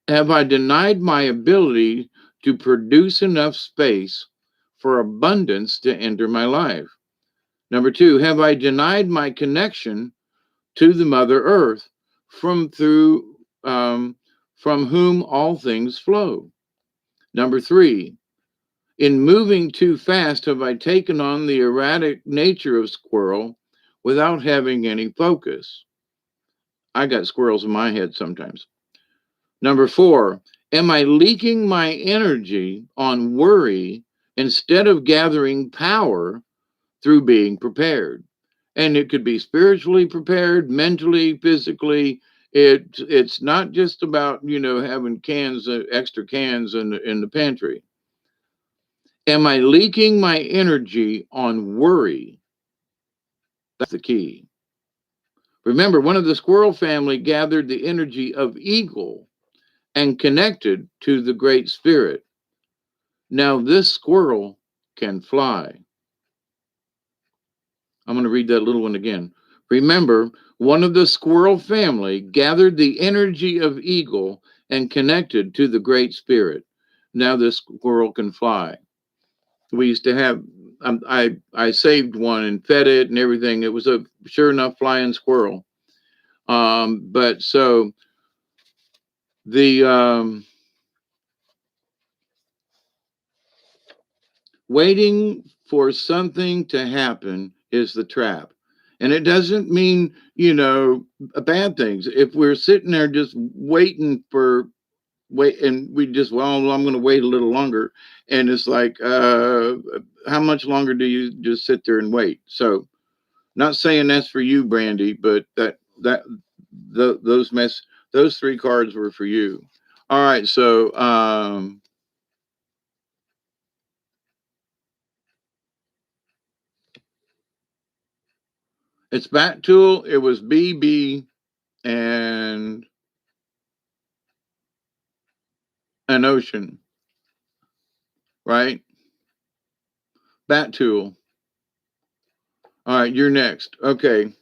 have I denied my ability to produce enough space for abundance to enter my life? Number two, have I denied my connection to the Mother Earth from through from whom all things flow? Number three, in moving too fast, have I taken on the erratic nature of squirrel without having any focus? I got squirrels in my head sometimes. Number four, am I leaking my energy on worry instead of gathering power through being prepared? And it could be spiritually prepared, mentally, physically. It's not just about having cans, extra cans in the pantry. Am I leaking my energy on worry? That's the key. Remember, one of the squirrel family gathered the energy of eagle and connected to the Great Spirit. Now, this squirrel can fly. I'm going to read that little one again. Remember, one of the squirrel family gathered the energy of eagle and connected to the Great Spirit. Now, this squirrel can fly. We used to have, I saved one and fed it and everything. It was a sure enough flying squirrel. But so the waiting for something to happen is the trap. And it doesn't mean, bad things. If we're sitting there just waiting for wait and we just, well, I'm going to wait a little longer, and it's like, how much longer do you just sit there and wait? So, not saying that's for you, Brandy, but those those three cards were for you. All right, so it's Bat Tool. It was BB and an ocean, right? Bat Tool. All right, you're next. Okay.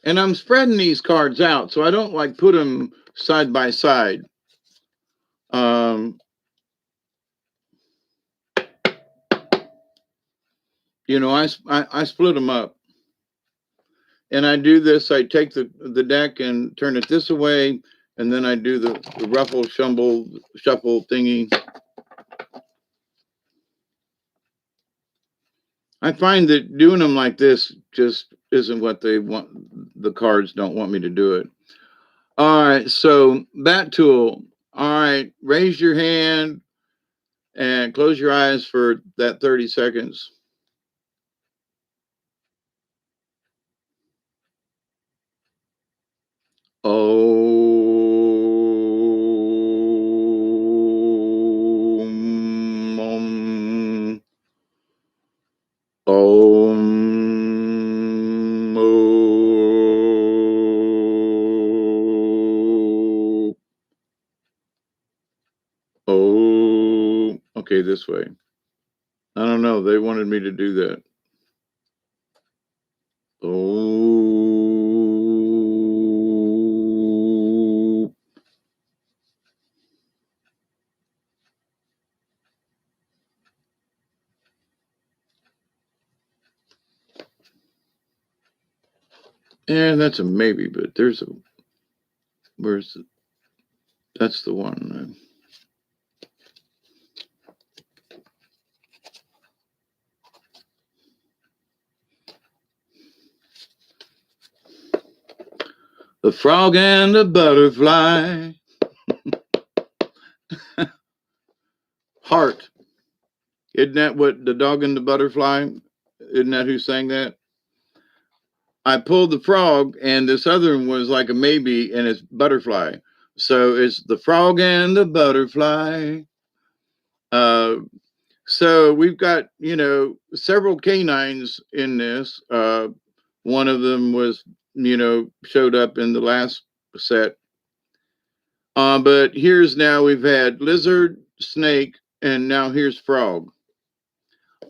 And I'm spreading these cards out, so I don't like put them side by side. Um, I split them up, and I do this. I take the deck and turn it this way, and then I do the ruffle shuffle thingy. I find that doing them like this just isn't what they want. The cards don't want me to do it. All right, so Bat Tool. All right, raise your hand and close your eyes for that 30 seconds. Om. Om. Oh, okay, this way. I don't know. They wanted me to do that. Oh. And that's a maybe, but that's the one. The frog and the butterfly. Heart. Isn't that what the dog and the butterfly? Isn't that who sang that? I pulled the frog, and this other one was like a maybe, and it's butterfly. So it's the frog and the butterfly. Uh, so we've got, several canines in this. One of them was, showed up in the last set. But here's now we've had lizard, snake, and now here's frog.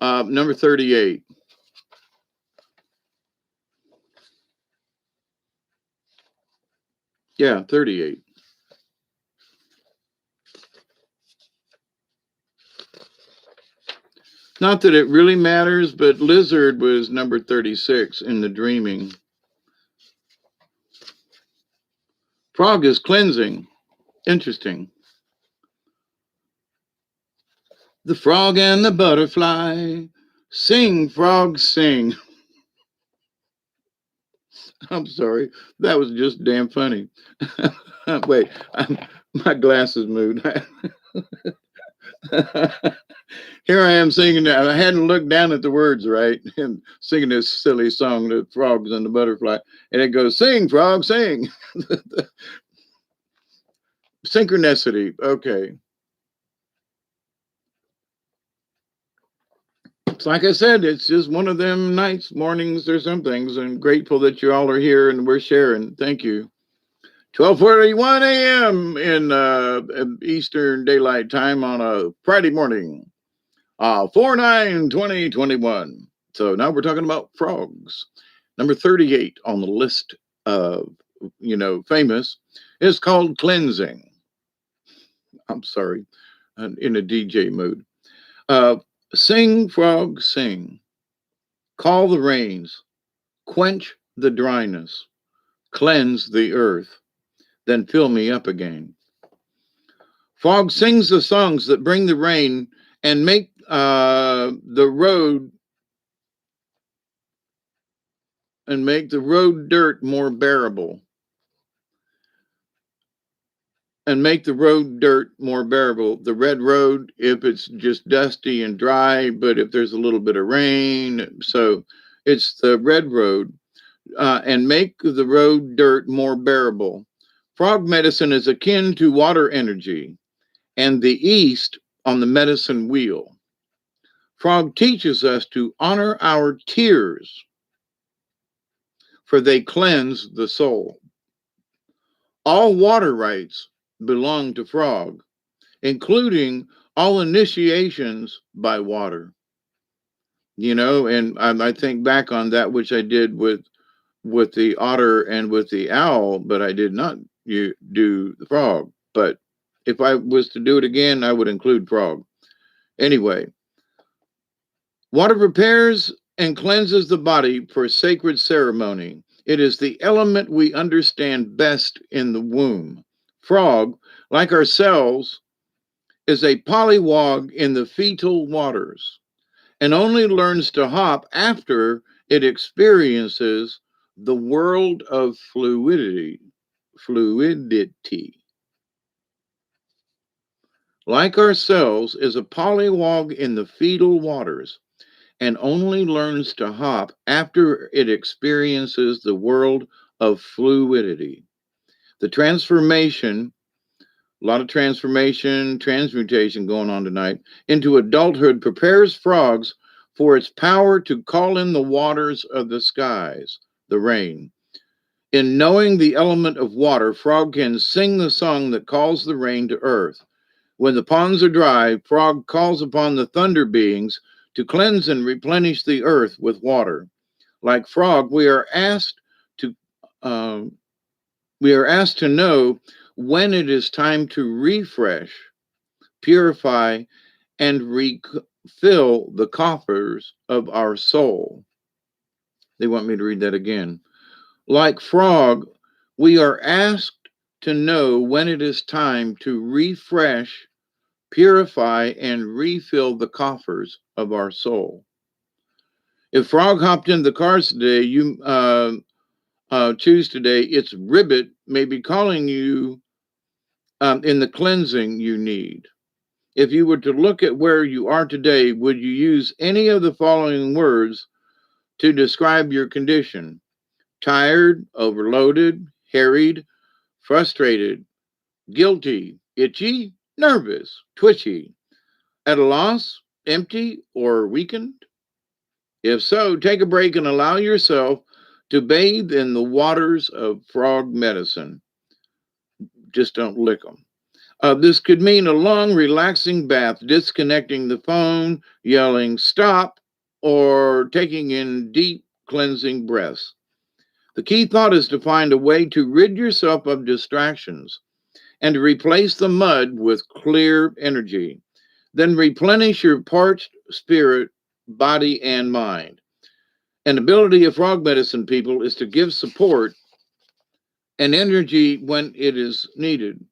Number 38. Yeah, 38. Not that it really matters, but lizard was number 36 in the dreaming. Frog is cleansing. Interesting. The frog and the butterfly. Sing, frog, sing. I'm sorry. That was just damn funny. Wait, my glasses moved. Here I am singing that. I hadn't looked down at the words right and singing this silly song, The Frogs and the Butterfly. And it goes, sing, frog, sing. Synchronicity. Okay. It's like I said, it's just one of them nights, mornings, or some things. And grateful that you all are here and we're sharing. Thank you. 12:41 a.m. in Eastern Daylight Time on a Friday morning. 4/9/2021. So now we're talking about frogs. Number 38 on the list of, famous is called Cleansing. I'm sorry, in a DJ mood. Sing, frog, sing. Call the rains. Quench the dryness. Cleanse the earth. Then fill me up again. Frog sings the songs that bring the rain and make the road dirt more bearable. And make the road dirt more bearable. The red road, if it's just dusty and dry, but if there's a little bit of rain, so it's the red road, and make the road dirt more bearable. Frog medicine is akin to water energy and the east on the medicine wheel. Frog teaches us to honor our tears, for they cleanse the soul. All water rights belong to Frog, including all initiations by water. And I think back on that which I did with the otter and with the owl, but I did not do the frog. But if I was to do it again, I would include frog. Anyway, water prepares and cleanses the body for sacred ceremony. It is the element we understand best in the womb. Frog, like ourselves, is a polywog in the fetal waters and only learns to hop after it experiences the world of fluidity. Fluidity. Like ourselves, is a polywog in the fetal waters and only learns to hop after it experiences the world of fluidity. The transformation, a lot of transmutation going on tonight, into adulthood prepares frogs for its power to call in the waters of the skies, the rain. In knowing the element of water, Frog can sing the song that calls the rain to earth. When the ponds are dry, Frog calls upon the thunder beings to cleanse and replenish the earth with water. Like Frog, to uh, we are asked to know when it is time to refresh, purify, and refill the coffers of our soul. They want me to read that again. Like Frog, we are asked to know when it is time to refresh, purify, and refill the coffers of our soul. If Frog hopped in the cars today, you choose today, its ribbit may be calling you in the cleansing you need. If you were to look at where you are today, would you use any of the following words to describe your condition? Tired, overloaded, harried, frustrated, guilty, itchy, nervous, twitchy, at a loss, empty, or weakened? If so, take a break and allow yourself to bathe in the waters of frog medicine. Just don't lick them. This could mean a long, relaxing bath, disconnecting the phone, yelling stop, or taking in deep, cleansing breaths. The key thought is to find a way to rid yourself of distractions and to replace the mud with clear energy. Then replenish your parched spirit, body, and mind. An ability of frog medicine, people, is to give support and energy when it is needed.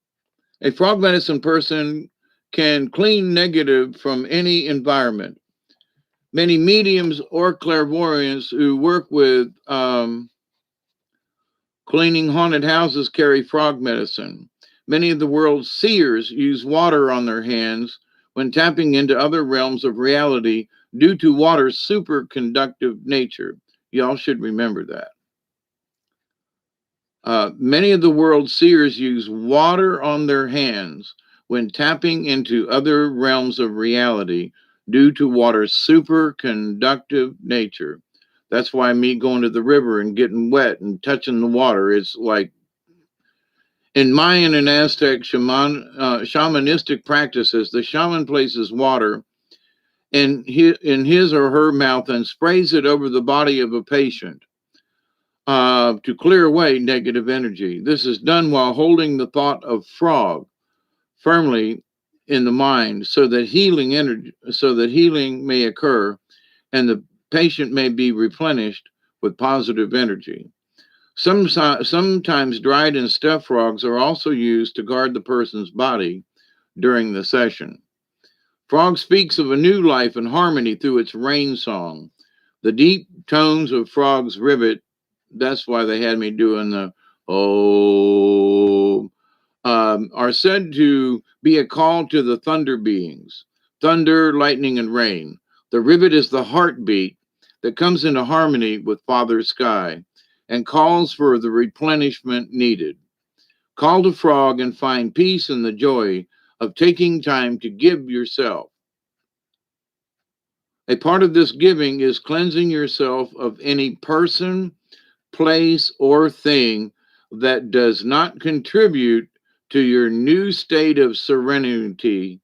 A frog medicine person can clean negative from any environment. Many mediums or clairvoyants who work with cleaning haunted houses carry frog medicine. Many of the world's seers use water on their hands when tapping into other realms of reality due to water's superconductive nature. Y'all should remember that. Many of the world's seers use water on their hands when tapping into other realms of reality due to water's superconductive nature. That's why me going to the river and getting wet and touching the water is like in Mayan and Aztec shamanistic practices. The shaman places water in his or her mouth and sprays it over the body of a patient to clear away negative energy. This is done while holding the thought of frog firmly in the mind so that healing may occur and the patient may be replenished with positive energy. Sometimes dried and stuffed frogs are also used to guard the person's body during the session. Frog speaks of a new life and harmony through its rain song. The deep tones of Frog's rivet, that's why they had me doing the oh, are said to be a call to the thunder beings, thunder, lightning, and rain. The rivet is the heartbeat that comes into harmony with Father Sky and calls for the replenishment needed. Call to Frog and find peace in the joy of taking time to give yourself. A part of this giving is cleansing yourself of any person, place, or thing that does not contribute to your new state of serenity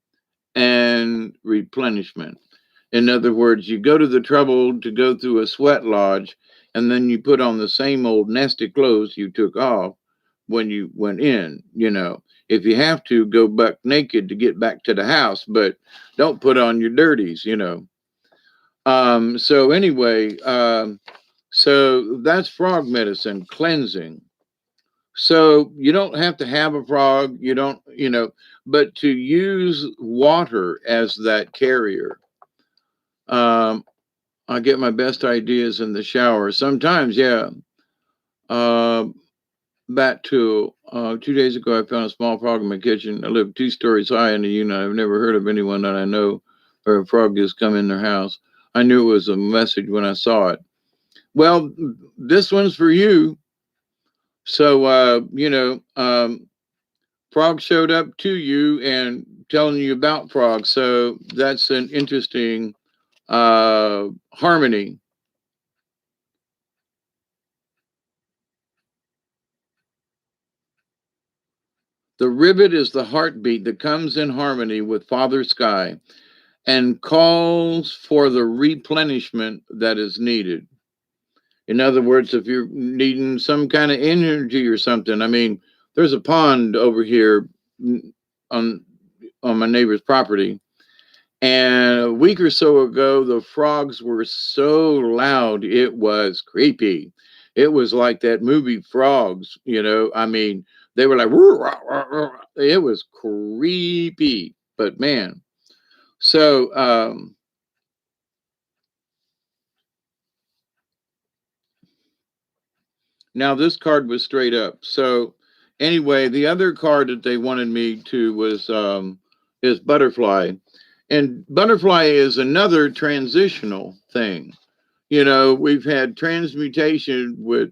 and replenishment. In other words, you go to the trouble to go through a sweat lodge and then you put on the same old nasty clothes you took off when you went in, you know. If you have to, go buck naked to get back to the house, but don't put on your dirties, you know. So anyway, so that's frog medicine, cleansing. So you don't have to have a frog, you don't, you know, but to use water as that carrier. Um, I get my best ideas in the shower. Sometimes, yeah. Uh, Back to 2 days ago, I found a small frog in my kitchen. I live 2 stories high in the unit. I've never heard of anyone that I know where a frog has come in their house. I knew it was a message when I saw it. Well, this one's for you. So, Frog showed up to you and telling you about Frog. So that's an interesting harmony. The rivet is the heartbeat that comes in harmony with Father Sky and calls for the replenishment that is needed. In other words, if you're needing some kind of energy or something, I mean, there's a pond over here on on my neighbor's property. And a week or so ago, the frogs were so loud, it was creepy. It was like that movie Frogs, you know. I mean, they were like, it was creepy. But man, so now this card was straight up. So anyway, the other card that they wanted me to was is Butterfly. And Butterfly is another transitional thing. You know, we've had transmutation with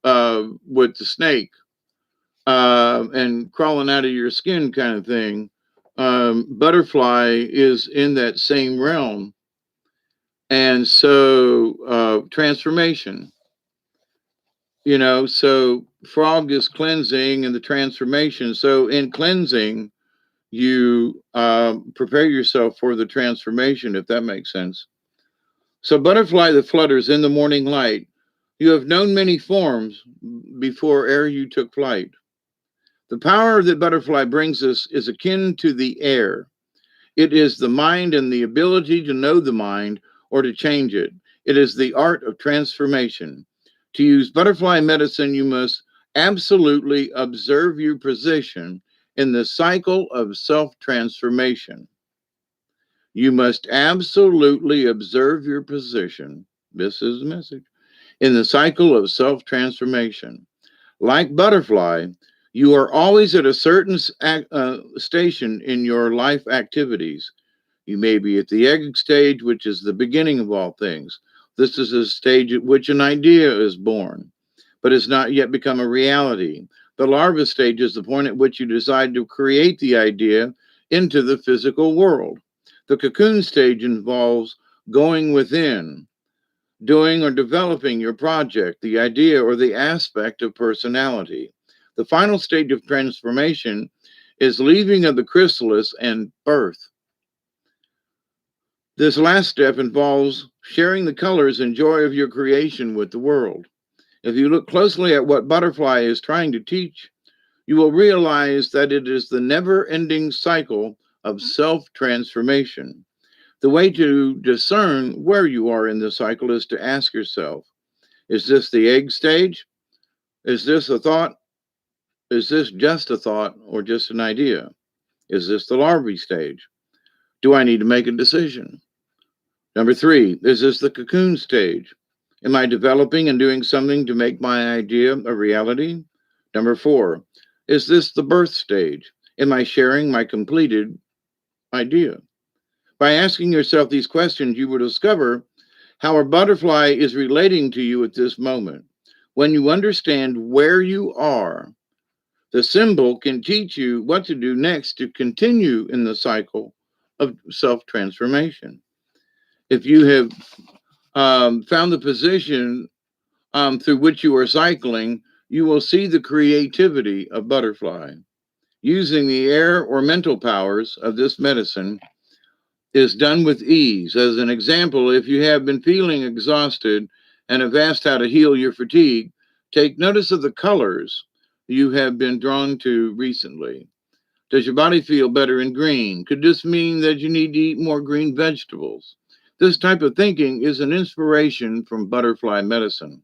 the snake and crawling out of your skin kind of thing. Butterfly is in that same realm, and so transformation. You know, so frog is cleansing and the transformation. So in cleansing, you prepare yourself for the transformation, if that makes sense. So, butterfly that flutters in the morning light, you have known many forms before ere you took flight. The power that butterfly brings us is akin to the air. It is the mind and the ability to know the mind or to change it. It is the art of transformation. To use butterfly medicine, you must absolutely observe your position in the cycle of self transformation. You must absolutely observe your position. This is the message in the cycle of self transformation. Like butterfly, you are always at a certain station in your life activities. You may be at the egg stage, which is the beginning of all things. This is a stage at which an idea is born, but has not yet become a reality. The larva stage is the point at which you decide to create the idea into the physical world. The cocoon stage involves going within, doing or developing your project, the idea, or the aspect of personality. The final stage of transformation is leaving of the chrysalis and birth. This last step involves sharing the colors and joy of your creation with the world. If you look closely at what Butterfly is trying to teach, you will realize that it is the never ending cycle of self transformation. The way to discern where you are in the cycle is to ask yourself, is this the egg stage? Is this a thought? Is this just a thought or just an idea? Is this the larvae stage? Do I need to make a decision? Number three, is this the cocoon stage? Am I developing and doing something to make my idea a reality? Number four, is this the birth stage? Am I sharing my completed idea? By asking yourself these questions, you will discover how a butterfly is relating to you at this moment. When you understand where you are, the symbol can teach you what to do next to continue in the cycle of self transformation. If you have found the position through which you are cycling, you will see the creativity of butterfly. Using the air or mental powers of this medicine is done with ease. As an example, if you have been feeling exhausted and have asked how to heal your fatigue, take notice of the colors you have been drawn to recently. Does your body feel better in green? Could this mean that you need to eat more green vegetables? This type of thinking is an inspiration from butterfly medicine.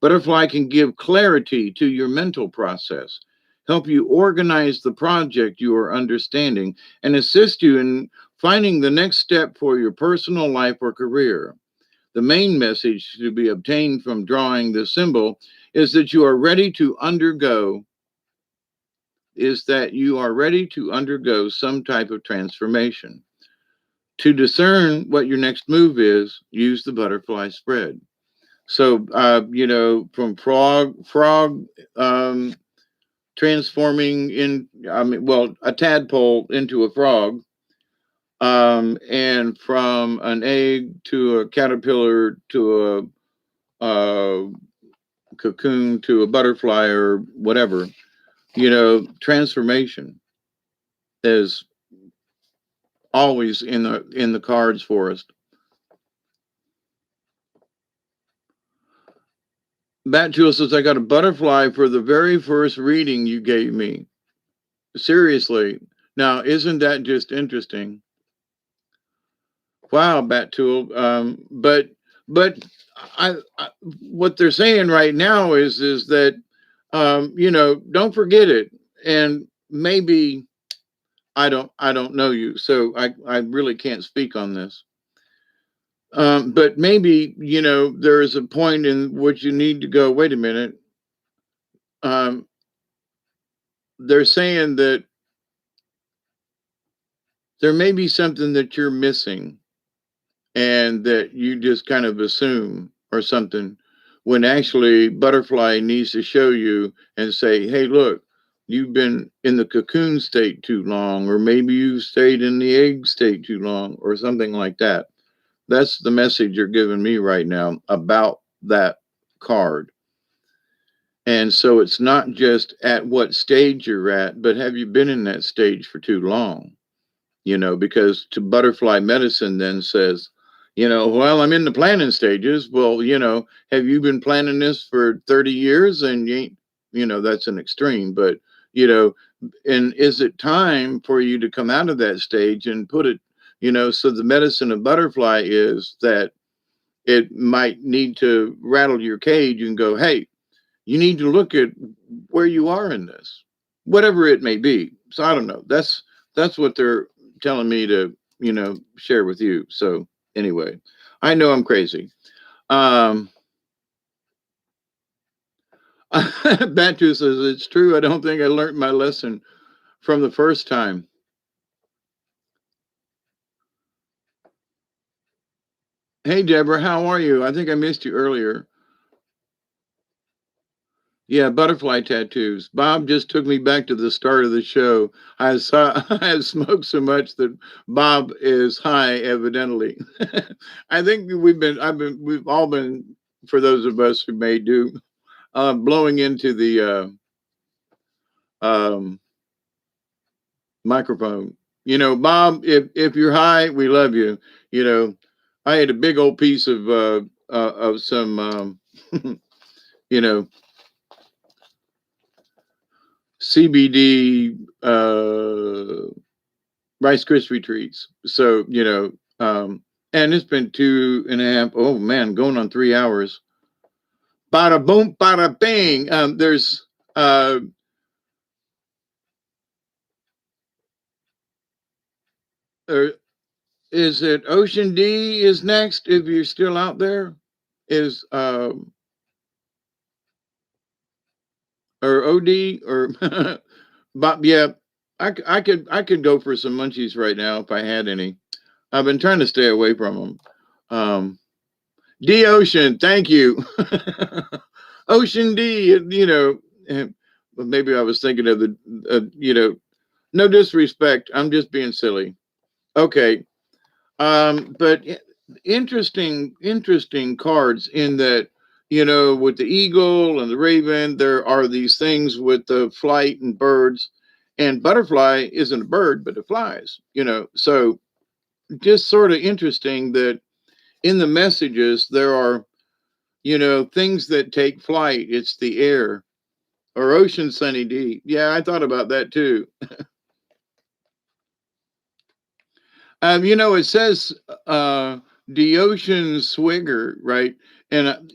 Butterfly can give clarity to your mental process, help you organize the project you are understanding, and assist you in finding the next step for your personal life or career. The main message to be obtained from drawing this symbol is that you are ready to undergo some type of transformation. To discern what your next move is, use the butterfly spread. So, from frog transforming a tadpole into a frog, and from an egg to a caterpillar to a cocoon to a butterfly or whatever, transformation is always in the cards for us. Bat Jewel says, I got a butterfly for the very first reading you gave me. Seriously. Now, isn't that just interesting? Wow, Bat Tool. But what they're saying right now is that don't forget it. And maybe I don't know you, so I really can't speak on this. But maybe there is a point in which you need to go. Wait a minute. They're saying that there may be something that you're missing and that you just kind of assume or something, when actually butterfly needs to show you and say, hey, look, you've been in the cocoon state too long, or maybe you stayed in the egg state too long, or something like that. That's the message you're giving me right now about that card. And so it's not just at what stage you're at, but have you been in that stage for too long? Because to butterfly medicine then says, well, I'm in the planning stages. Well, have you been planning this for 30 years? And you ain't, that's an extreme, but, and is it time for you to come out of that stage and put it, so the medicine of butterfly is that it might need to rattle your cage and go, hey, you need to look at where you are in this, whatever it may be. So I don't know. That's what they're telling me to, share with you. So anyway, I know I'm crazy. Batu says, it's true. I don't think I learned my lesson from the first time. Hey, Deborah, how are you? I think I missed you earlier. Yeah, butterfly tattoos. Bob just took me back to the start of the show. I have smoked so much that Bob is high, evidently. I think we've all been, for those of us who may do, blowing into the microphone. Bob, if you're high, we love you. I had a big old piece of some, you know, CBD Rice Krispie treats. So, and it's been 2.5, oh man, going on 3 hours. Bada boom, bada bang. There's or is it Ocean D is next? If you're still out there, is or OD or Bob? Yeah, I could go for some munchies right now if I had any. I've been trying to stay away from them. D Ocean, thank you. Ocean D, but maybe I was thinking of no disrespect. I'm just being silly. Okay. But interesting cards in that, with the eagle and the raven, there are these things with the flight and birds, and butterfly isn't a bird, but it flies, so just sort of interesting that in the messages there are, things that take flight. It's the air or ocean sunny D. Yeah, I thought about that too. It says the ocean swigger, right? And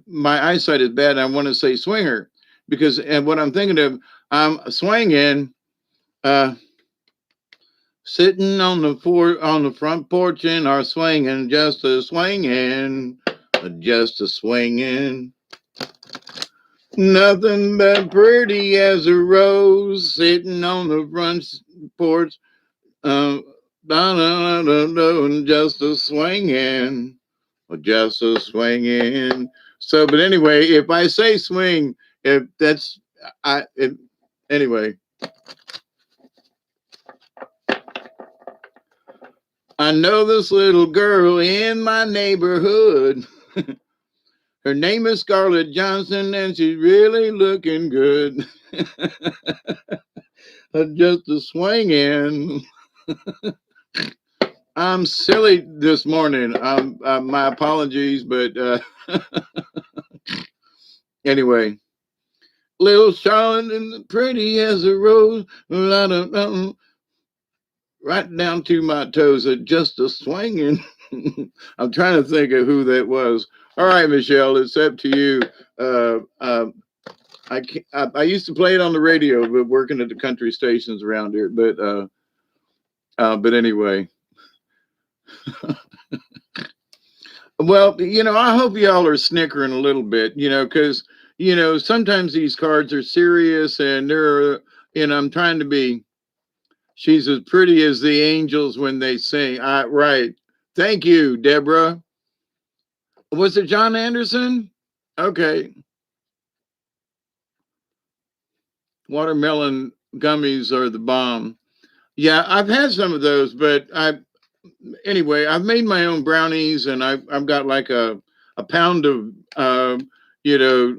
my eyesight is bad. I want to say swinger because, and what I'm thinking of, I'm swinging, uh, sitting on the front porch and are swinging, just a swinging. Nothing but pretty as a rose sitting on the front porch. Uh, and just a swinging, just a swinging. So, but anyway, if I say swing, if that's anyway, I know this little girl in my neighborhood. Her name is Scarlett Johnson, and she's really looking good. Just a swinging. I'm silly this morning. My apologies, but anyway, little Charlotte and pretty as a rose, right down to my toes, just a swinging. I'm trying to think of who that was. All right, Michelle, it's up to you. Uh, uh, I used to play it on the radio, but working at the country stations around here. But anyway. Well, I hope y'all are snickering a little bit, because, sometimes these cards are serious and I'm trying to be, she's as pretty as the angels when they sing. Right. Thank you, Deborah. Was it John Anderson? Okay. Watermelon gummies are the bomb. Yeah, I've had some of those, but anyway, I've made my own brownies, and I've got like a pound of you know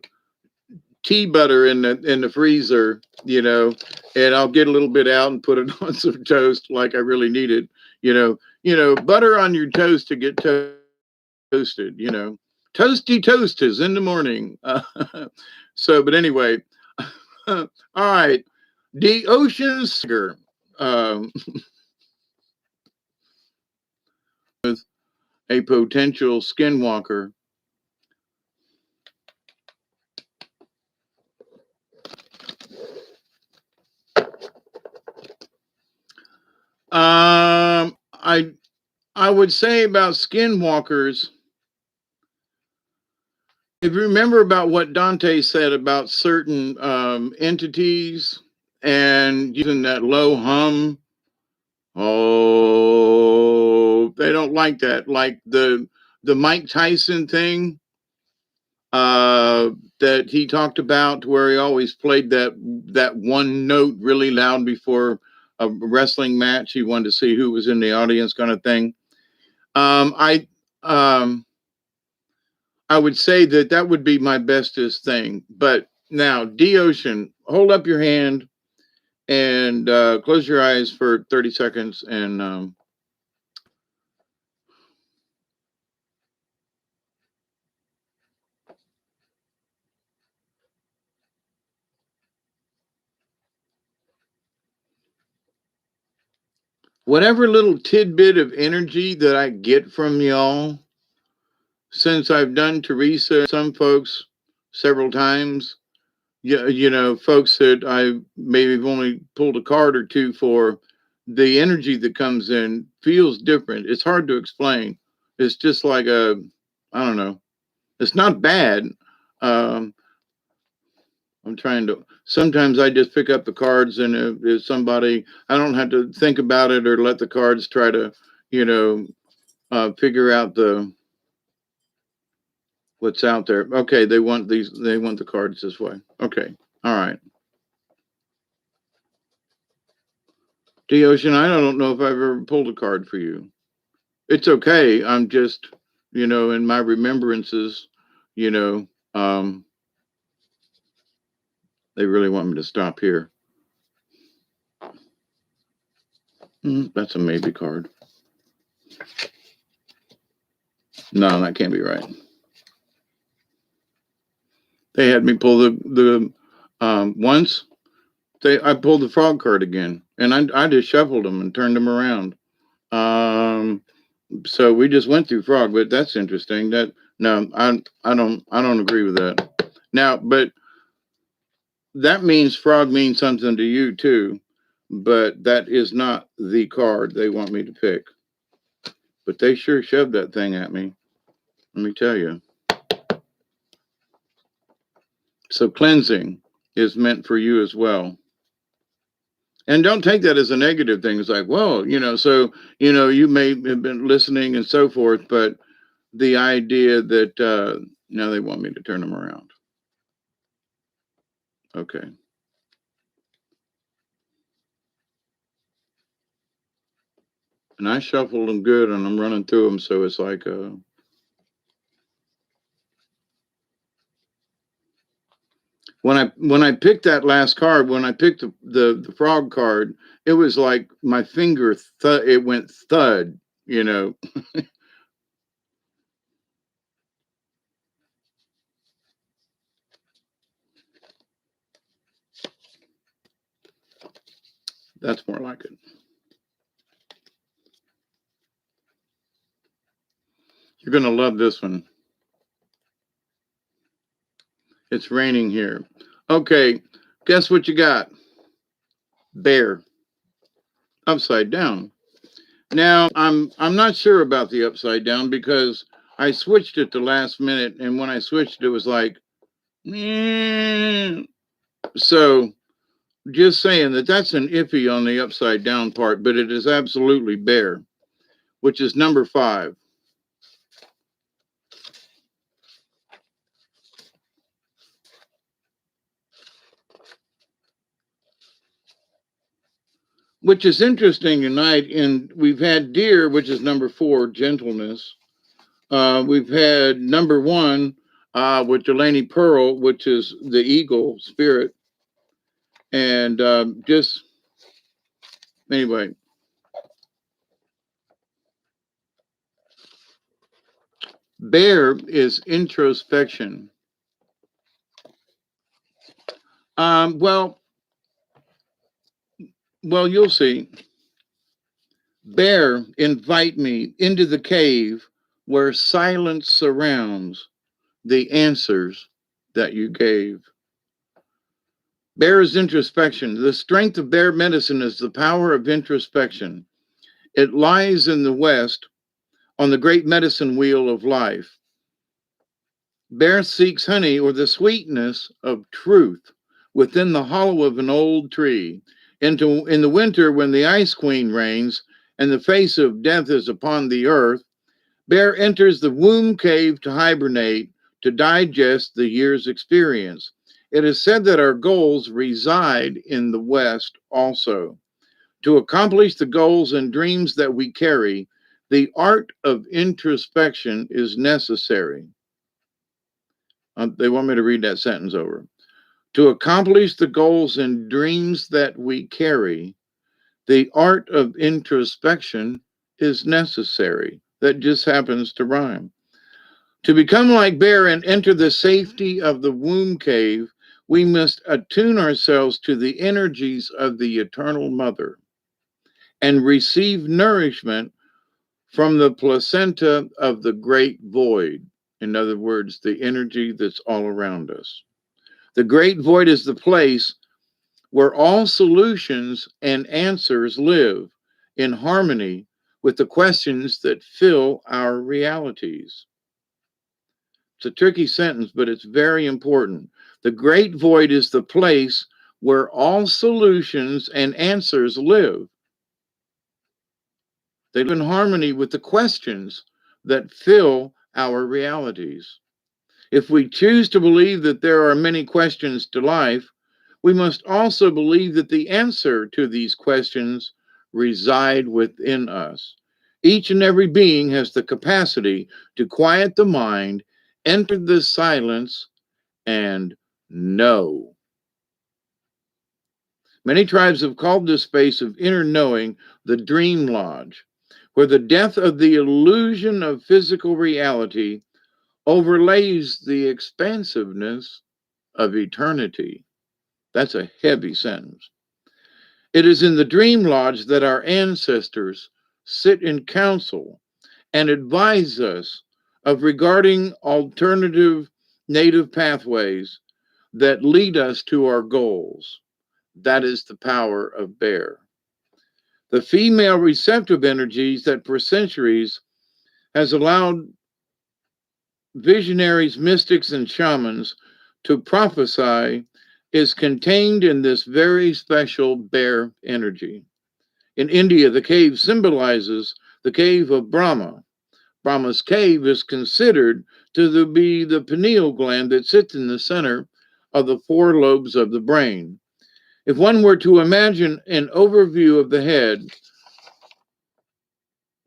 tea butter in the freezer, and I'll get a little bit out and put it on some toast like I really need it. Butter on your toast to get toasted. Toasty toasters in the morning. So, but anyway, all right, the ocean sugar. Um, with a potential skinwalker. I would say about skinwalkers. If you remember about what Dante said about certain entities and using that low hum, oh, they don't like that. Like the Mike Tyson thing uh, that he talked about, where he always played that one note really loud before a wrestling match. He wanted to see who was in the audience, kind of thing. Um, I um, I would say that would be my bestest thing. But now, D Ocean, hold up your hand and close your eyes for 30 seconds. And whatever little tidbit of energy that I get from y'all, since I've done Teresa, some folks several times, yeah, folks that I maybe have only pulled a card or two for, the energy that comes in feels different. It's hard to explain. It's just like I don't know. It's not bad. Um, I'm trying to. Sometimes I just pick up the cards, and if somebody, I don't have to think about it or let the cards try to, you know, figure out what's out there. Okay, they want these. They want the cards this way. Okay, all right. D Ocean, I don't know if I've ever pulled a card for you. It's okay. I'm just, in my remembrances, you know, um, they really want me to stop here. That's a maybe card. No, that can't be right. They had me pull the once. I pulled the frog card again, and I just shuffled them and turned them around. Um, so we just went through frog, but that's interesting. That no, I don't agree with that. Now, but that means frog means something to you too, but that is not the card they want me to pick. But they sure shoved that thing at me. Let me tell you. So cleansing is meant for you as well. And don't take that as a negative thing. It's like, well, so, you may have been listening and so forth, but the idea that now they want me to turn them around. Okay. And I shuffled them good and I'm running through them. So it's like, when I picked that last card, when I picked the frog card, it was like my finger it went thud, That's more like it. You're gonna love this one. It's raining here. Okay, guess what you got? Bear. Upside down. Now I'm not sure about the upside down because I switched it the last minute, and when I switched, it was like, so just saying that's an iffy on the upside down part, but it is absolutely bear, which is number 5. Which is interesting tonight. And we've had deer, which is number 4, gentleness. We've had number 1 with Delaney Pearl, which is the eagle spirit. And just anyway, bear is introspection. Well, you'll see. Bear, invite me into the cave where silence surrounds the answers that you gave. Bear is introspection. The strength of bear medicine is the power of introspection. It lies in the West on the great medicine wheel of life. Bear seeks honey or the sweetness of truth within the hollow of an old tree. In the winter, when the ice queen reigns and the face of death is upon the earth, bear enters the womb cave to hibernate, to digest the year's experience. It is said that our goals reside in the West also. To accomplish the goals and dreams that we carry, the art of introspection is necessary. They want me to read that sentence over. To accomplish the goals and dreams that we carry, the art of introspection is necessary. That just happens to rhyme. To become like bear and enter the safety of the womb cave, we must attune ourselves to the energies of the eternal mother and receive nourishment from the placenta of the great void. In other words, the energy that's all around us. The great void is the place where all solutions and answers live. in harmony with the questions that fill our realities. It's a tricky sentence, but it's very important. The great void is the place where all solutions and answers live. They live in harmony with the questions that fill our realities. If we choose to believe that there are many questions to life, we must also believe that the answer to these questions reside within us. Each and every being has the capacity to quiet the mind, enter the silence, and know. Many tribes have called this space of inner knowing the dream lodge, where the death of the illusion of physical reality overlays the expansiveness of eternity. That's a heavy sentence. It is in the dream lodge that our ancestors sit in council and advise us of regarding alternative native pathways that lead us to our goals. That is the power of bear. The female receptive energies that for centuries has allowed visionaries, mystics, and shamans to prophesy is contained in this very special bear energy. In India, the cave symbolizes the cave of Brahma. Brahma's cave is considered to be the pineal gland that sits in the center of the four lobes of the brain. If one were to imagine an overview of the head,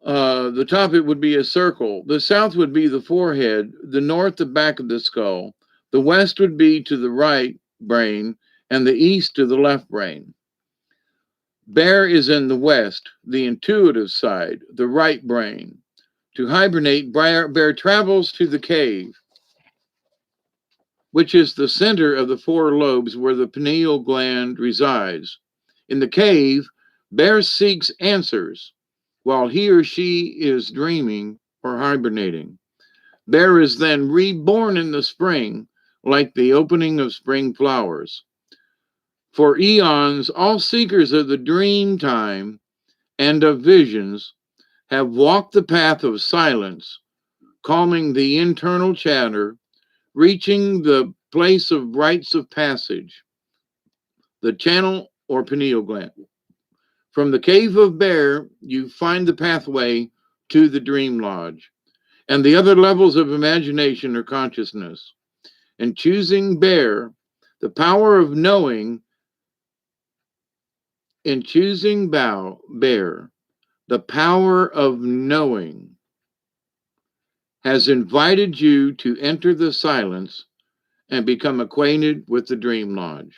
the top, it would be a circle. The south would be the forehead, the north, the back of the skull. The west would be to the right brain, and the east to the left brain. Bear is in the west, the intuitive side, the right brain. To hibernate, bear travels to the cave, which is the center of the four lobes where the pineal gland resides. In the cave, bear seeks answers while he or she is dreaming or hibernating. Bear is then reborn in the spring, like the opening of spring flowers. For eons, all seekers of the dream time and of visions have walked the path of silence, calming the internal chatter, reaching the place of rites of passage, the channel or pineal gland. From the cave of bear, you find the pathway to the dream lodge and the other levels of imagination or consciousness. In choosing bear, the power of knowing, in choosing bear, the power of knowing has invited you to enter the silence and become acquainted with the dream lodge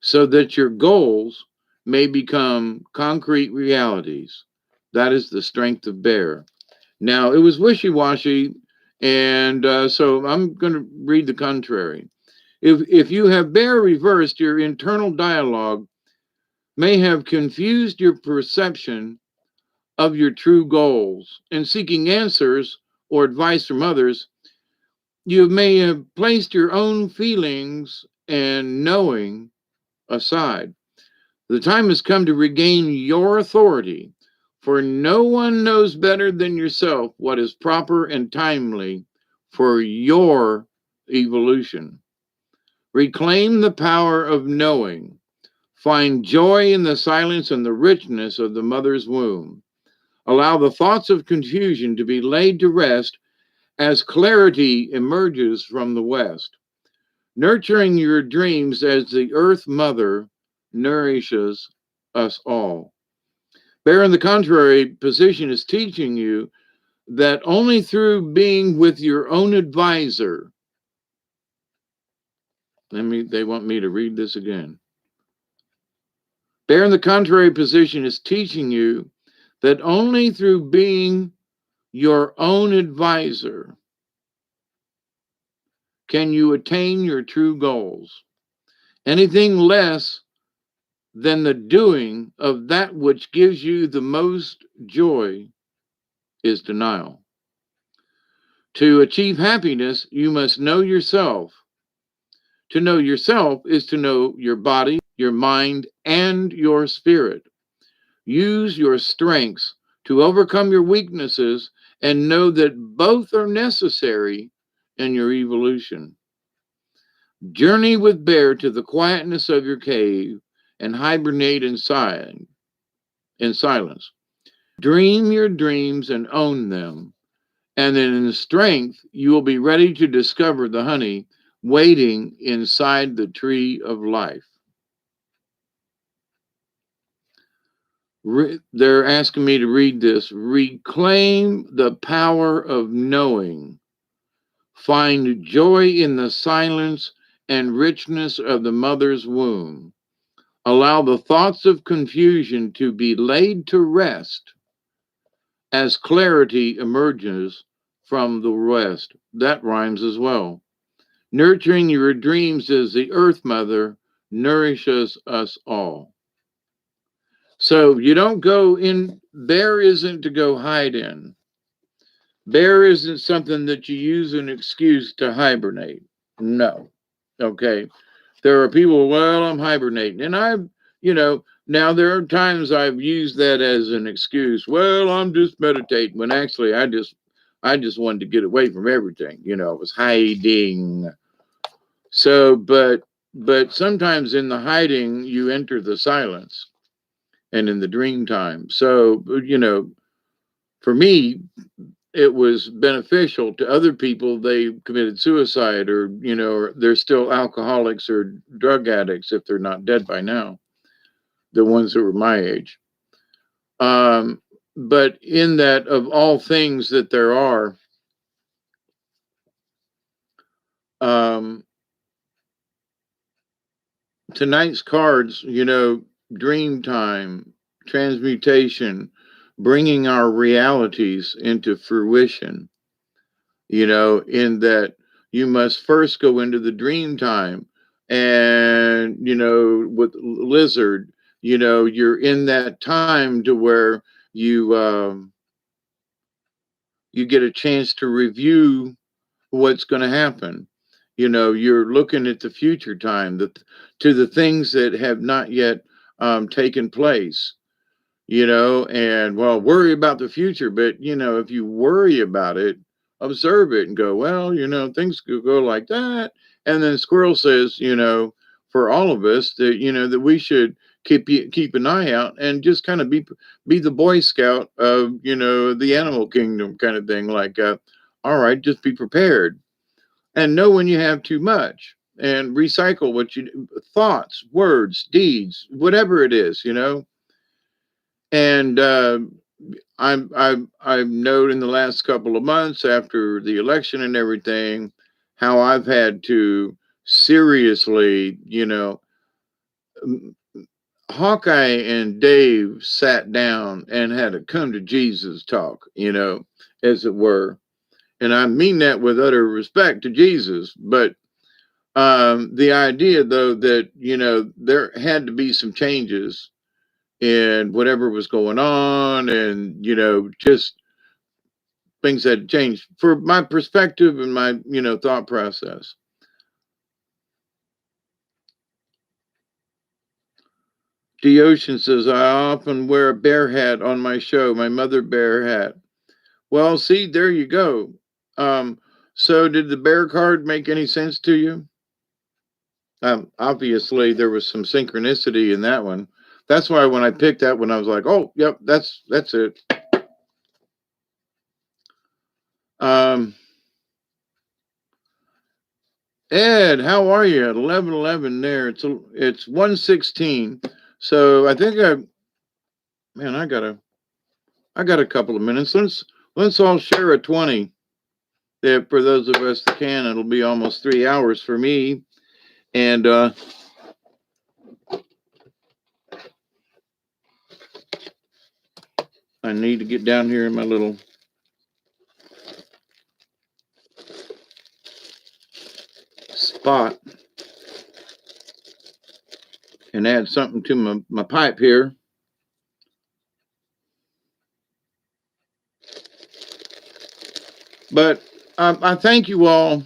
so that your goals may become concrete realities. That is the strength of bear. Now, it was wishy-washy, and so I'm going to read the contrary. If you have bear reversed, your internal dialogue may have confused your perception of your true goals. In seeking answers or advice from others, you may have placed your own feelings and knowing aside. The time has come to regain your authority, for no one knows better than yourself what is proper and timely for your evolution. Reclaim the power of knowing. Find joy in the silence and the richness of the mother's womb. Allow the thoughts of confusion to be laid to rest as clarity emerges from the west. Nurturing your dreams as the earth mother nourishes us all. Bear, in the contrary position, is teaching you that only through being with your own advisor, they want me to read this again. Bear, in the contrary position, is teaching you that only through being your own advisor can you attain your true goals. Anything less than the doing of that which gives you the most joy is denial. To achieve happiness, you must know yourself. To know yourself is to know your body, your mind, and your spirit. Use your strengths to overcome your weaknesses and know that both are necessary in your evolution. Journey with bear to the quietness of your cave and hibernate in silence. Dream your dreams and own them. And then in strength, you will be ready to discover the honey waiting inside the tree of life. They're asking me to read this. Reclaim the power of knowing. Find joy in the silence and richness of the mother's womb. Allow the thoughts of confusion to be laid to rest as clarity emerges from the west. That rhymes as well. Nurturing your dreams as the earth mother nourishes us all. So you don't go in, bear isn't to go hide in. Bear isn't something that you use an excuse to hibernate. No. Okay. There are people, well, I'm hibernating. And now there are times I've used that as an excuse. Well, I'm just meditating when actually I just wanted to get away from everything. I was hiding. So, but sometimes in the hiding, you enter the silence and in the dream time. So, for me, it was beneficial. To other people, they committed suicide or, they're still alcoholics or drug addicts if they're not dead by now, the ones that were my age. But in that, of all things that there are, tonight's cards, dream time, transmutation, bringing our realities into fruition, in that you must first go into the dream time. And, with Lizard, you're in that time to where you get a chance to review what's going to happen. You're looking at the future time, to the things that have not yet taken place, and well, worry about the future. But, if you worry about it, observe it and go, well, things could go like that. And then Squirrel says, for all of us that, that we should keep an eye out and just kind of be the Boy Scout of, the animal kingdom kind of thing. Like, all right, just be prepared and know when you have too much and recycle thoughts, words, deeds, whatever it is, and I've known in the last couple of months after the election and everything, how I've had to seriously, Hawkeye and Dave sat down and had a come to Jesus talk, as it were. And I mean that with utter respect to Jesus, but the idea though that, there had to be some changes in whatever was going on, and, just things had changed for my perspective and my, thought process. D Ocean says, I often wear a bear hat on my show, my mother bear hat. Well, see, there you go. So did the bear card make any sense to you? Obviously there was some synchronicity in that one. That's why when I picked that one, I was like, oh, yep, that's it. Ed, how are you at 11:11 there? It's 1:16. So I think I got a couple of minutes. Let's all share a 20. Yeah, for those of us that can, it'll be almost 3 hours for me. And I need to get down here in my little spot and add something to my pipe here. But I thank you all.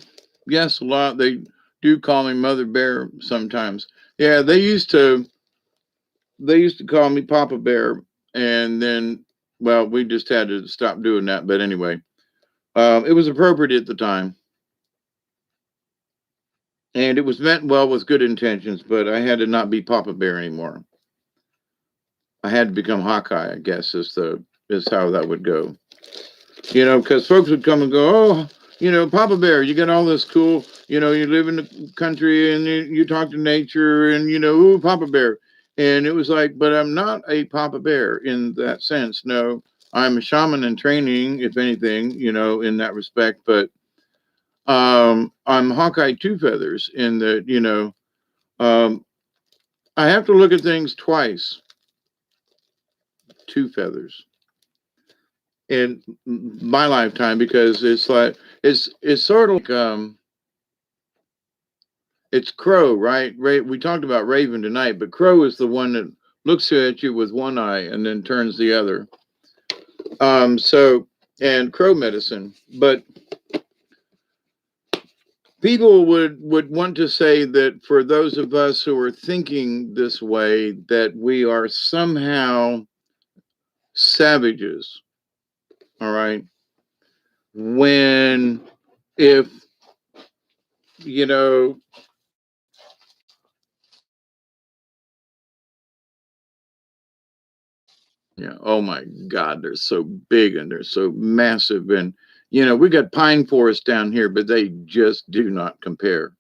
Yes, a lot. They do call me Mother Bear sometimes. Yeah, they used to call me Papa Bear. And then, well, we just had to stop doing that. But anyway, it was appropriate at the time. And it was meant well with good intentions, but I had to not be Papa Bear anymore. I had to become Hawkeye, I guess, is how that would go. Because folks would come and go, oh, Papa Bear, you got all this cool, you live in the country and you talk to nature and, ooh, Papa Bear. And it was like, but I'm not a Papa Bear in that sense. No, I'm a shaman in training, if anything, in that respect. But I'm Hawkeye Two Feathers in that, um, I have to look at things twice. Two feathers in my lifetime because it's like it's sort of like it's Crow, right? We talked about Raven tonight, but Crow is the one that looks at you with one eye and then turns the other. So and Crow medicine, but people would want to say that for those of us who are thinking this way, that we are somehow savages. All right, when if you know Yeah. Oh my God, they're so big and they're so massive. And, we got pine forests down here, but they just do not compare.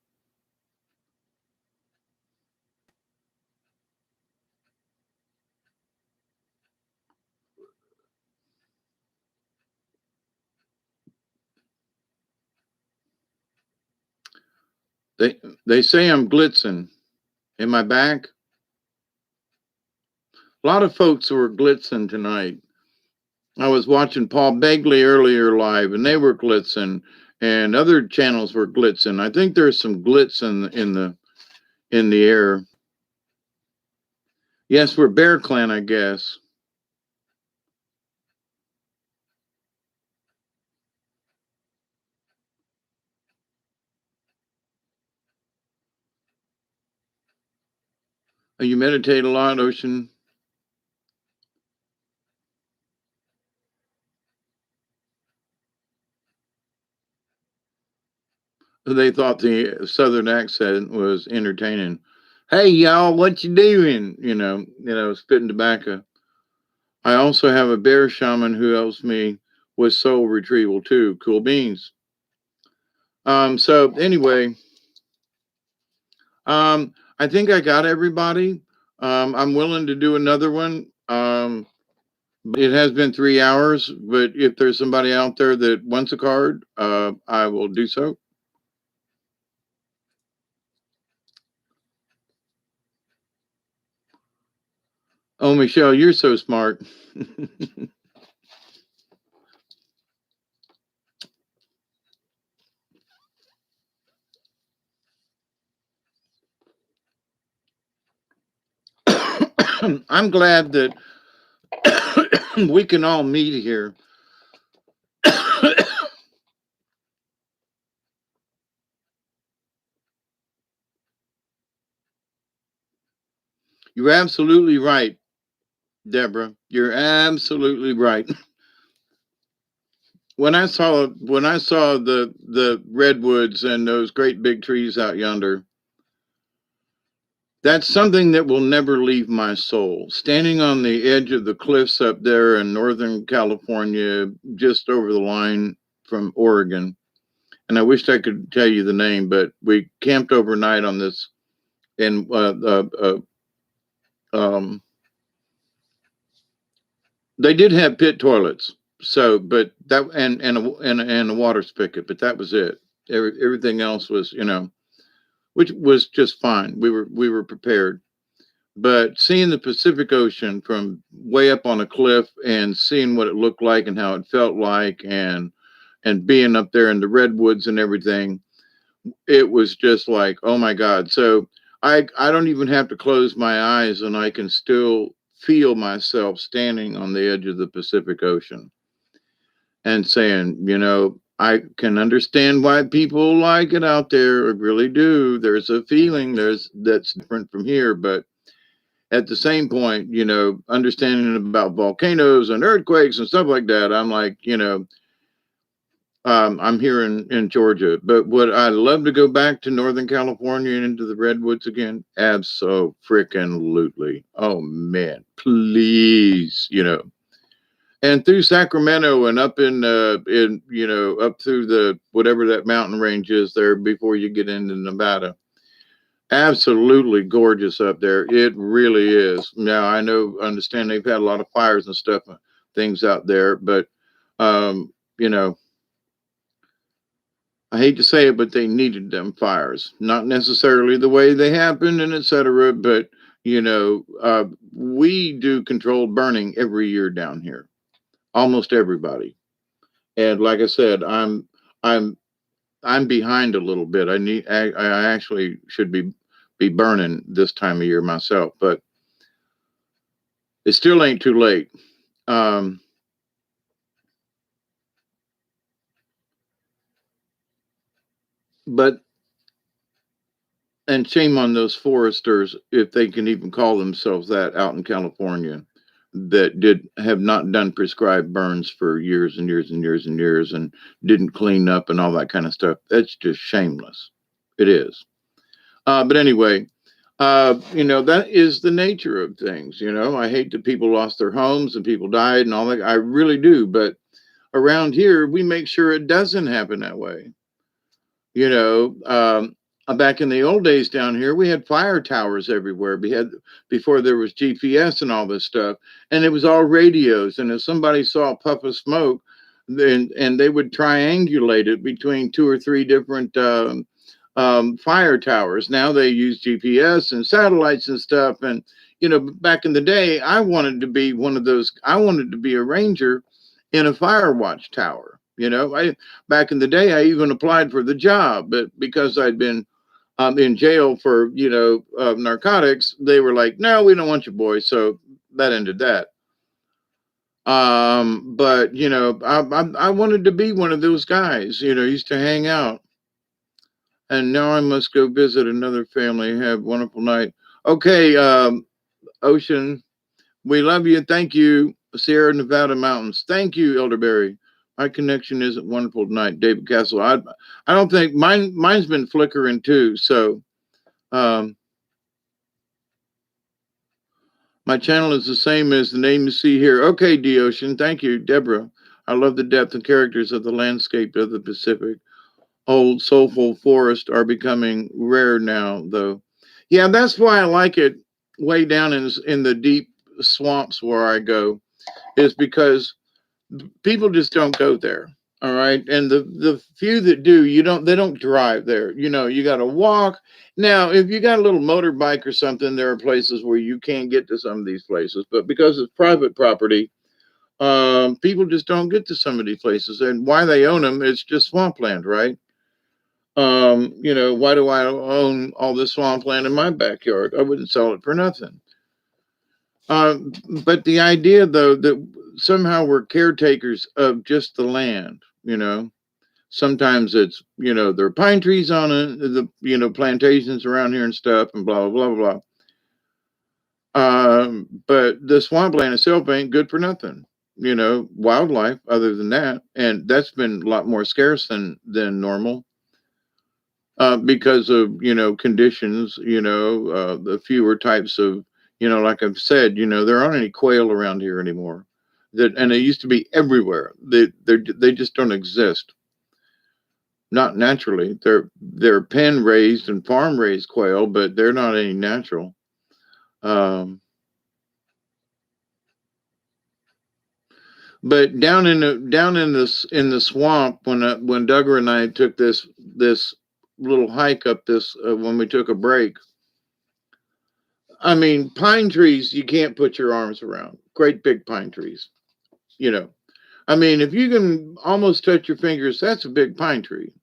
They they say I'm blitzing. In my back, a lot of folks were blitzing tonight. I was watching Paul Begley earlier live, and they were glitzing, and other channels were glitzing. I think there's some glitz in the air. Yes, we're Bear Clan, I guess. You meditate a lot, Ocean. They thought the southern accent was entertaining. Hey y'all, what you doing? Spitting tobacco. I also have a bear shaman who helps me with soul retrieval too. Cool beans. So anyway, I think I got everybody. I'm willing to do another one. It has been 3 hours, but if there's somebody out there that wants a card, I will do so. Oh, Michelle, you're so smart. I'm glad that we can all meet here. You're absolutely right, Deborah. You're absolutely right. When I saw the redwoods and those great big trees out yonder, that's something that will never leave my soul. Standing on the edge of the cliffs up there in Northern California, just over the line from Oregon, and I wished I could tell you the name, but we camped overnight on this, and um, they did have pit toilets, so but that and a water spigot, but that was it. Everything else was, which was just fine. We were prepared. But seeing the Pacific Ocean from way up on a cliff and seeing what it looked like and how it felt like and being up there in the redwoods and everything, it was just like, oh my God. So I don't even have to close my eyes and I can still feel myself standing on the edge of the Pacific Ocean and saying, I can understand why people like it out there. I really do. There's a feeling that's different from here, but at the same point, understanding about volcanoes and earthquakes and stuff like that, I'm like, I'm here in Georgia, but would I love to go back to Northern California and into the redwoods again? Absolutely. Oh man, please, and through Sacramento and up in up through the whatever that mountain range is there before you get into Nevada. Absolutely gorgeous up there. It really is. Now understand they've had a lot of fires and stuff, things out there, but um, you know, I hate to say it, but they needed them fires. Not necessarily the way they happened and etc. But we do controlled burning every year down here. Almost everybody. And like I said, I'm I'm behind a little bit. I actually should be burning this time of year myself, but it still ain't too late. Um, but and shame on those foresters if they can even call themselves that out in California that did have not done prescribed burns for years and years and years and years and didn't clean up and all that kind of stuff. That's just shameless. It is. But anyway, that is the nature of things. I hate that people lost their homes and people died and all that. I really do. But around here, we make sure it doesn't happen that way. You know, back in the old days down here, we had fire towers everywhere. We had before there was GPS and all this stuff, and it was all radios. And if somebody saw a puff of smoke, then and they would triangulate it between two or three different fire towers. Now they use GPS and satellites and stuff. And back in the day, I wanted to be one of those. I wanted to be a ranger in a fire watch tower. I back in the day, I even applied for the job, but because I'd been in jail for narcotics, they were like, "No, we don't want you, boy." So that ended that. But I wanted to be one of those guys. Used to hang out, and now I must go visit another family. Have a wonderful night. Okay, Ocean, we love you. Thank you, Sierra Nevada Mountains. Thank you, Elderberry. My connection isn't wonderful tonight, David Castle. I don't think mine's been flickering too. So um, my channel is the same as the name you see here. Okay, D Ocean. Thank you, Deborah. I love the depth and characters of the landscape of the Pacific. Old soulful forests are becoming rare now, though. Yeah, that's why I like it way down in the deep swamps where I go, is because people just don't go there. All right. And the few that do, they don't drive there. You got to walk. Now, if you got a little motorbike or something, there are places where you can get to some of these places, but because it's private property, people just don't get to some of these places. And why they own them, it's just swampland, right? Why do I own all this swampland in my backyard? I wouldn't sell it for nothing. But the idea, though, that somehow we're caretakers of just the land, sometimes it's, there are pine trees on it, plantations around here and stuff and blah, blah, blah, blah. But the swampland itself ain't good for nothing, wildlife other than that. And that's been a lot more scarce than normal. Because of conditions, the fewer types of like I've said, there aren't any quail around here anymore. And they used to be everywhere. They just don't exist. Not naturally. They're pen raised and farm raised quail, but they're not any natural. But down in the swamp when Duggar and I took this little hike up this when we took a break. I mean, pine trees you can't put your arms around. Great big pine trees. I mean, if you can almost touch your fingers, that's a big pine tree.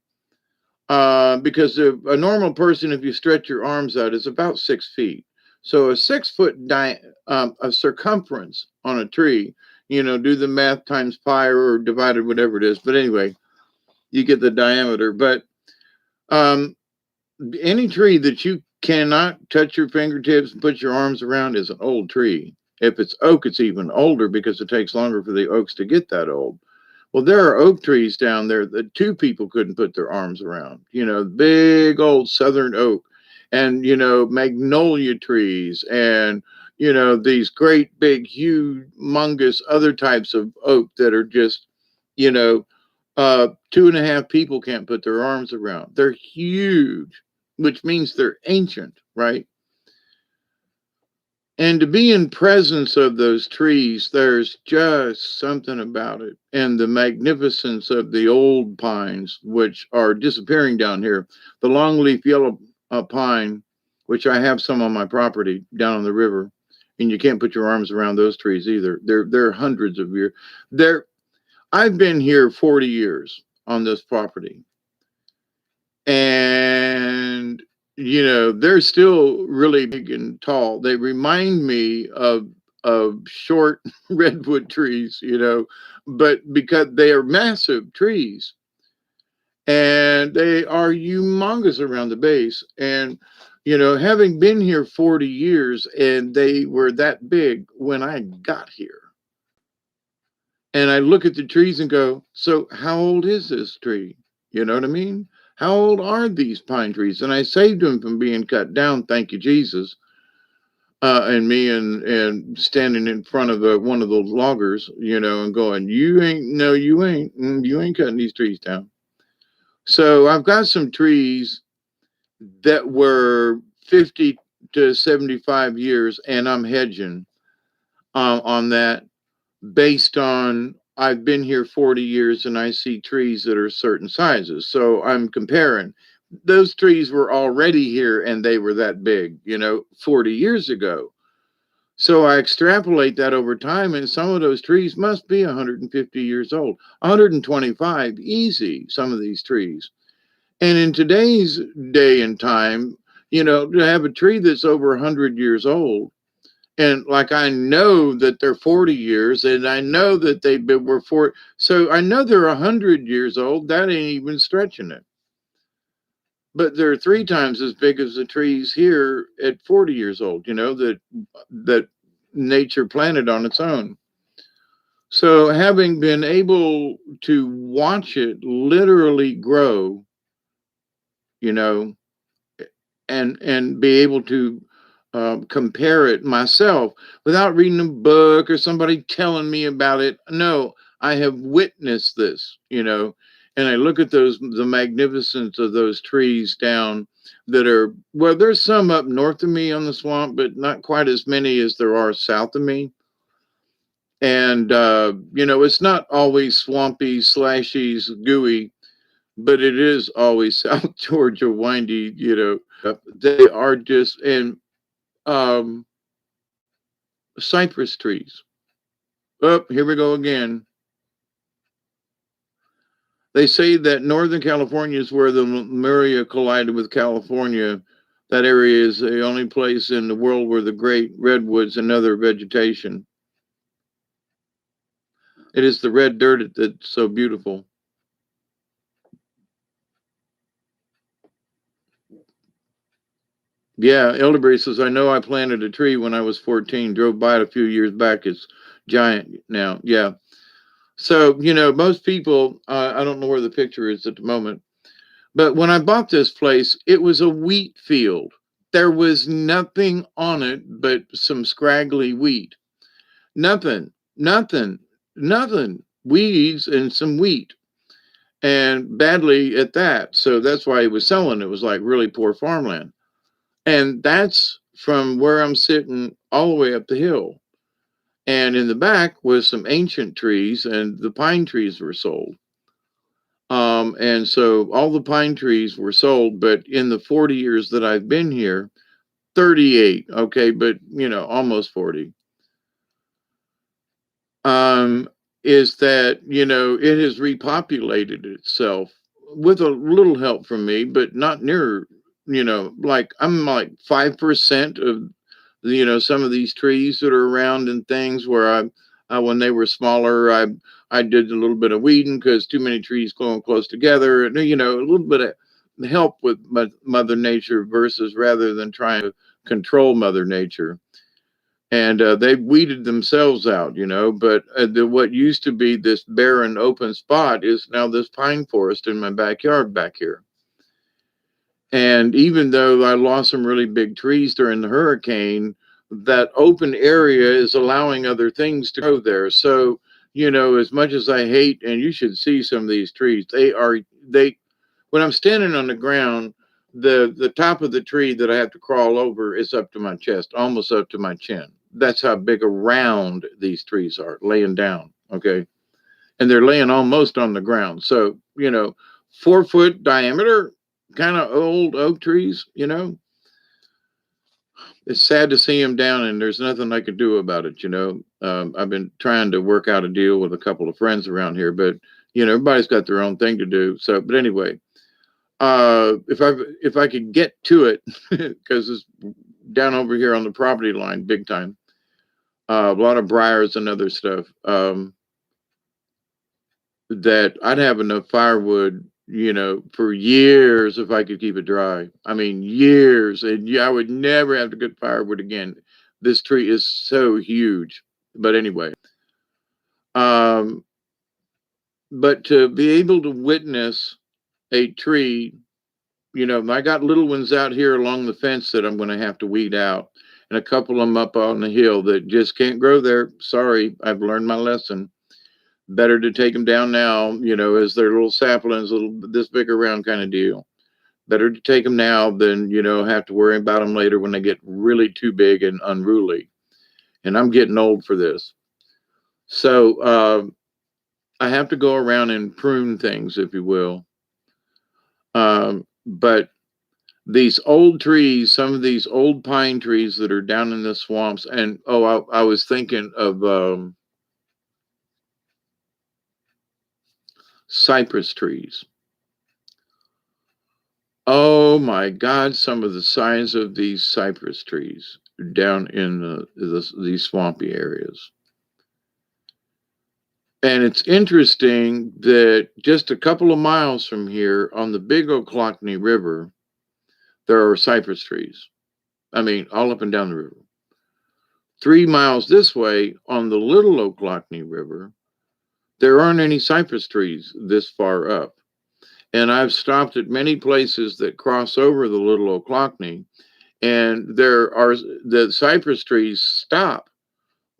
Because a normal person, if you stretch your arms out, is about 6 feet. So a 6-foot a circumference on a tree, do the math times pi or divided, whatever it is. But anyway, you get the diameter. But any tree that you cannot touch your fingertips and put your arms around is an old tree. If it's oak, it's even older because it takes longer for the oaks to get that old. Well, there are oak trees down there that two people couldn't put their arms around. Big old southern oak, and magnolia trees, and these great big humongous other types of oak that are just you know 2.5 people can't put their arms around. They're huge, which means they're ancient, right? And to be in presence of those trees, there's just something about it. And the magnificence of the old pines, which are disappearing down here. The longleaf yellow pine, which I have some on my property down on the river, and you can't put your arms around those trees either. They're hundreds of years. They're I've been here 40 years on this property, and they're still really big and tall. They remind me of short redwood trees, but because they are massive trees and they are humongous around the base. And having been here 40 years, and they were that big when I got here, and I look at the trees and go, so how old is this tree? You know what I mean? How old are these pine trees? And I saved them from being cut down, thank you, Jesus. And me and standing in front of one of those loggers, and going, you ain't, no, you ain't cutting these trees down. So I've got some trees that were 50 to 75 years, and I'm hedging on that, based on I've been here 40 years and I see trees that are certain sizes. So I'm comparing. Those trees were already here and they were that big, 40 years ago. So I extrapolate that over time, and some of those trees must be 150 years old, 125, easy, some of these trees. And in today's day and time, to have a tree that's over 100 years old, and like I know that they're 40 years, and I know that were 40, so I know they're 100 years old. That ain't even stretching it. But they're 3 times as big as the trees here at 40 years old, that nature planted on its own. So having been able to watch it literally grow, you know, and be able to compare it myself without reading a book or somebody telling me about it. No, I have witnessed this, and I look at the magnificence of those trees down that are, well, there's some up north of me on the swamp, but not quite as many as there are south of me. And, it's not always swampy, slashy, gooey, but it is always South Georgia windy, they are just, and um, cypress trees. Oh, here we go again. They say that Northern California is where the Lemuria collided with California. That area is the only place in the world where the great redwoods and other vegetation. It is the red dirt that's so beautiful. Yeah, Elderberry says, I know I planted a tree when I was 14, drove by it a few years back. It's giant now. Yeah. So, most people, I don't know where the picture is at the moment, but when I bought this place, it was a wheat field. There was nothing on it but some scraggly wheat. Nothing, nothing, nothing. Weeds and some wheat, and badly at that. So that's why he was selling. It was like really poor farmland. And that's from where I'm sitting all the way up the hill. And in the back was some ancient trees, and the pine trees were sold. And so all the pine trees were sold, but in the 40 years that I've been here, 38, okay, but almost 40. Is that, it has repopulated itself with a little help from me, but not near, like I'm like 5% of some of these trees that are around and things where when they were smaller, I did a little bit of weeding because too many trees growing close together, and a little bit of help with Mother Nature versus rather than trying to control Mother Nature. And they weeded themselves out, but what used to be this barren open spot is now this pine forest in my backyard back here. And even though I lost some really big trees during the hurricane, that open area is allowing other things to grow there. So, as much as I hate, and you should see some of these trees, when I'm standing on the ground, the top of the tree that I have to crawl over is up to my chest, almost up to my chin. That's how big around these trees are laying down. Okay. And they're laying almost on the ground. So, 4 foot diameter, kind of old oak trees. It's sad to see them down, and there's nothing I could do about it. I've been trying to work out a deal with a couple of friends around here, but, everybody's got their own thing to do. So, but anyway, if I could get to it, because it's down over here on the property line, big time, a lot of briars and other stuff, that I'd have enough firewood, for years if I could keep it dry. I mean, years. And yeah, I would never have to get firewood again. This tree is so huge. But anyway, um, but to be able to witness a tree, I got little ones out here along the fence that I'm going to have to weed out, and a couple of them up on the hill that just can't grow there. Sorry, I've learned my lesson. Better to take them down now, as they're little saplings, little this big around kind of deal. Better to take them now than, have to worry about them later when they get really too big and unruly. And I'm getting old for this. So I have to go around and prune things, if you will. But these old trees, some of these old pine trees that are down in the swamps, and I was thinking of cypress trees. Oh my God, some of the size of these cypress trees down in these swampy areas. And it's interesting that just a couple of miles from here on the Big Ochlockonee River, there are cypress trees. I mean, all up and down the river. 3 miles this way on the Little Ochlockonee River, there aren't any cypress trees this far up. And I've stopped at many places that cross over the Little Ochlockonee, and the cypress trees stop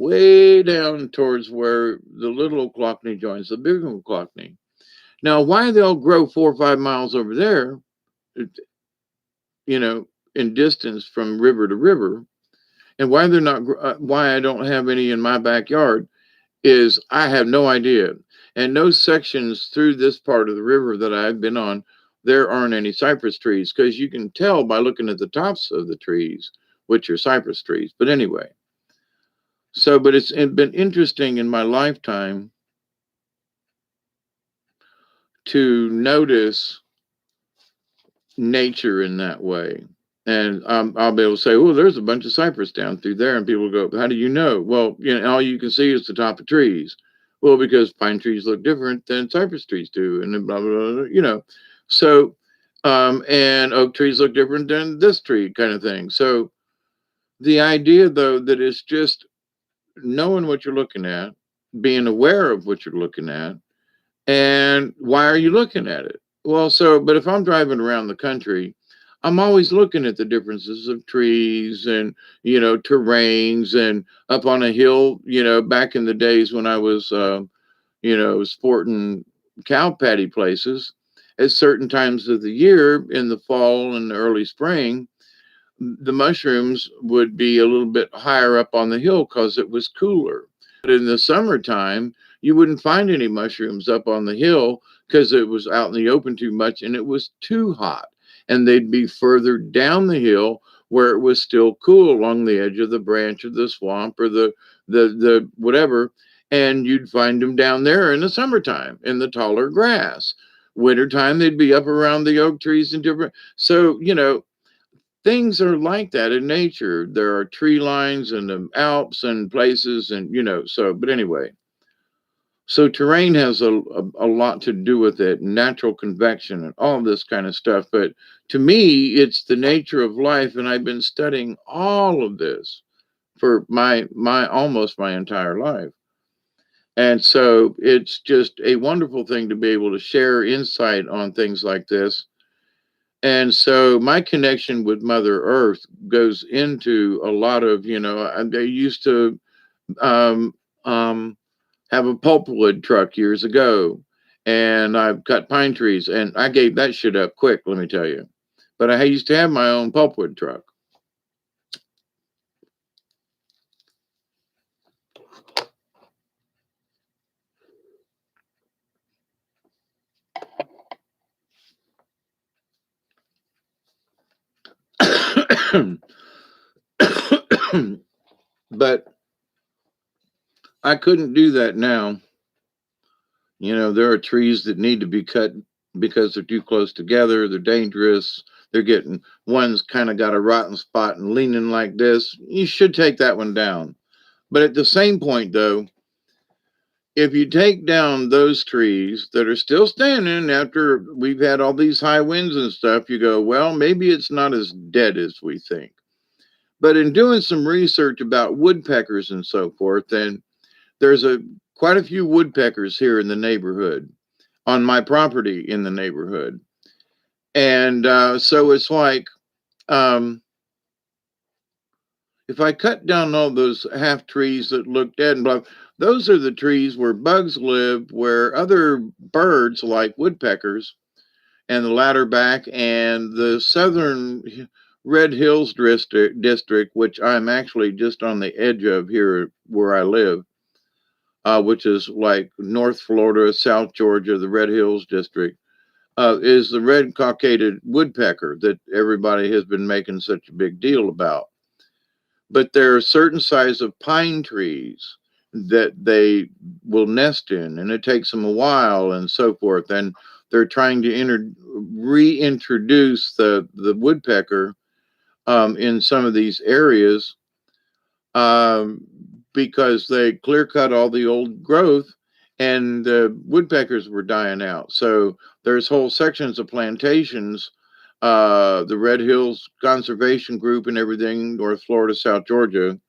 way down towards where the Little Ochlockonee joins the Big Ochlockonee. Now, why they'll grow 4 or 5 miles over there, in distance from river to river, and why they're not, why I don't have any in my backyard, is I have no idea. And no sections through this part of the river that I've been on, there aren't any cypress trees, because you can tell by looking at the tops of the trees which are cypress trees. But anyway, but it's been interesting in my lifetime to notice nature in that way. And I'll be able to say, oh, there's a bunch of cypress down through there. And people go, how do you know? Well, all you can see is the top of trees. Well, because pine trees look different than cypress trees do. And then blah, blah, blah, So, and oak trees look different than this tree kind of thing. So the idea, though, that it's just knowing what you're looking at, being aware of what you're looking at, and why are you looking at it? Well, but if I'm driving around the country, I'm always looking at the differences of trees and, terrains, and up on a hill, back in the days when I was, sporting cow patty places at certain times of the year in the fall and the early spring, the mushrooms would be a little bit higher up on the hill because it was cooler. But in the summertime, you wouldn't find any mushrooms up on the hill because it was out in the open too much and it was too hot. And they'd be further down the hill where it was still cool along the edge of the branch of the swamp or the whatever. And you'd find them down there in the summertime in the taller grass. Wintertime, they'd be up around the oak trees and different. So, things are like that in nature. There are tree lines in the Alps and places, and but anyway. So terrain has a lot to do with it, natural convection and all this kind of stuff. But to me, it's the nature of life, and I've been studying all of this for my almost my entire life. And so it's just a wonderful thing to be able to share insight on things like this. And so my connection with Mother Earth goes into a lot of, I used to um, um, have a pulpwood truck years ago, and I've cut pine trees, and I gave that shit up quick, let me tell you. But I used to have my own pulpwood truck. But I couldn't do that now. There are trees that need to be cut because they're too close together. They're dangerous. They're getting, one's kind of got a rotten spot and leaning like this. You should take that one down. But at the same point, though, if you take down those trees that are still standing after we've had all these high winds and stuff, you go, well, maybe it's not as dead as we think. But in doing some research about woodpeckers and so forth, and there's quite a few woodpeckers here in the neighborhood, on my property in the neighborhood. And so it's like, um, if I cut down all those half trees that look dead and blah, those are the trees where bugs live, where other birds like woodpeckers and the ladderback and the southern Red Hills district, which I'm actually just on the edge of here where I live, which is like North Florida, South Georgia, the Red Hills district, is the red cockaded woodpecker that everybody has been making such a big deal about. But there are certain size of pine trees that they will nest in, and it takes them a while and so forth. And they're trying to reintroduce the woodpecker in some of these areas um, because they clear cut all the old growth and the woodpeckers were dying out. So there's whole sections of plantations, the Red Hills Conservation Group and everything, North Florida, South Georgia,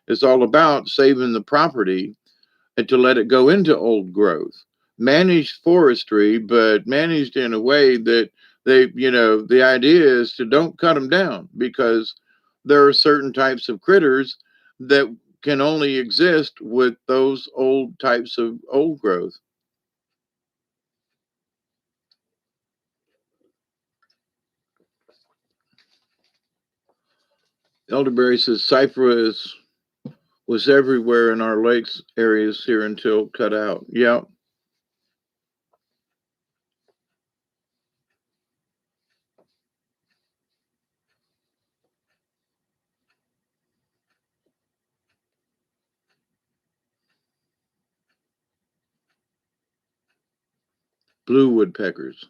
is all about saving the property and to let it go into old growth. Managed forestry, but managed in a way that the idea is to don't cut them down because there are certain types of critters that can only exist with those old types of old growth. Elderberry says cypress was everywhere in our lakes areas here until cut out. Yeah. Blue woodpeckers.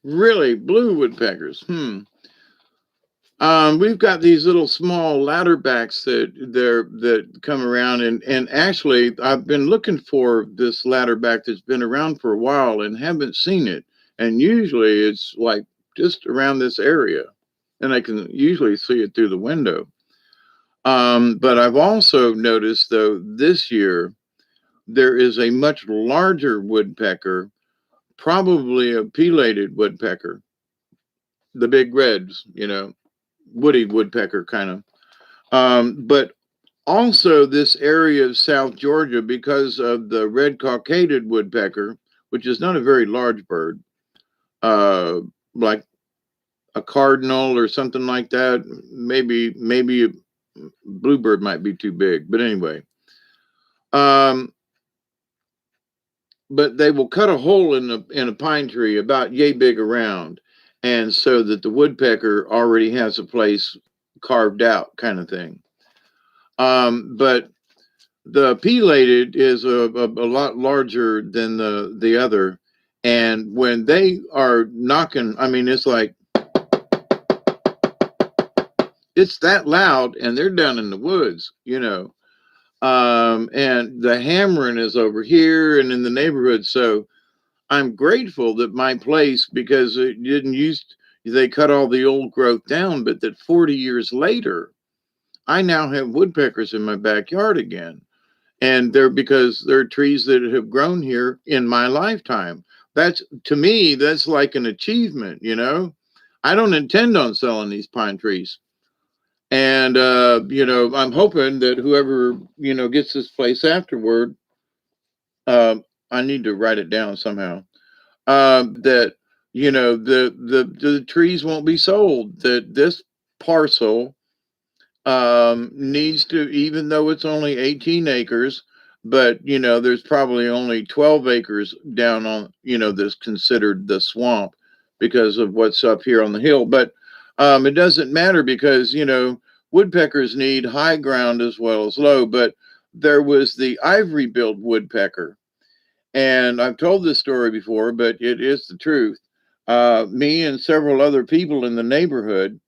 Really, blue woodpeckers. We've got these little small ladderbacks that come around, and actually, I've been looking for this ladderback that's been around for a while and haven't seen it. And usually, it's like just around this area, and I can usually see it through the window. But I've also noticed, though, this year there is a much larger woodpecker, probably a pileated woodpecker, the big reds, woody woodpecker kind of. But also this area of South Georgia, because of the red cockaded woodpecker, which is not a very large bird, like a cardinal or something like that. Maybe a bluebird might be too big, but anyway. But they will cut a hole in a pine tree about yay big around, and so that the woodpecker already has a place carved out, kind of thing. But the pileated is a lot larger than the other, and when they are knocking, I mean, it's like it's that loud, and they're down in the woods, And the hammering is over here and in the neighborhood. So I'm grateful that my place, because it didn't used, they cut all the old growth down, but that 40 years later, I now have woodpeckers in my backyard again. And they're because they're trees that have grown here in my lifetime. That's, to me, that's like an achievement, you know? I don't intend on selling these pine trees. And, I'm hoping that whoever, gets this place afterward, uh, I need to write it down somehow, that, the trees won't be sold, that this parcel needs to, even though it's only 18 acres, but there's probably only 12 acres down on, that's considered the swamp because of what's up here on the hill. But it doesn't matter because woodpeckers need high ground as well as low. But there was the ivory-billed woodpecker, and I've told this story before, but it is the truth. Me and several other people in the neighborhood,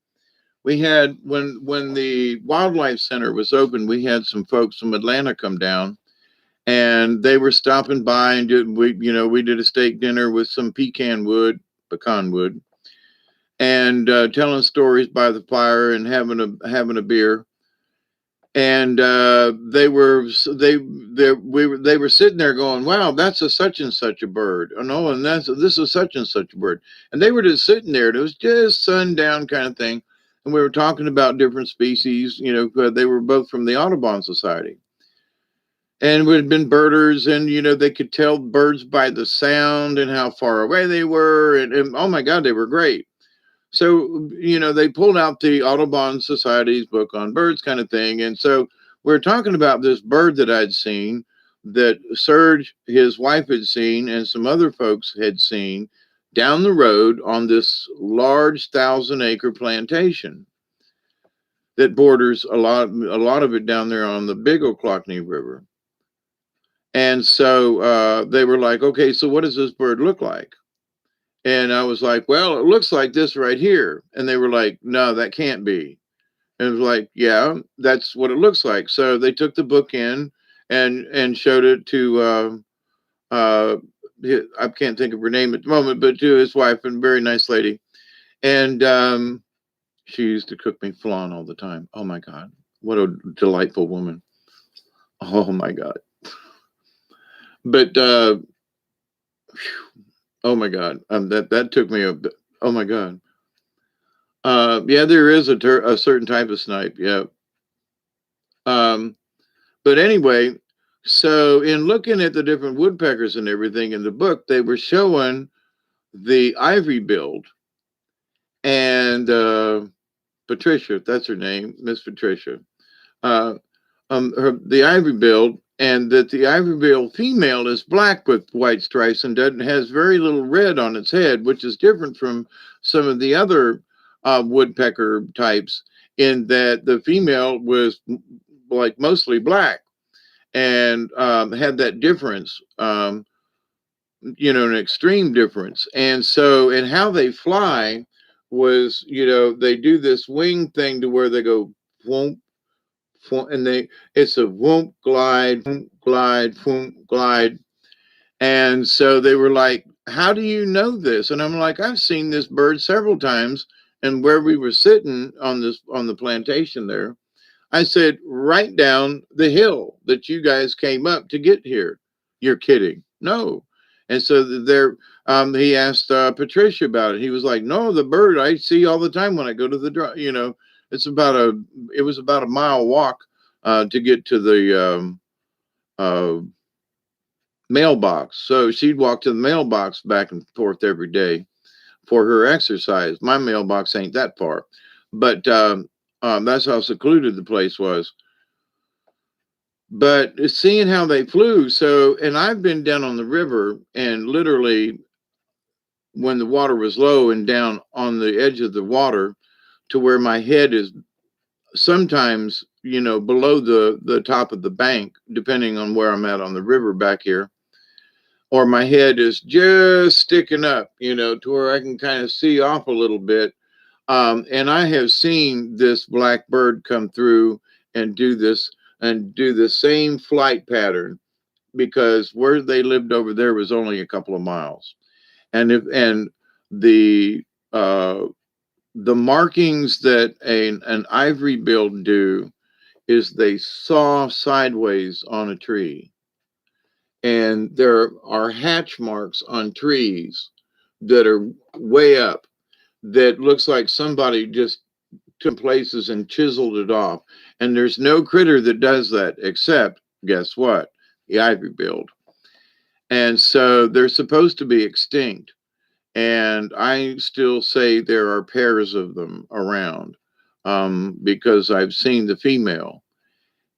we had, when the wildlife center was open, we had some folks from Atlanta come down, and they were stopping by and we did a steak dinner with some pecan wood, and telling stories by the fire and having a beer. And they were sitting there going, "Wow, that's a such and such a bird." Oh no, and this is such and such a bird. And they were just sitting there. And it was just sundown kind of thing. And we were talking about different species. They were both from the Audubon Society, and we had been birders, and they could tell birds by the sound and how far away they were, and oh my God, they were great. So, they pulled out the Audubon Society's book on birds kind of thing. And so we're talking about this bird that I'd seen, that Serge, his wife, had seen, and some other folks had seen down the road on this large 1,000-acre plantation that borders a lot of it down there on the Big Ochlockonee River. And so they were like, okay, so what does this bird look like? And I was like, well, it looks like this right here. And they were like, no, that can't be. And it was like, yeah, that's what it looks like. So they took the book in and showed it to, I can't think of her name at the moment, but to his wife, and very nice lady. And she used to cook me flan all the time. Oh my God, what a delightful woman. Oh my God. But oh my God, that took me oh my God. Yeah, there is a certain type of snipe. Yeah. Um, but anyway, so in looking at the different woodpeckers and everything in the book, they were showing the ivory billed, and Patricia, that's her name, Miss Patricia, uh, the ivory billed, and that the ivory billed female is black with white stripes and has very little red on its head, which is different from some of the other woodpecker types, in that the female was like mostly black, and had that difference, an extreme difference. And so, and how they fly was, they do this wing thing to where they go, whoomp, whoomp, and it's a whoomp, glide, whoomp, glide. And so they were like, how do you know this? And I'm like, I've seen this bird several times. And where we were sitting on the plantation there, I said, right down the hill that you guys came up to get here. You're kidding. No. And so there, he asked Patricia about it. He was like, no, the bird I see all the time when I go to the drive, it was about a mile walk to get to the uh, mailbox. So she'd walk to the mailbox back and forth every day for her exercise. My mailbox ain't that far, but that's how secluded the place was. But seeing how they flew, so, and I've been down on the river, and literally when the water was low and down on the edge of the water, to where my head is sometimes, below the top of the bank, depending on where I'm at on the river back here, or my head is just sticking up, to where I can kind of see off a little bit. And I have seen this black bird come through and do this and do the same flight pattern, because where they lived over there was only a couple of miles. And the uh, the markings that an ivory bill do is they saw sideways on a tree, and there are hatch marks on trees that are way up, that looks like somebody just took places and chiseled it off. And there's no critter that does that except, guess what? The ivory billed. And so they're supposed to be extinct. And I still say there are pairs of them around, because I've seen the female.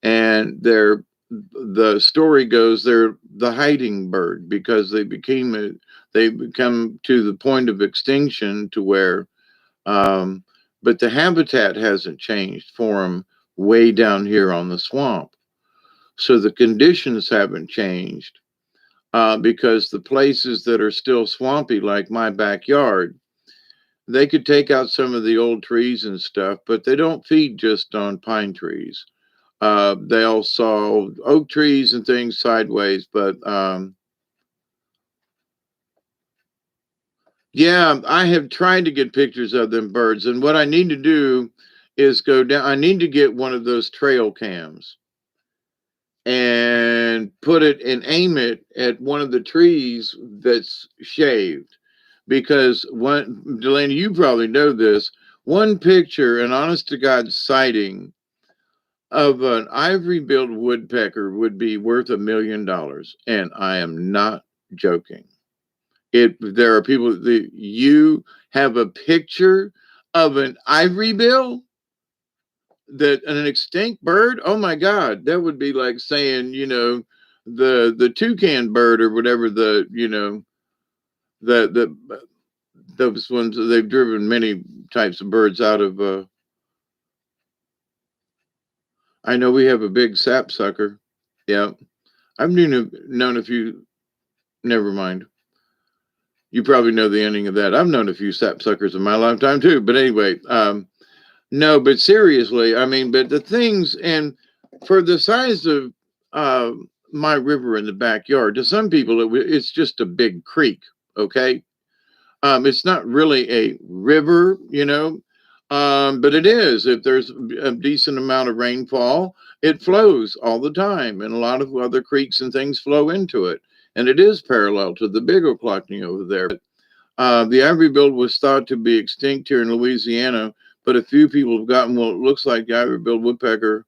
And the story goes they're the hiding bird, because they become to the point of extinction, to where um, but the habitat hasn't changed for them way down here on the swamp. So the conditions haven't changed, because the places that are still swampy, like my backyard, they could take out some of the old trees and stuff, but they don't feed just on pine trees. They also oak trees and things sideways, but yeah, I have tried to get pictures of them birds, and what I need to do is go down. I need to get one of those trail cams and put it and aim it at one of the trees that's shaved. Because one, Delaney, you probably know this. One picture, an honest to God sighting of an ivory-billed woodpecker would be worth $1 million, and I am not joking. There are people that you have a picture of an ivory bill, that an extinct bird. Oh my God, that would be like saying, the toucan bird, or whatever, the those ones, they've driven many types of birds out of. I know we have a big sapsucker. Yeah, I've known a few. Never mind. You probably know the ending of that. I've known a few sapsuckers in my lifetime too. But anyway, no, but seriously, I mean, but the things, and for the size of uh, my river in the backyard, to some people, it's just a big creek. Okay. It's not really a river, but it is. If there's a decent amount of rainfall, it flows all the time. And a lot of other creeks and things flow into it. And it is parallel to the Big Ochlockonee over there. The ivory billed was thought to be extinct here in Louisiana, but a few people have gotten what looks like the ivory billed woodpecker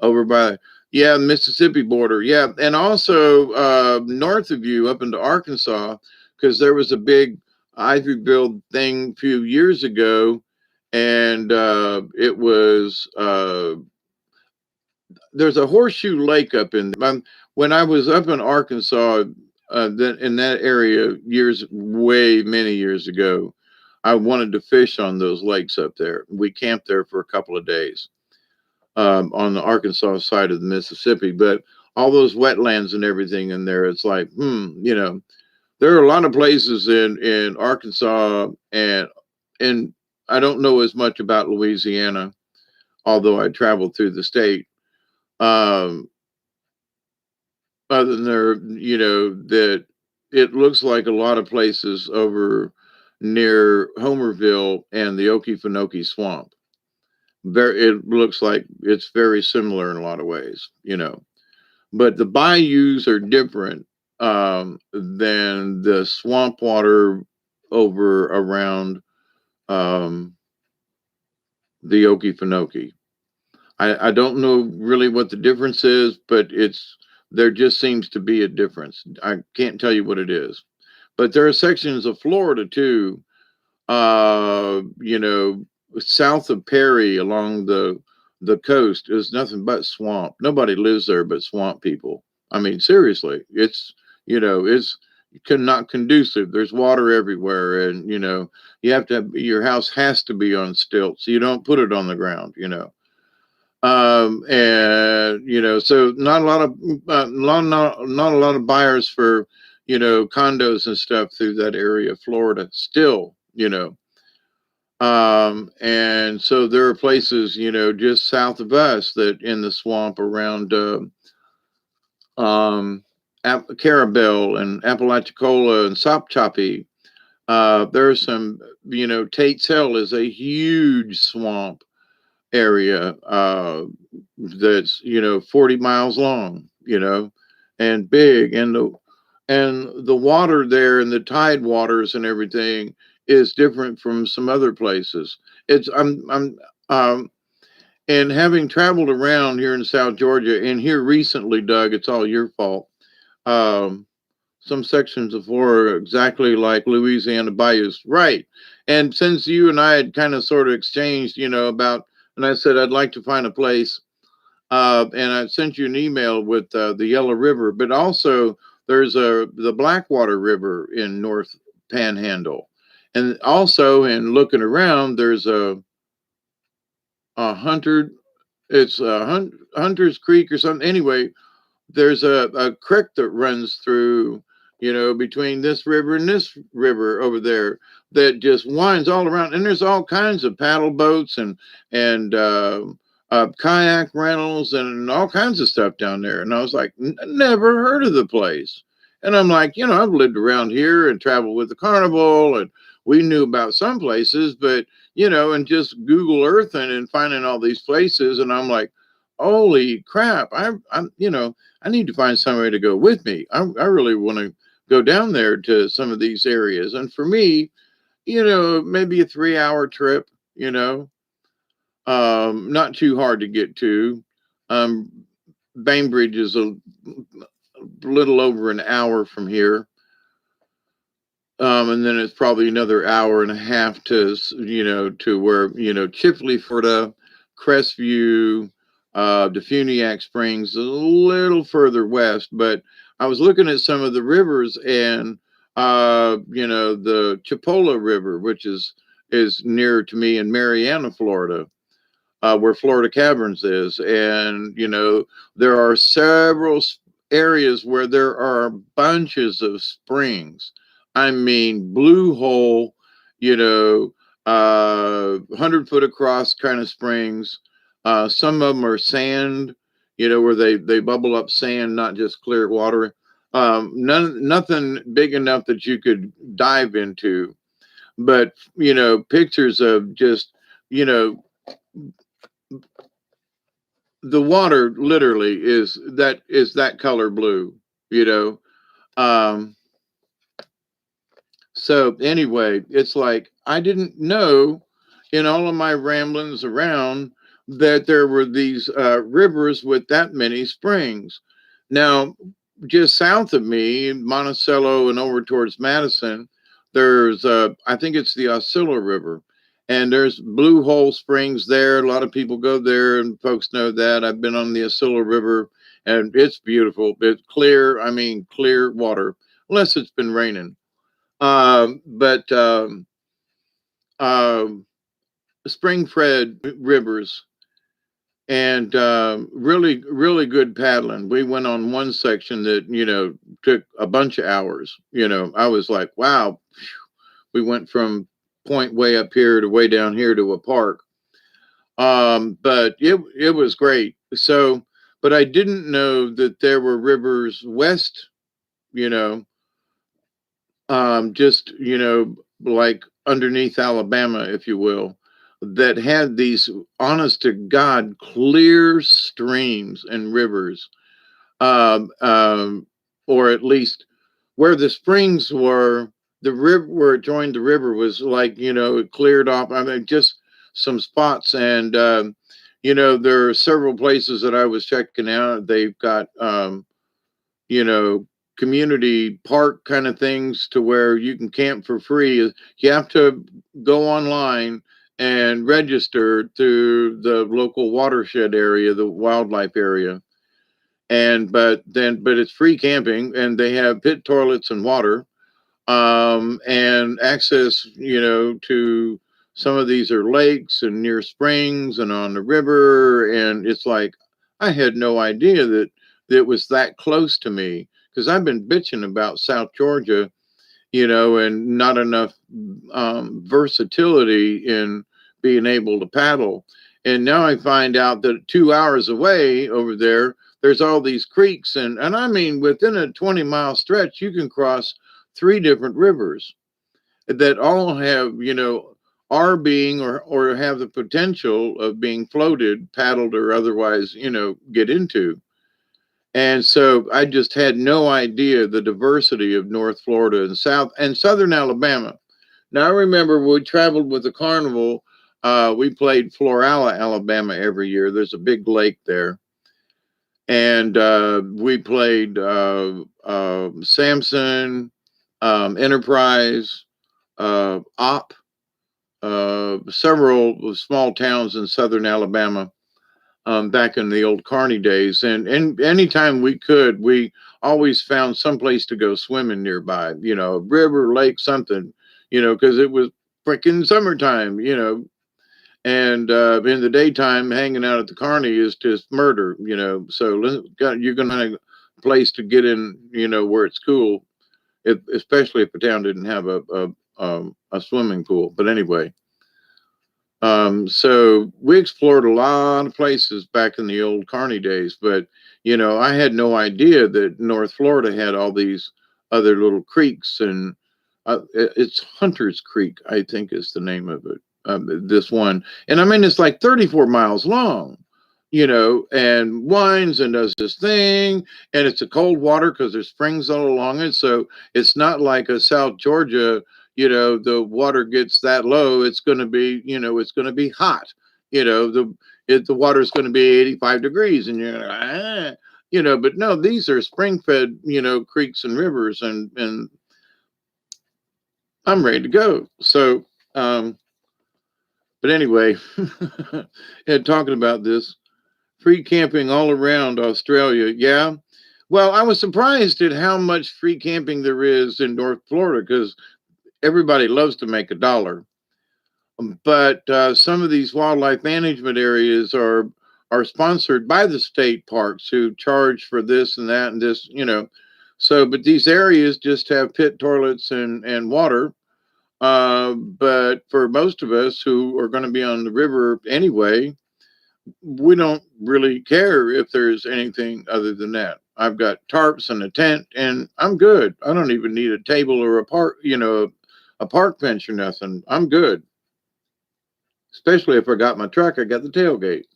over by, yeah, the Mississippi border. Yeah. And also north of you up into Arkansas, because there was a big ivory billed thing a few years ago. And it was, there's a horseshoe lake up in, when I was up in Arkansas, in that area many years ago, I wanted to fish on those lakes up there. We camped there for a couple of days, on the Arkansas side of the Mississippi. But all those wetlands and everything in there, it's like, there are a lot of places in Arkansas, and I don't know as much about Louisiana, although I traveled through the state. Um, Other than there, that it looks like a lot of places over near Homerville and the Okefenokee Swamp. It looks like it's very similar in a lot of ways, but the bayous are different, than the swamp water over around the Okefenokee. I don't know really what the difference is, but there just seems to be a difference. I can't tell you what it is, but there are sections of Florida too, uh, you know, south of Perry along the coast is nothing but swamp. Nobody lives there but swamp people. I mean, seriously, it's not conducive. There's water everywhere, and you have to your house has to be on stilts. So you don't put it on the ground. And so not a lot of not a lot of buyers for condos and stuff through that area of Florida still. And so there are places, just south of us that in the swamp around um, Carabel and Apalachicola and Sopchoppy. There's some, Tate's Hill is a huge swamp area that's 40 miles long, and big, and the water there and the tide waters and everything is different from some other places. It's I'm um and having traveled around here in South Georgia and here recently, Doug, it's all your fault. Um, some sections of Florida are exactly like Louisiana bayous, right? And since you and I had kind of sort of exchanged, about, and I said I'd like to find a place, and I sent you an email with the Yellow River, but also there's the Blackwater River in North Panhandle, and also in looking around, there's a hunter. It's Hunter's Creek or something. Anyway, there's a creek that runs through, between this river and this river over there that just winds all around. And there's all kinds of paddle boats and kayak rentals and all kinds of stuff down there. And I was like, never heard of the place. And I'm like, I've lived around here and traveled with the carnival, and we knew about some places, but and just Google Earth and finding all these places. And I'm like, holy crap. I need to find somebody to go with me. I really want to go down there to some of these areas. And for me, maybe a 3 hour trip, not too hard to get to. Um, Bainbridge is a little over an hour from here. And then it's probably another hour and a half to where, Chifley, Florida, Crestview, Defuniak Springs, a little further west. But I was looking at some of the rivers, and the Chipola River, which is near to me in Marianna, Florida, where Florida Caverns is. And, there are several areas where there are bunches of springs. I mean, blue hole, 100 foot across kind of springs. Some of them are sand, where they bubble up sand, not just clear water. Nothing big enough that you could dive into, but, pictures of just, you know, the water literally is that color blue, you know. Um, so anyway, it's like I didn't know in all of my ramblings around that there were these rivers with that many springs. Now, just south of me, Monticello and over towards Madison, there's I think it's the Osceola River, and there's Blue Hole Springs there. A lot of people go there, and folks know that. I've been on the Osceola River, and it's beautiful. It's clear. I mean, clear water, unless it's been raining. But um, Spring Fred rivers, and really, really good paddling. We went on one section that took a bunch of hours. I was like, wow, we went from point way up here to way down here to a park. But it was great. So, but I didn't know that there were rivers west, you know, just like underneath Alabama, if you will, that had these honest to God clear streams and rivers, um, um, or at least where the springs were. The river where it joined the river was like it cleared off. I mean, just some spots, and there are several places that I was checking out. They've got you know, community park kind of things to where you can camp for free. You have to go online and register through the local watershed area, the wildlife area. And but it's free camping, and they have pit toilets and water, and access, to some of these are lakes and near springs and on the river. And it's like, I had no idea that it was that close to me, because I've been bitching about South Georgia and not enough versatility in being able to paddle. And now I find out that 2 hours away over there, there's all these creeks, and I mean within a 20-mile stretch, you can cross three different rivers that all have, are being or have the potential of being floated, paddled, or otherwise, get into. And so I just had no idea the diversity of North Florida and Southern Alabama. Now I remember we traveled with the carnival. We played Florala, Alabama every year. There's a big lake there. And we played Samson, Enterprise, Op, several small towns in Southern Alabama. Back in the old Carney days. And anytime we could, we always found some place to go swimming nearby, a river, lake, something, because it was freaking summertime, and in the daytime, hanging out at the Carney is just murder, so you're going to have a place to get in, where it's cool, especially if the town didn't have a swimming pool. But anyway, so we explored a lot of places back in the old Carney days, but I had no idea that North Florida had all these other little creeks, and it's Hunter's Creek, I think is the name of it. This one, and I mean it's like 34 miles long, and winds and does this thing, and it's a cold water because there's springs all along it, so it's not like a South Georgia. The water gets that low, it's going to be, it's going to be hot. The water is going to be 85 degrees, and you're like, but no, these are spring-fed, creeks and rivers, and I'm ready to go. So, but anyway, and talking about this free camping all around Australia, yeah. Well, I was surprised at how much free camping there is in North Florida because everybody loves to make a dollar. But some of these wildlife management areas are sponsored by the state parks who charge for this and that and this, So, but these areas just have pit toilets and water. But for most of us who are going to be on the river anyway, we don't really care if there's anything other than that. I've got tarps and a tent, and I'm good. I don't even need a table or a park bench or nothing. I'm good. Especially if I got my truck, I got the tailgate.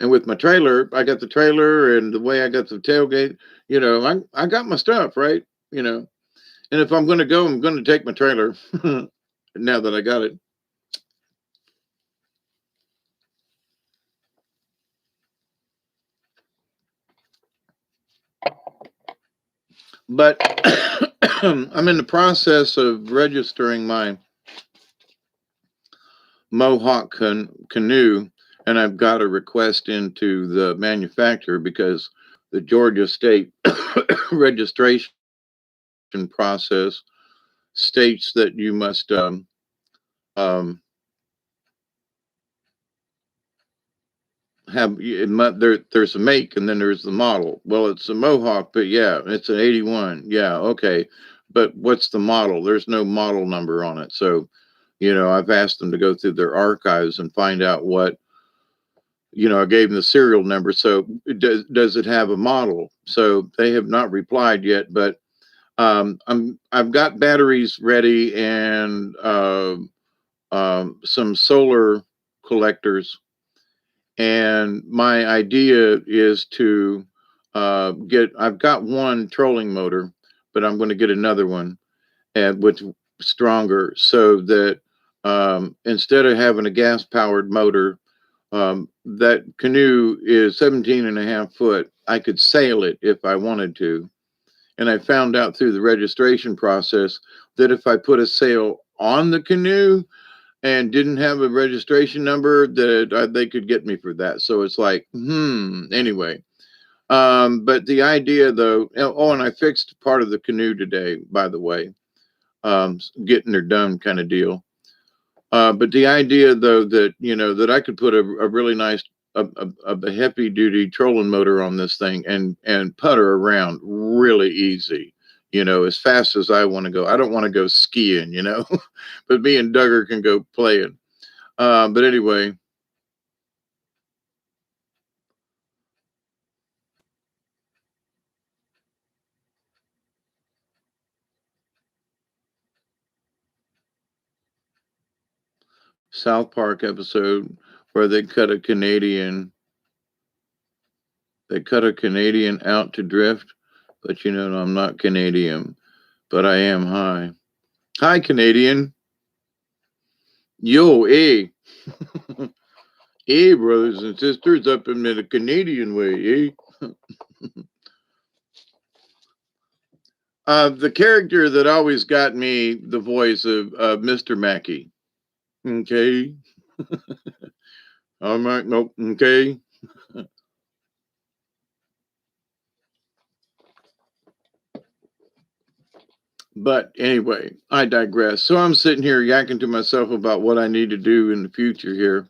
And with my trailer, I got the trailer, and the way I got the tailgate, I got my stuff, right? And if I'm going to go, I'm going to take my trailer now that I got it. But I'm in the process of registering my Mohawk canoe, and I've got a request into the manufacturer because the Georgia state registration process states that you must there's a make and then there's the model. Well, it's a Mohawk, but yeah, it's an 81. Yeah, okay. But what's the model? There's no model number on it. So, I've asked them to go through their archives and find out what, I gave them the serial number. So does it have a model? So they have not replied yet, but I've got batteries ready and some solar collectors. And my idea is to I've got one trolling motor, but I'm going to get another one and with stronger so that instead of having a gas powered motor, that canoe is 17 and a half foot. I could sail it if I wanted to. And I found out through the registration process that if I put a sail on the canoe, and didn't have a registration number that they could get me for that. So it's like, anyway. But the idea though, and I fixed part of the canoe today, by the way, getting her done kind of deal. But the idea though that, that I could put a really nice, a heavy duty trolling motor on this thing and putter around really easy, as fast as I want to go. I don't want to go skiing, but me and Duggar can go playing. But anyway, South Park episode where they cut a Canadian out to drift, but I'm not Canadian, but I am high. Hi, Canadian. Yo, hey. Hey, brothers and sisters, up in the Canadian way, eh? The character that always got me the voice of Mr. Mackey. Okay. All right, nope, okay. But anyway, I digress. So I'm sitting here yakking to myself about what I need to do in the future here.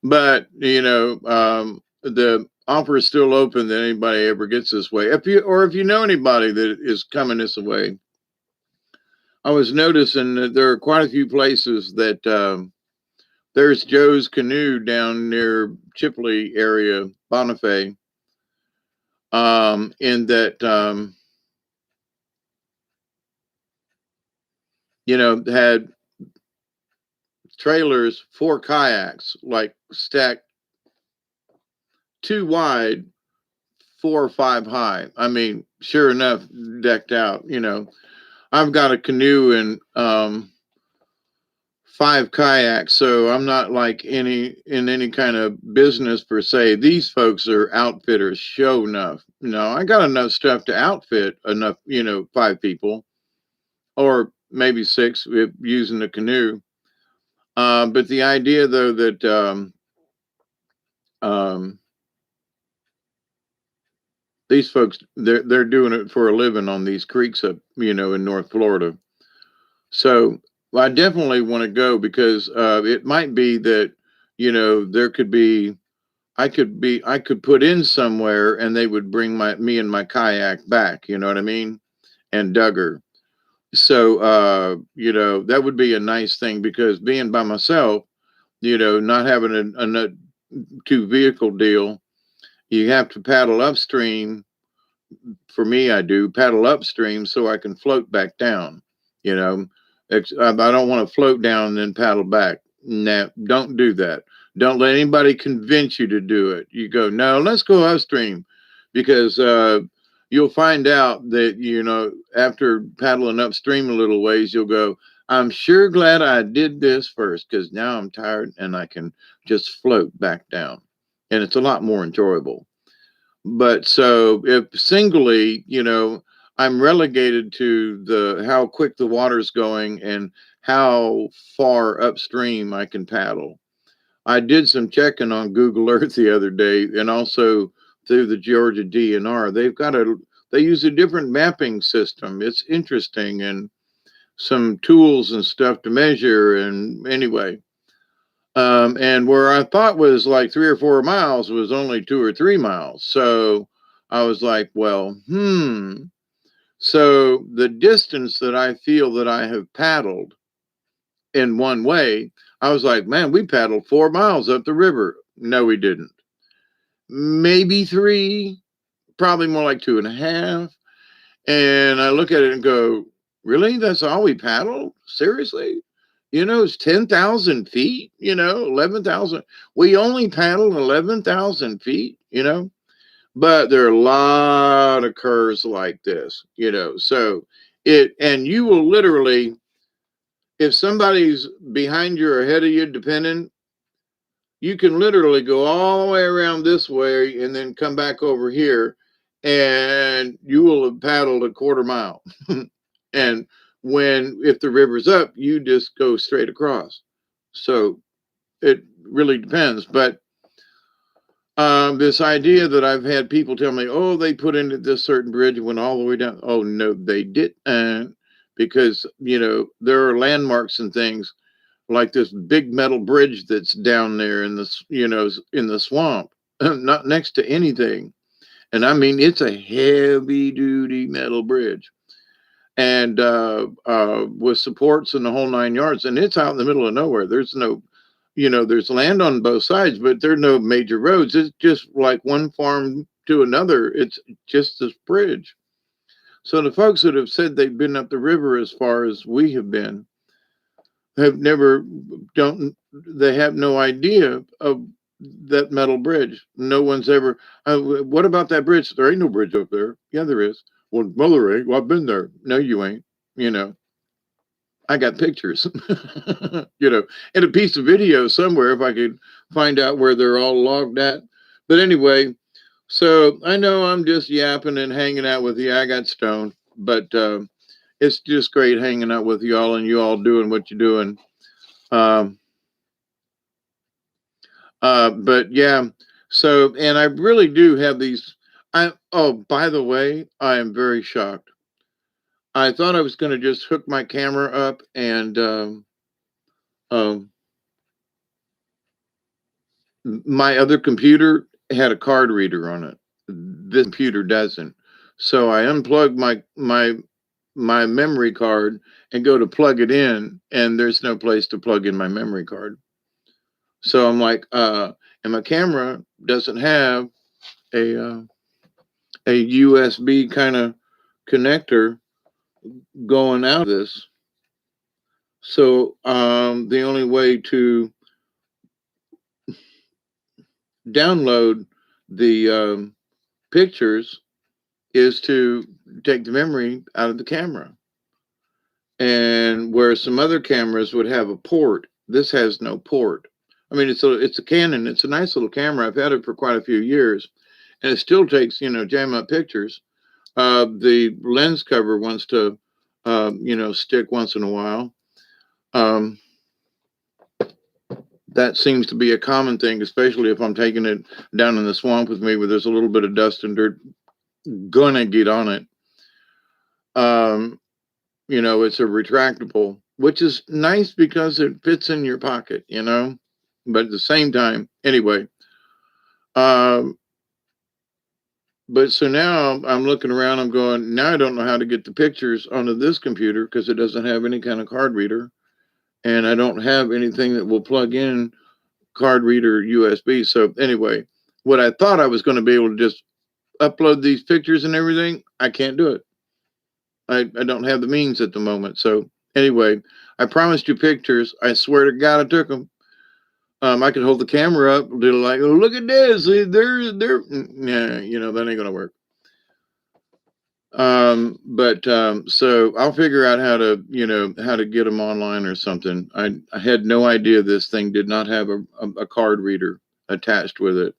But, the offer is still open that anybody ever gets this way. If you know anybody that is coming this way, I was noticing that there are quite a few places that there's Joe's Canoe down near Chipley area, Bonifay, in that, had trailers, 4 kayaks, like stacked 2 wide, 4 or 5 high. I mean, sure enough, decked out. I've got a canoe and 5 kayaks, so I'm not like in any kind of business per se. These folks are outfitters, show enough. No, I got enough stuff to outfit enough, 5 people, or maybe 6 if using the canoe. But the idea, though, that these folks they're doing it for a living on these creeks up, in North Florida. So I definitely want to go because it might be that there could be I could put in somewhere and they would bring me and my kayak back. You know what I mean? And Duggar. So that would be a nice thing because being by myself, not having a 2 vehicle deal, you have to paddle upstream. For me, I do paddle upstream so I can float back down. You know, I don't want to float down and then paddle back. No, don't do that. Don't let anybody convince you to do it. You go, no, let's go upstream because you'll find out that, after paddling upstream a little ways, you'll go, I'm sure glad I did this first because now I'm tired and I can just float back down. And it's a lot more enjoyable. But so if singly, I'm relegated to the how quick the water's going and how far upstream I can paddle. I did some checking on Google Earth the other day and also through the Georgia DNR. They use a different mapping system. It's interesting and some tools and stuff to measure. And anyway, and where I thought was like 3 or 4 miles was only 2 or 3 miles. So I was like, well, So the distance that I feel that I have paddled in one way, I was like, man, we paddled 4 miles up the river. No, we didn't. Maybe 3, probably more like 2.5. And I look at it and go, really? That's all we paddled? Seriously? It's 10,000 feet, 11,000. We only paddled 11,000 feet, but there are a lot of curves like this, so and you will literally, if somebody's behind you or ahead of you, depending, you can literally go all the way around this way and then come back over here and you will have paddled a 1/4 mile. And if the river's up, you just go straight across. So it really depends. But this idea that I've had people tell me, oh, they put into this certain bridge and went all the way down. Oh, no, they didn't. Because, there are landmarks and things like this big metal bridge that's down there in the swamp, not next to anything. And I mean, it's a heavy duty metal bridge. and with supports and the whole 9 yards. And it's out in the middle of nowhere. There's no, there's land on both sides, but there are no major roads. It's just like one farm to another. It's just this bridge. So the folks that have said they've been up the river as far as we have been have never don't they have no idea of that metal bridge. No one's ever. What about that bridge? There ain't no bridge up there. Yeah, there is. Well, there ain't. Well, I've been there. No, you ain't. I got pictures. And a piece of video somewhere if I could find out where they're all logged at. But anyway, so I know I'm just yapping and hanging out with you. I got stoned, but it's just great hanging out with y'all and you all doing what you're doing. Um, but yeah, so, and I really do have these. Oh, by the way, I am very shocked. I thought I was going to just hook my camera up and um, my other computer had a card reader on it. This computer doesn't. So I unplugged my memory card and go to plug it in, and there's no place to plug in my memory card. So I'm like, and my camera doesn't have a USB kind of connector going out of this. So the only way to download the pictures is to take the memory out of the camera. And where some other cameras would have a port, this has no port. I mean, it's a Canon. It's a nice little camera. I've had it for quite a few years, and it still takes jam up pictures. The lens cover wants to stick once in a while. That seems to be a common thing, especially if I'm taking it down in the swamp with me where there's a little bit of dust and dirt gonna get on it. It's a retractable, which is nice because it fits in your pocket, but at the same time, anyway. But so now I'm looking around, I'm going, now I don't know how to get the pictures onto this computer because it doesn't have any kind of card reader. And I don't have anything that will plug in card reader USB. So anyway, what I thought I was going to be able to just upload these pictures and everything, I can't do it. I don't have the means at the moment. So anyway, I promised you pictures. I swear to God, I took them. I could hold the camera up, do like, oh, look at this. There. Yeah, that ain't gonna work. But so I'll figure out how to get them online or something. I had no idea this thing did not have a card reader attached with it.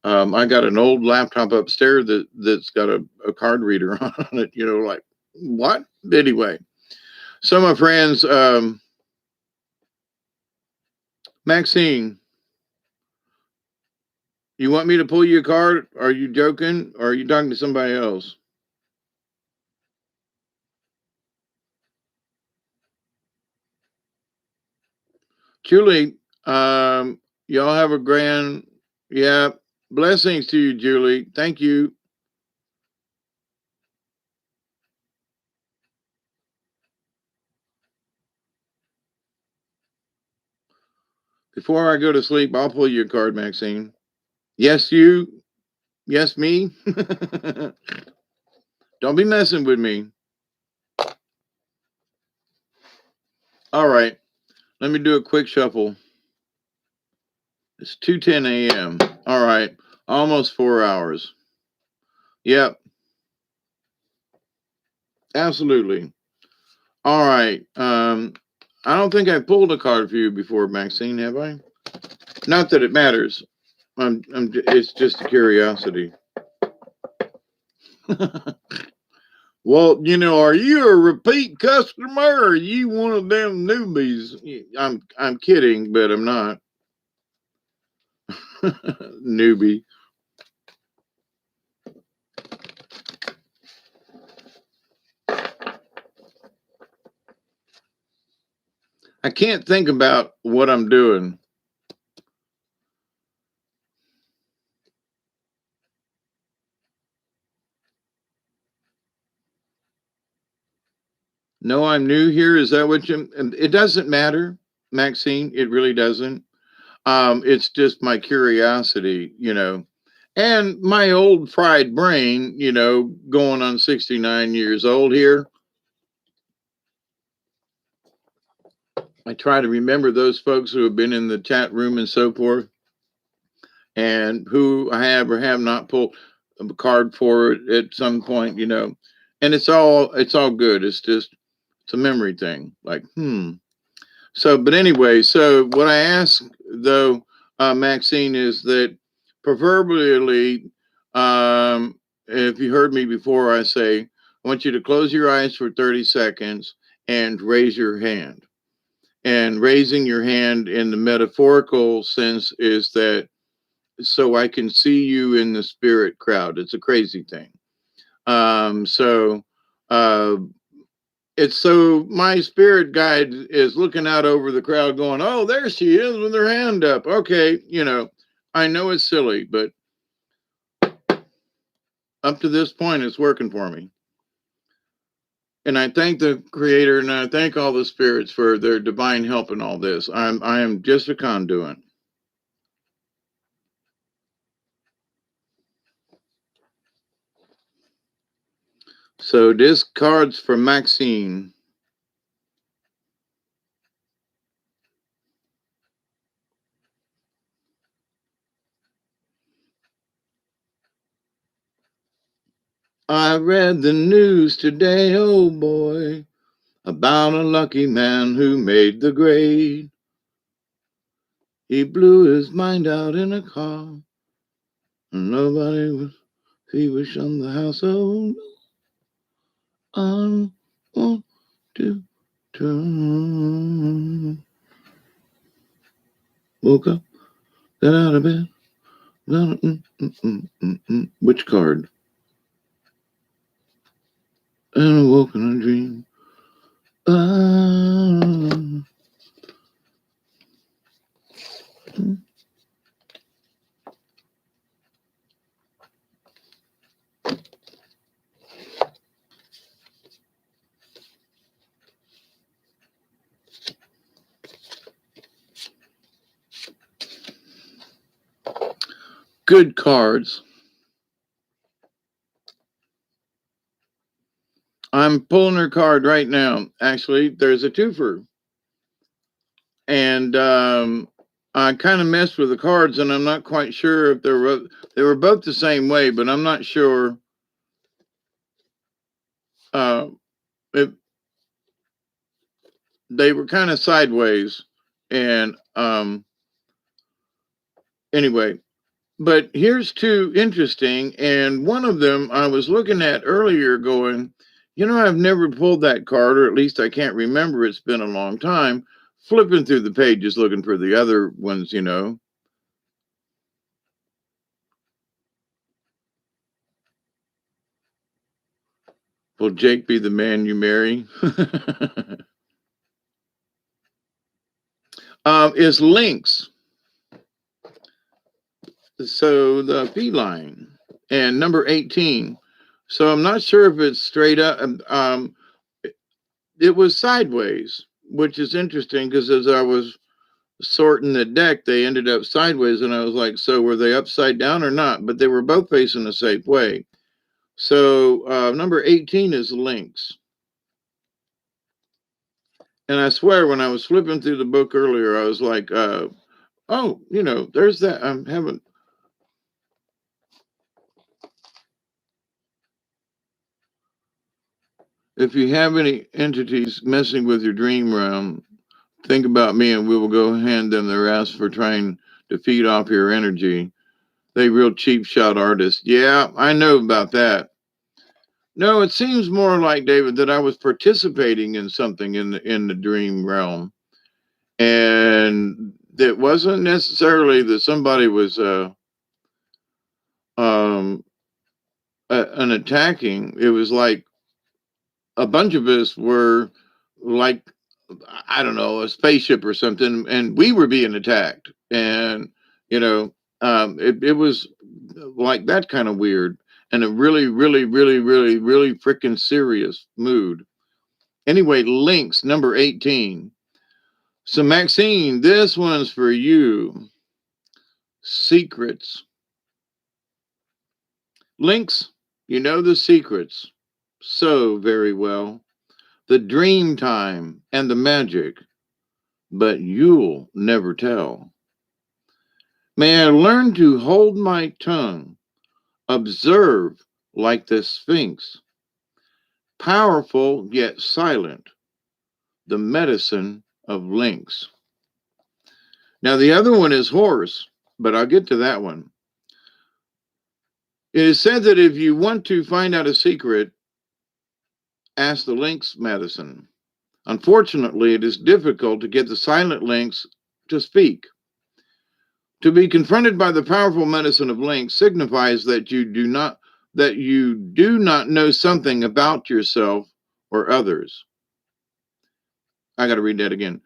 I got an old laptop upstairs that's got a card reader on it. Like what? Anyway, so my friends, Maxine, you want me to pull you a card? Are you joking? Or are you talking to somebody else? Julie, y'all have a grand, yeah, blessings to you, Julie. Thank you. Before I go to sleep, I'll pull you a card, Maxine. Yes, you. Yes, me. Don't be messing with me. All right. Let me do a quick shuffle. It's 2:10 a.m. All right. Almost 4 hours. Yep. Absolutely. All right. I don't think I pulled a card for you before, Maxine, have I? Not that it matters. It's just a curiosity. Well, are you a repeat customer or are you one of them newbies? I'm kidding, but I'm not. Newbie. I can't think about what I'm doing. No, I'm new here. Is that what you? It doesn't matter, Maxine. It really doesn't. It's just my curiosity, and my old fried brain, going on 69 years old here. I try to remember those folks who have been in the chat room and so forth, and who I have or have not pulled a card for at some point, and it's all good. It's a memory thing. Like, So, but anyway, so what I ask though, Maxine, is that proverbially, if you heard me before, I say, I want you to close your eyes for 30 seconds and raise your hand. And raising your hand in the metaphorical sense is that so I can see you in the spirit crowd. It's a crazy thing. So, uh, it's so my spirit guide is looking out over the crowd going, oh, there she is with her hand up. Okay, I know it's silly, but up to this point, it's working for me. And I thank the creator and I thank all the spirits for their divine help in all this. I am just a conduit. So this card's for Maxine. I read the news today, oh boy, about a lucky man who made the grade. He blew his mind out in a car. Nobody was feverish on the house. Oh, I want to turn. Woke up, got out of bed. Which card? And I woke in a dream. Good cards. I'm pulling her card right now. Actually, there's a twofer. And I kind of messed with the cards, and I'm not quite sure if they were both the same way, but I'm not sure if they were kind of sideways. And anyway, but here's two interesting, and one of them I was looking at earlier, going, I've never pulled that card, or at least I can't remember. It's been a long time. Flipping through the pages looking for the other ones, Will Jake be the man you marry? Is Lynx. So the feline and number 18. So I'm not sure if it's straight up. It was sideways, which is interesting because as I was sorting the deck, they ended up sideways. And I was like, so were they upside down or not? But they were both facing the same way. So number 18 is Lynx. And I swear, when I was flipping through the book earlier, I was like, oh, there's that. I'm having. If you have any entities messing with your dream realm, think about me and we will go hand them their ass for trying to feed off your energy. They real cheap shot artists. Yeah, I know about that. No, it seems more like, David, that I was participating in something in the dream realm. And it wasn't necessarily that somebody was an attacking. It was like a bunch of us were like, I don't know, a spaceship or something, and we were being attacked. And it was like that kind of weird, and a really, really, really, really, really freaking serious mood. Anyway, links, number 18. So, Maxine, this one's for you. Secrets. Links, you know the secrets so very well. The dream time and the magic, but you'll never tell. May I learn to hold my tongue, observe like the Sphinx, powerful yet silent, the medicine of links. Now, the other one is horse, but I'll get to that one. It is said that if you want to find out a secret, ask the lynx medicine. Unfortunately, it is difficult to get the silent lynx to speak. To be confronted by the powerful medicine of lynx signifies that you do not know something about yourself or others. I got to read that again.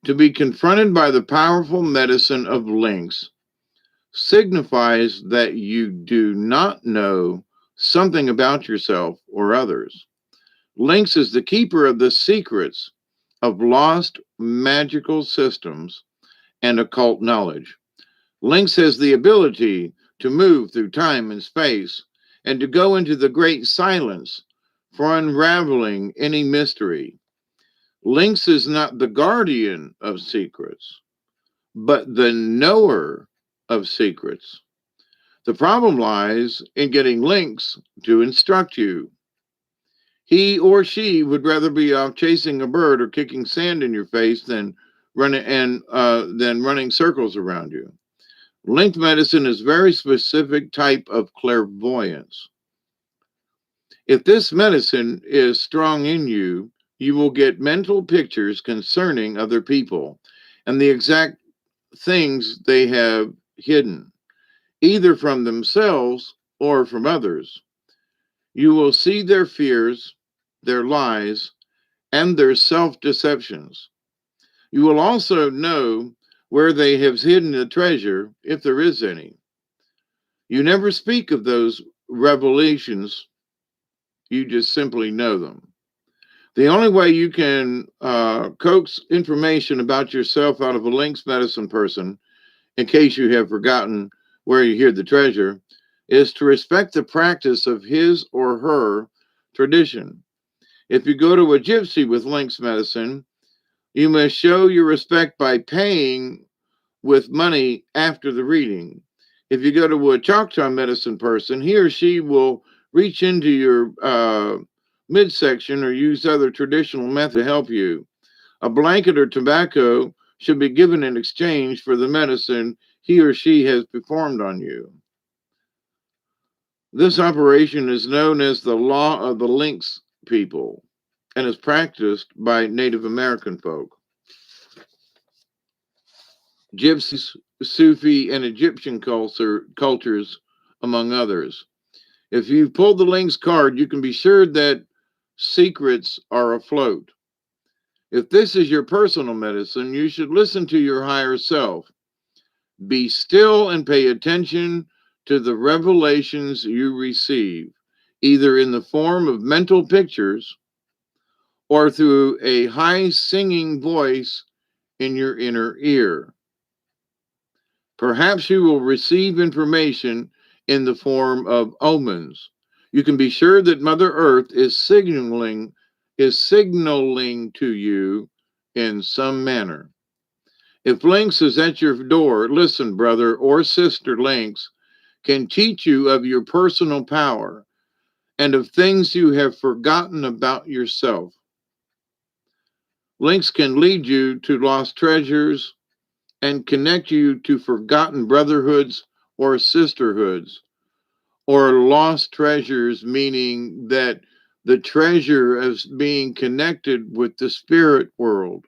To be confronted by the powerful medicine of lynx signifies that you do not know something about yourself or others. Lynx is the keeper of the secrets of lost magical systems and occult knowledge. Lynx has the ability to move through time and space and to go into the great silence for unraveling any mystery. Lynx is not the guardian of secrets, but the knower of secrets. The problem lies in getting Lynx to instruct you. He or she would rather be off chasing a bird or kicking sand in your face than running circles around you. Link medicine is a very specific type of clairvoyance. If this medicine is strong in you, you will get mental pictures concerning other people and the exact things they have hidden, either from themselves or from others. You will see their fears, their lies, and their self-deceptions. You will also know where they have hidden the treasure, if there is any. You never speak of those revelations, you just simply know them. The only way you can coax information about yourself out of a Lynx medicine person, in case you have forgotten where you hid the treasure, is to respect the practice of his or her tradition. If you go to a gypsy with Lynx medicine, you must show your respect by paying with money after the reading. If you go to a Choctaw medicine person, he or she will reach into your midsection or use other traditional method to help you. A blanket or tobacco should be given in exchange for the medicine he or she has performed on you. This operation is known as the Law of the Lynx people and is practiced by Native American folk. Gypsies, Sufi, and Egyptian cultures, among others. If you've pulled the Lynx card, you can be sure that secrets are afloat. If this is your personal medicine, you should listen to your higher self. Be still and pay attention to the revelations you receive, either in the form of mental pictures or through a high singing voice in your inner ear. Perhaps you will receive information in the form of omens. You can be sure that Mother Earth is signaling to you in some manner. If Lynx is at your door, listen, brother or sister Lynx can teach you of your personal power and of things you have forgotten about yourself. Lynx can lead you to lost treasures and connect you to forgotten brotherhoods or sisterhoods, or lost treasures, meaning that the treasure is being connected with the spirit world,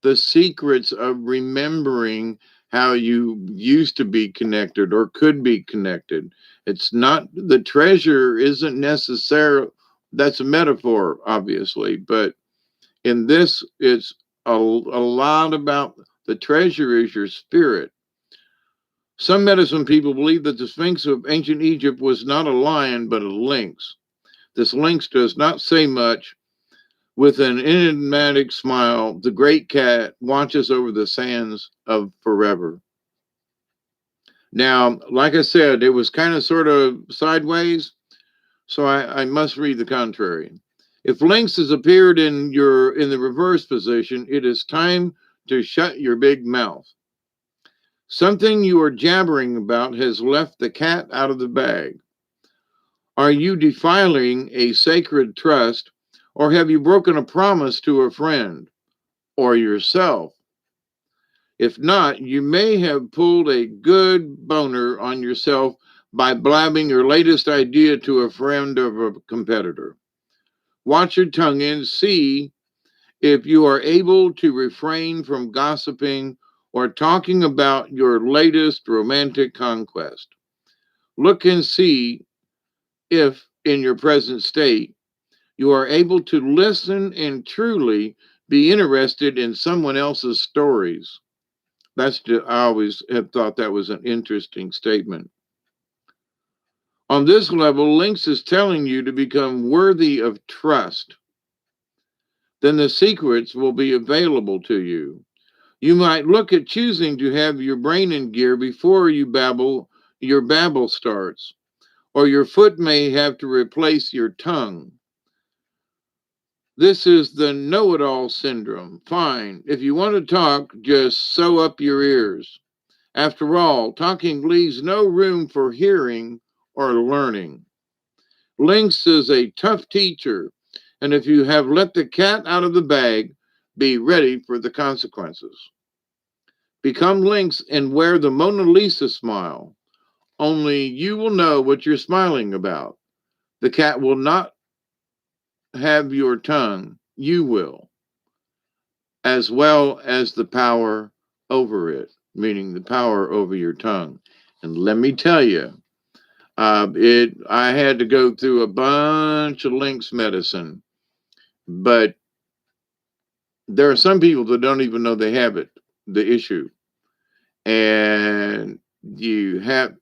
the secrets of remembering how you used to be connected or could be connected. It's not, the treasure isn't necessarily, that's a metaphor, obviously, but in this, it's a lot about the treasure is your spirit. Some medicine people believe that the Sphinx of ancient Egypt was not a lion, but a lynx. This lynx does not say much, With an enigmatic smile, the great cat watches over the sands of forever. Now, like I said, it was kind of sort of sideways, so I must read the contrary. If Lynx has appeared in the reverse position, it is time to shut your big mouth. Something you are jabbering about has left the cat out of the bag. Are you defiling a sacred trust, or have you broken a promise to a friend or yourself? If not, you may have pulled a good boner on yourself by blabbing your latest idea to a friend or a competitor. Watch your tongue and see if you are able to refrain from gossiping or talking about your latest romantic conquest. Look and see if, in your present state, you are able to listen and truly be interested in someone else's stories. I always have thought that was an interesting statement. On this level, Lynx is telling you to become worthy of trust. Then the secrets will be available to you. You might look at choosing to have your brain in gear before your babble starts, or your foot may have to replace your tongue. This is the know-it-all syndrome. Fine. If you want to talk, just sew up your ears. After all, talking leaves no room for hearing or learning. Lynx is a tough teacher, and if you have let the cat out of the bag, be ready for the consequences. Become Lynx and wear the Mona Lisa smile. Only you will know what you're smiling about. The cat will not have your tongue, you will, as well as the power over it, meaning the power over your tongue. And let me tell you, I had to go through a bunch of Lynx medicine, but there are some people that don't even know they have it, the issue. And you have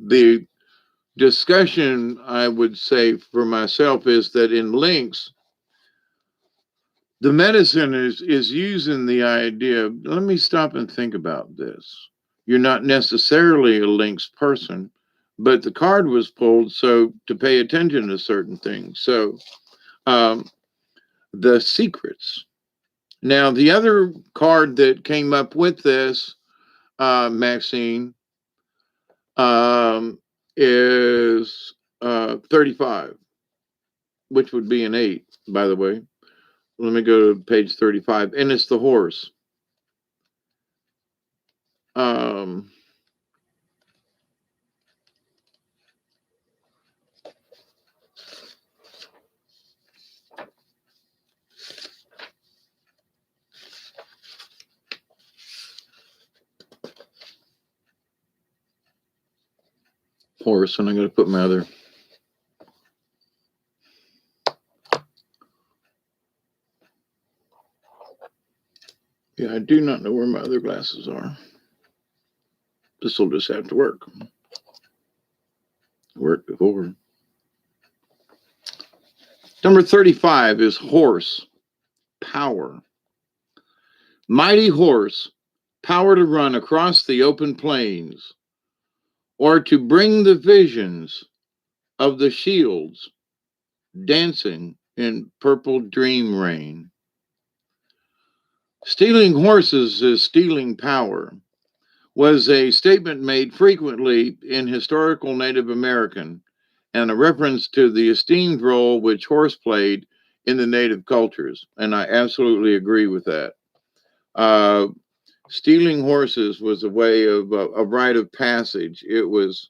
the discussion, I would say for myself, is that in Lynx, the medicine is using the idea of, let me stop and think about this. You're not necessarily a Lynx person, but the card was pulled so to pay attention to certain things. So um, the secrets. Now, the other card that came up with this, Maxine, is 35, which would be an 8, by the way. Let me go to page 35, and it's the horse. Um, Horse, and I'm going to put my other. Yeah, I do not know where my other glasses are. This will just have to work. Worked before. Number 35 is horse, power. Mighty horse, power to run across the open plains, or to bring the visions of the shields dancing in purple dream rain. Stealing horses is stealing power was a statement made frequently in historical Native American and a reference to the esteemed role which horse played in the native cultures. And I absolutely agree with that. Uh, Stealing horses was a way of a rite of passage. It wasn't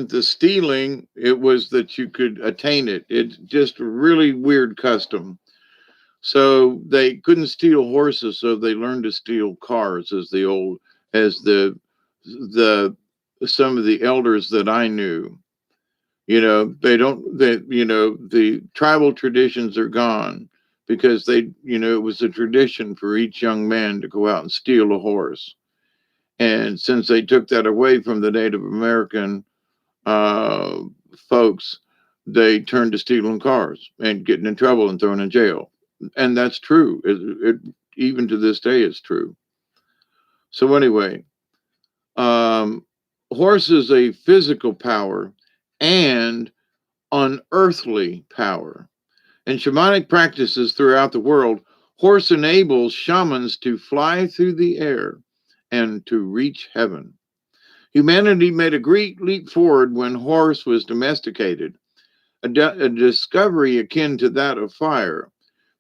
the stealing, it was that you could attain it. It's just a really weird custom. So they couldn't steal horses, so they learned to steal cars as the some of the elders that I knew. The tribal traditions are gone because it was a tradition for each young man to go out and steal a horse. And since they took that away from the Native American uh, folks, they turn to stealing cars and getting in trouble and thrown in jail. And that's true. Even to this day, it's true. So anyway, um, horse is a physical power and unearthly power. In shamanic practices throughout the world, horse enables shamans to fly through the air and to reach heaven. Humanity made a great leap forward when horse was domesticated, a discovery akin to that of fire.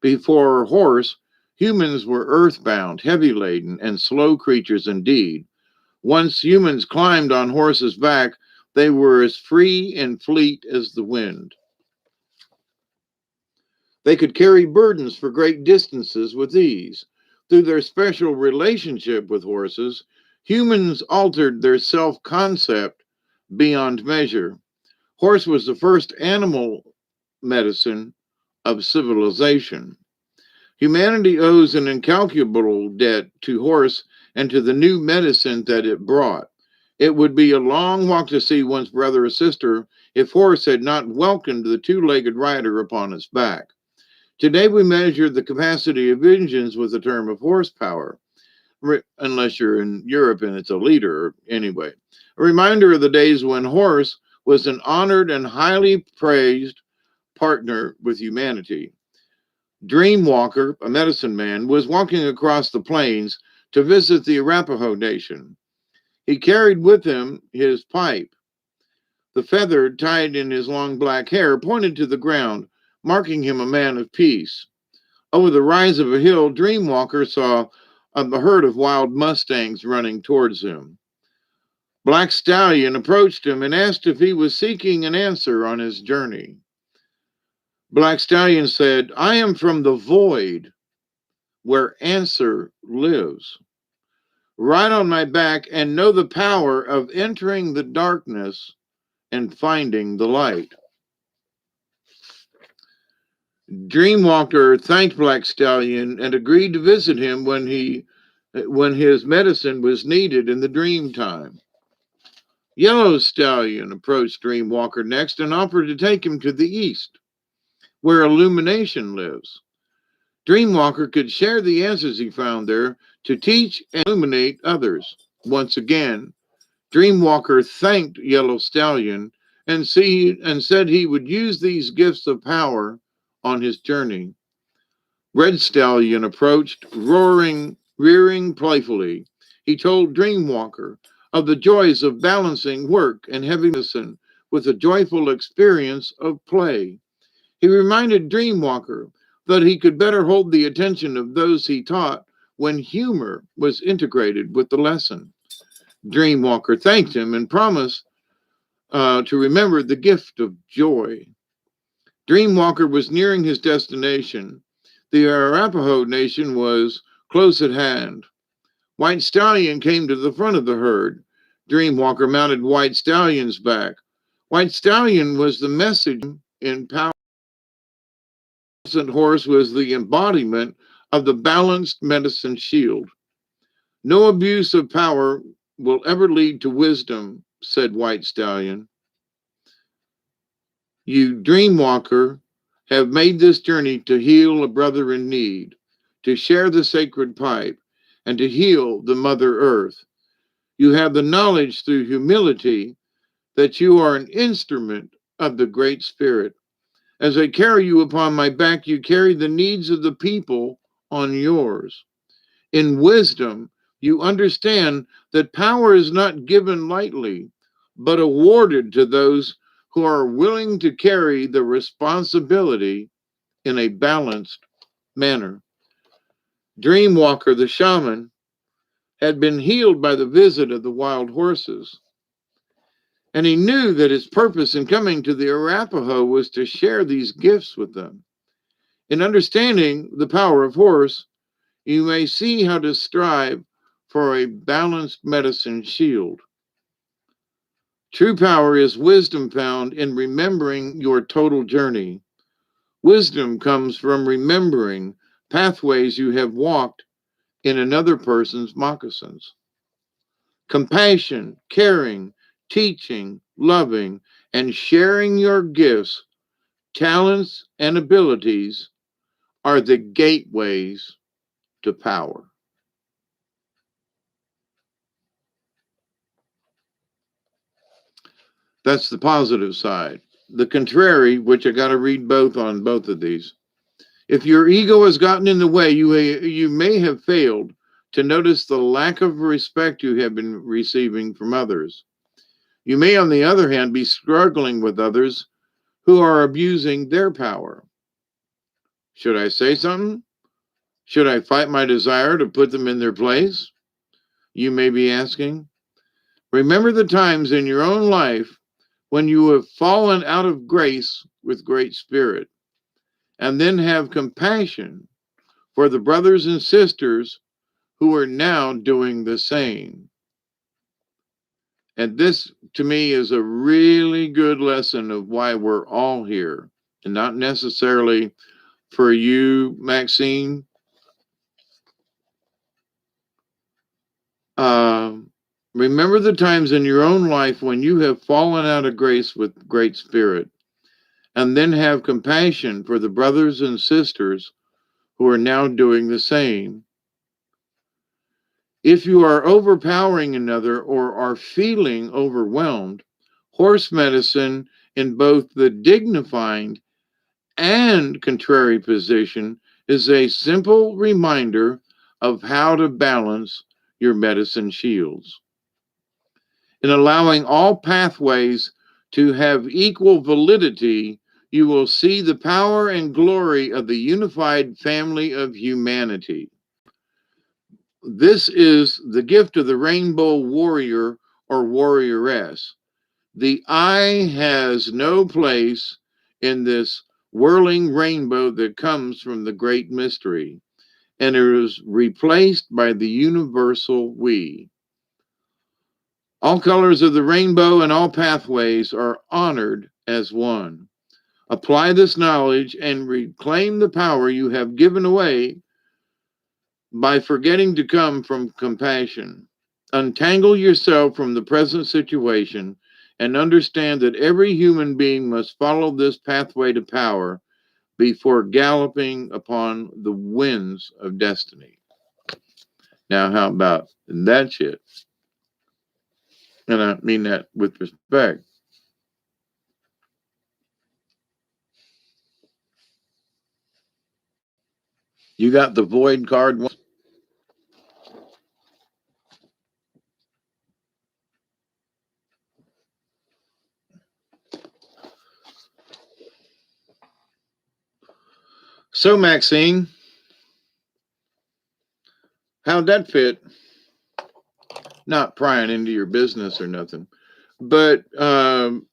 Before horse, humans were earthbound, heavy laden, and slow creatures indeed. Once humans climbed on horses' back, they were as free and fleet as the wind. They could carry burdens for great distances with ease. Through their special relationship with horses, humans altered their self concept beyond measure. Horse was the first animal medicine of civilization. Humanity owes an incalculable debt to horse and to the new medicine that it brought. It would be a long walk to see one's brother or sister if horse had not welcomed the two-legged rider upon its back. Today we measure the capacity of engines with the term of horsepower, unless you're in Europe and it's a liter anyway. A reminder of the days when horse was an honored and highly praised partner with humanity. Dreamwalker, a medicine man, was walking across the plains to visit the Arapaho Nation. He carried with him his pipe. The feather tied in his long black hair pointed to the ground, marking him a man of peace. Over the rise of a hill, Dreamwalker saw a herd of wild mustangs running towards him. Black Stallion approached him and asked if he was seeking an answer on his journey. Black Stallion said, "I am from the void where answer lives. Ride on my back and know the power of entering the darkness and finding the light." Dreamwalker thanked Black Stallion and agreed to visit him when his medicine was needed in the dream time. Yellow Stallion approached Dreamwalker next and offered to take him to the east, where illumination lives. Dreamwalker could share the answers he found there to teach and illuminate others. Once again, Dreamwalker thanked Yellow Stallion and said he would use these gifts of power on his journey. Red Stallion approached, rearing playfully. He told Dreamwalker of the joys of balancing work and heavy medicine with a joyful experience of play. He reminded Dreamwalker that he could better hold the attention of those he taught when humor was integrated with the lesson. Dreamwalker thanked him and promised to remember the gift of joy. Dreamwalker was nearing his destination. The Arapaho Nation was close at hand. White Stallion came to the front of the herd. Dreamwalker mounted White Stallion's back. White Stallion was the message in power. Horse was the embodiment of the balanced medicine shield. No abuse of power will ever lead to wisdom, said White Stallion. You, Dreamwalker, have made this journey to heal a brother in need, to share the sacred pipe, and to heal the Mother Earth. You have the knowledge through humility that you are an instrument of the Great Spirit. As I carry you upon my back, you carry the needs of the people on yours. In wisdom, you understand that power is not given lightly, but awarded to those who are willing to carry the responsibility in a balanced manner. Dreamwalker, the shaman, had been healed by the visit of the wild horses, and he knew that his purpose in coming to the Arapaho was to share these gifts with them. In understanding the power of horse, you may see how to strive for a balanced medicine shield. True power is wisdom found in remembering your total journey. Wisdom comes from remembering pathways you have walked in another person's moccasins. Compassion, caring, teaching, loving, and sharing your gifts talents, and abilities are the gateways to power. That's the positive side. The contrary, which I got to read both on both of these. If your ego has gotten in the way, you may have failed to notice the lack of respect you have been receiving from others. You may, on the other hand, be struggling with others who are abusing their power. Should I say something? Should I fight my desire to put them in their place? You may be asking. Remember the times in your own life when you have fallen out of grace with great spirit, and then have compassion for the brothers and sisters who are now doing the same. And this, to me, is a really good lesson of why we're all here, and not necessarily for you, Maxine. Uh, Remember the times in your own life when you have fallen out of grace with great spirit, and then have compassion for the brothers and sisters who are now doing the same. If you are overpowering another or are feeling overwhelmed, horse medicine in both the dignifying and contrary position is a simple reminder of how to balance your medicine shields. In allowing all pathways to have equal validity, you will see the power and glory of the unified family of humanity. This is the gift of the rainbow warrior or warrioress. The I has no place in this whirling rainbow that comes from the great mystery, and it is replaced by the universal we. All colors of the rainbow and all pathways are honored as one. Apply this knowledge and reclaim the power you have given away by forgetting to come from compassion. Untangle yourself from the present situation and understand that every human being must follow this pathway to power before galloping upon the winds of destiny. Now, how about that shit? And I mean that with respect. You got the void card. So, Maxine, how'd that fit? Not prying into your business or nothing, but the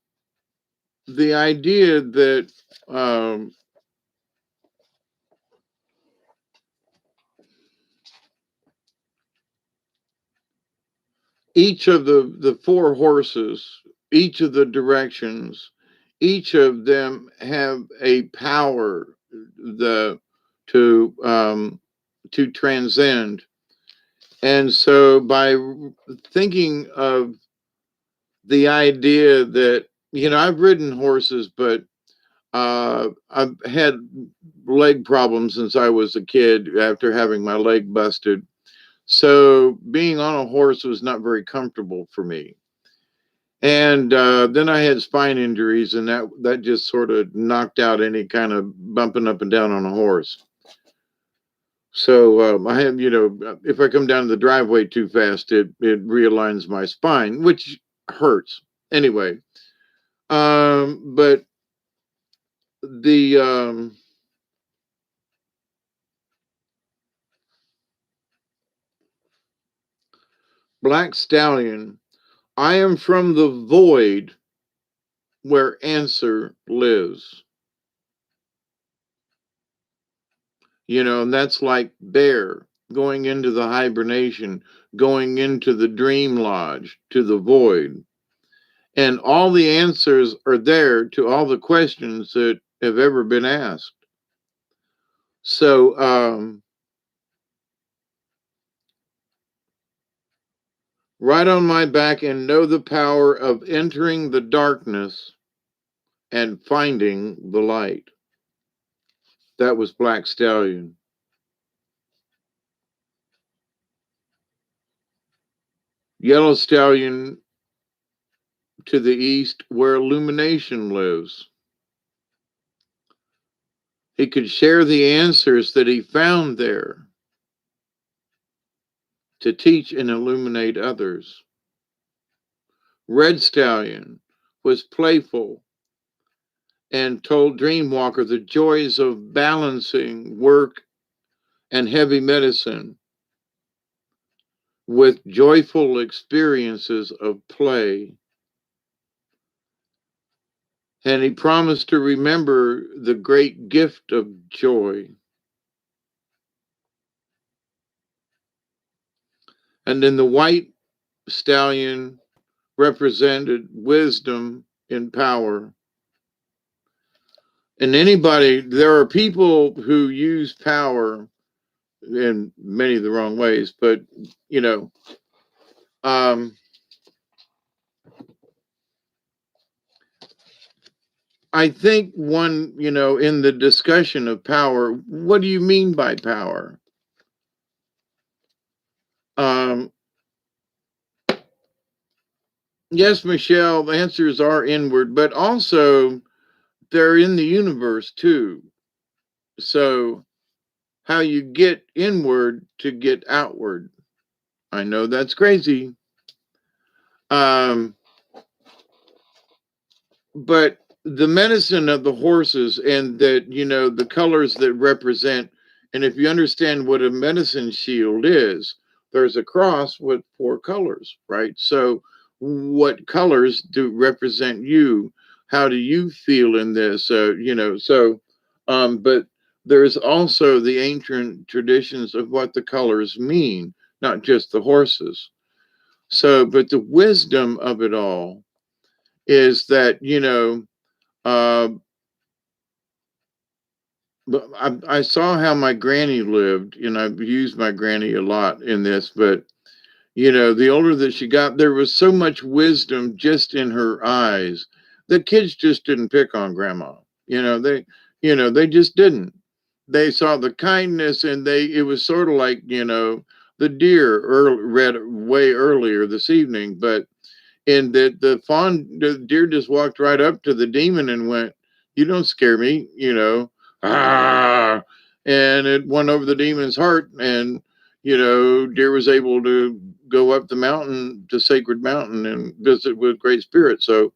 idea that each of the four horses, each of the directions, each of them have a power the to transcend. And so by thinking of the idea that, I've ridden horses, but I've had leg problems since I was a kid after having my leg busted. So being on a horse was not very comfortable for me. And then I had spine injuries, and that just sort of knocked out any kind of bumping up and down on a horse. So I have, if I come down the driveway too fast, it realigns my spine, which hurts. Anyway, but the Black Stallion, I am from the void where answer lives. And that's like bear going into the hibernation, going into the dream lodge, to the void. And all the answers are there to all the questions that have ever been asked. So, right on my back and know the power of entering the darkness and finding the light. That was Black Stallion. Yellow Stallion to the east, where illumination lives. He could share the answers that he found there to teach and illuminate others. Red Stallion was playful and told Dreamwalker the joys of balancing work and heavy medicine with joyful experiences of play. And he promised to remember the great gift of joy. And then the white stallion represented wisdom and power. And anybody, there are people who use power in many of the wrong ways, but you know, um, I think one, in the discussion of power, what do you mean by power? Um, yes, Michelle, the answers are inward, but also they're in the universe too. So, how you get inward to get outward. I know that's crazy. Um, but the medicine of the horses and that, the colors that represent, and if you understand what a medicine shield is, there's a cross with four colors, right? So, what colors do represent you? How do you feel in this? But there's also the ancient traditions of what the colors mean, not just the horses. So, but the wisdom of it all is that, uh, but I saw how my granny lived, and I've used my granny a lot in this, but the older that she got, there was so much wisdom just in her eyes. The kids just didn't pick on grandma. They just didn't. They saw the kindness, and it was sort of like, the deer read way earlier this evening, but and that the deer just walked right up to the demon and went, "You don't scare me," ah, and it won over the demon's heart, and deer was able to go up the mountain to Sacred Mountain and visit with Great Spirit. So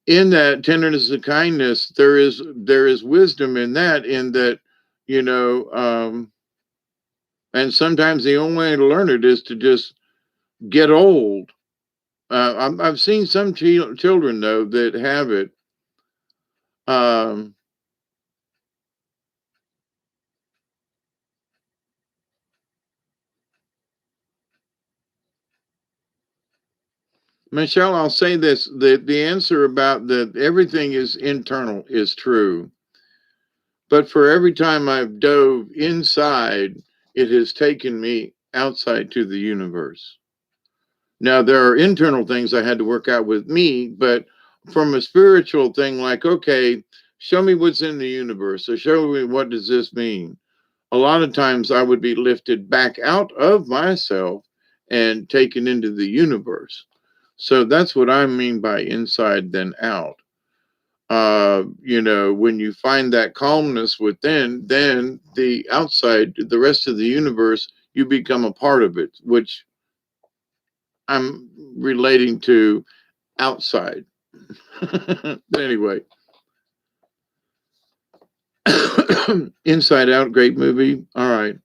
in that tenderness and kindness, there is wisdom in that, you know, um, and sometimes the only way to learn it is to just get old. I've seen some children though that have it. Um, Michelle, I'll say this: the answer about that everything is internal is true, but for every time I've dove inside, it has taken me outside to the universe. Now there are internal things I had to work out with me, but from a spiritual thing, like okay, show me what's in the universe, or show me what does this mean. A lot of times I would be lifted back out of myself and taken into the universe. So that's what I mean by inside then out. When you find that calmness within, then the outside, the rest of the universe, you become a part of it, which I'm relating to outside. But anyway, Inside Out, great movie. All right.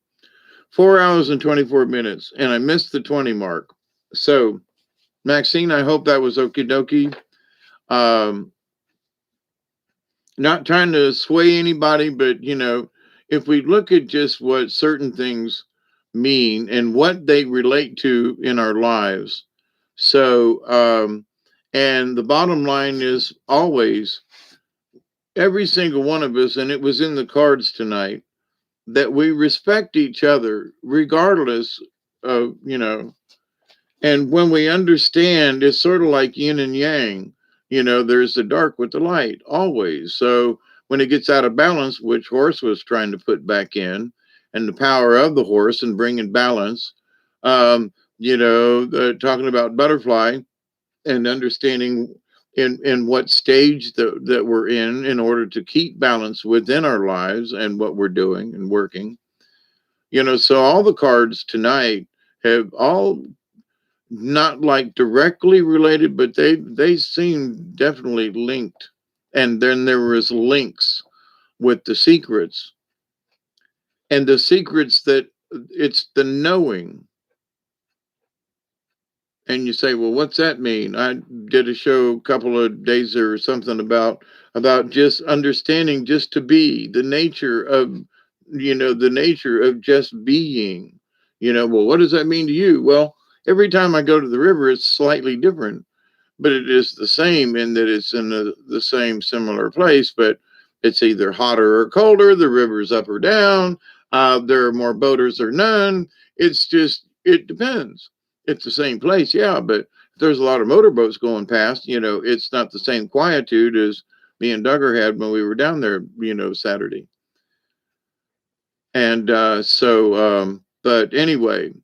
4 hours and 24 minutes, and I missed the 20 mark. So, Maxine, I hope that was okie dokie. Um, Not trying to sway anybody, but if we look at just what certain things mean and what they relate to in our lives. So, and the bottom line is always every single one of us, and it was in the cards tonight, that we respect each other regardless of. And when we understand, it's sort of like yin and yang. There's the dark with the light always. So when it gets out of balance, which horse was trying to put back in, and the power of the horse and bringing balance, talking about butterfly and understanding in what stage that we're in order to keep balance within our lives and what we're doing and working. So all the cards tonight have all not like directly related, but they seem definitely linked. And then there was links with the secrets, and the secrets that it's the knowing. And you say, well, what's that mean? I did a show a couple of days or something about just understanding, just to be, the nature of the nature of just being. Well, what does that mean to you? Well, every time I go to the river, it's slightly different, but it is the same in that it's in the same similar place, but it's either hotter or colder, the river's up or down, there are more boaters or none. It's just, it depends. It's the same place, yeah, but if there's a lot of motorboats going past, it's not the same quietude as me and Duggar had when we were down there, Saturday. And but anyway,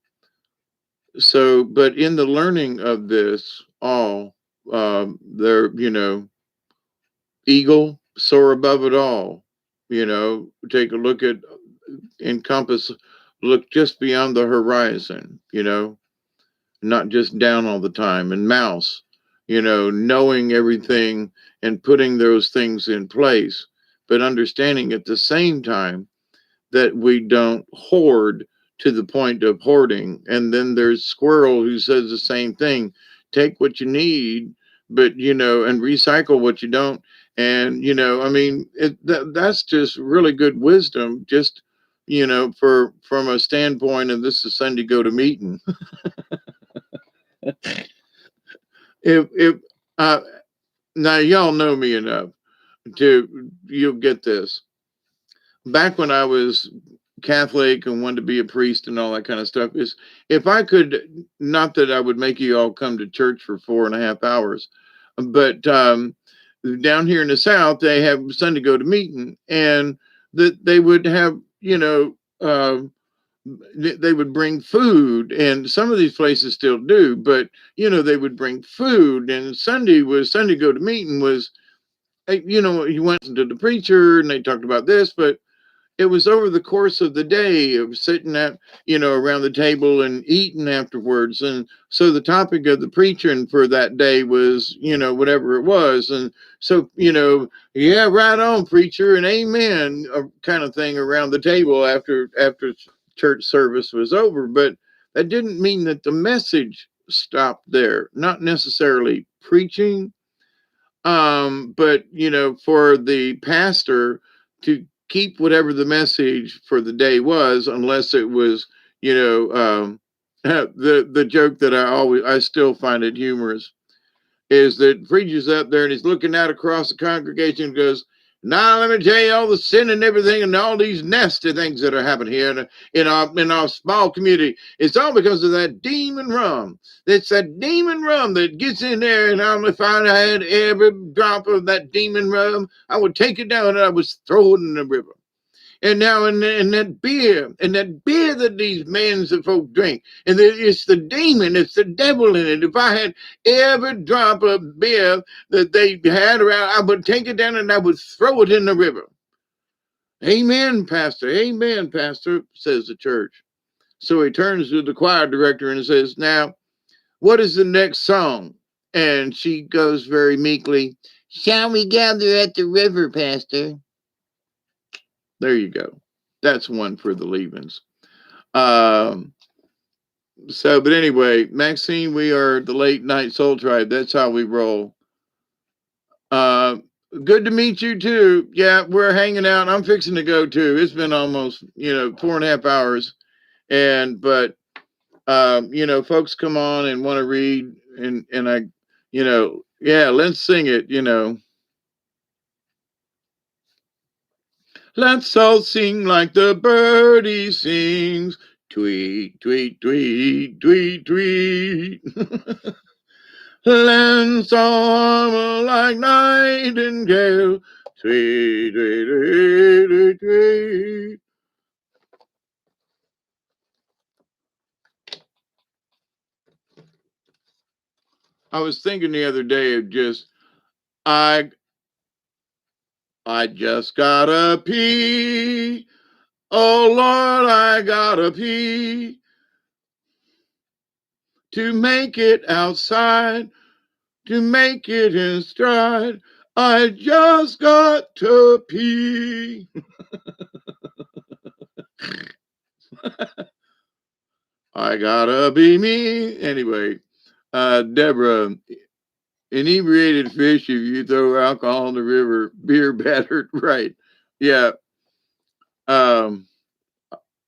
but in the learning of this all, there, eagle, soar above it all, take a look at, encompass, look just beyond the horizon, not just down all the time. And mouse, knowing everything and putting those things in place, but understanding at the same time that we don't hoard to the point of hoarding. And then there's Squirrel, who says the same thing: take what you need, but and recycle what you don't. And I mean, that's just really good wisdom, just from a standpoint of, this is Sunday go to meeting. if uh Now y'all know me enough to, you'll get this. Back when I was Catholic and wanted to be a priest and all that kind of stuff, is if I could, not that I would make you all come to church for 4.5 hours, but down here in the South, they have Sunday go to meeting, and that they would have, they would bring food, and some of these places still do, but they would bring food, and Sunday go to meeting was, you went to the preacher and they talked about this, but it was over the course of the day of sitting at, around the table and eating afterwards. And so the topic of the preaching for that day was, whatever it was. And so, yeah, right on, preacher, and amen, kind of thing around the table after church service was over. But that didn't mean that the message stopped there, not necessarily preaching, but for the pastor to keep whatever the message for the day was, unless it was, the joke that I still find it humorous, is that preacher's up there and he's looking out across the congregation and goes, now let me tell you all the sin and everything and all these nasty things that are happening here in our small community. It's all because of that demon rum. It's that demon rum that gets in there, and if I had every drop of that demon rum, I would take it down and I would throw it in the river. And now in that beer, that these men and folk drink, and it's the demon, it's the devil in it. If I had every drop of beer that they had around, I would take it down and I would throw it in the river. Amen, Pastor. Amen, Pastor, says the church. So he turns to the choir director and says, now, what is the next song? And she goes very meekly, shall we gather at the river, Pastor? There you go. That's one for the leavings. But anyway, Maxine, we are the Late Night Soul Tribe. That's how we roll. Good to meet you too. Yeah, we're hanging out. I'm fixing to go too. It's been almost 4.5 hours, but folks come on and want to read, and I, yeah, let's sing it. Let's all sing like the birdie sings. Tweet, tweet, tweet, tweet, tweet. Land song like nightingale, sweet, sweet, sweet, sweet, sweet. I was thinking the other day of just I I just gotta pee. Oh Lord, I gotta pee to make it outside, to make it in stride. I just got to pee. I gotta be me. Anyway, Deborah, inebriated fish if you throw alcohol in the river, beer battered, right. Yeah. Um,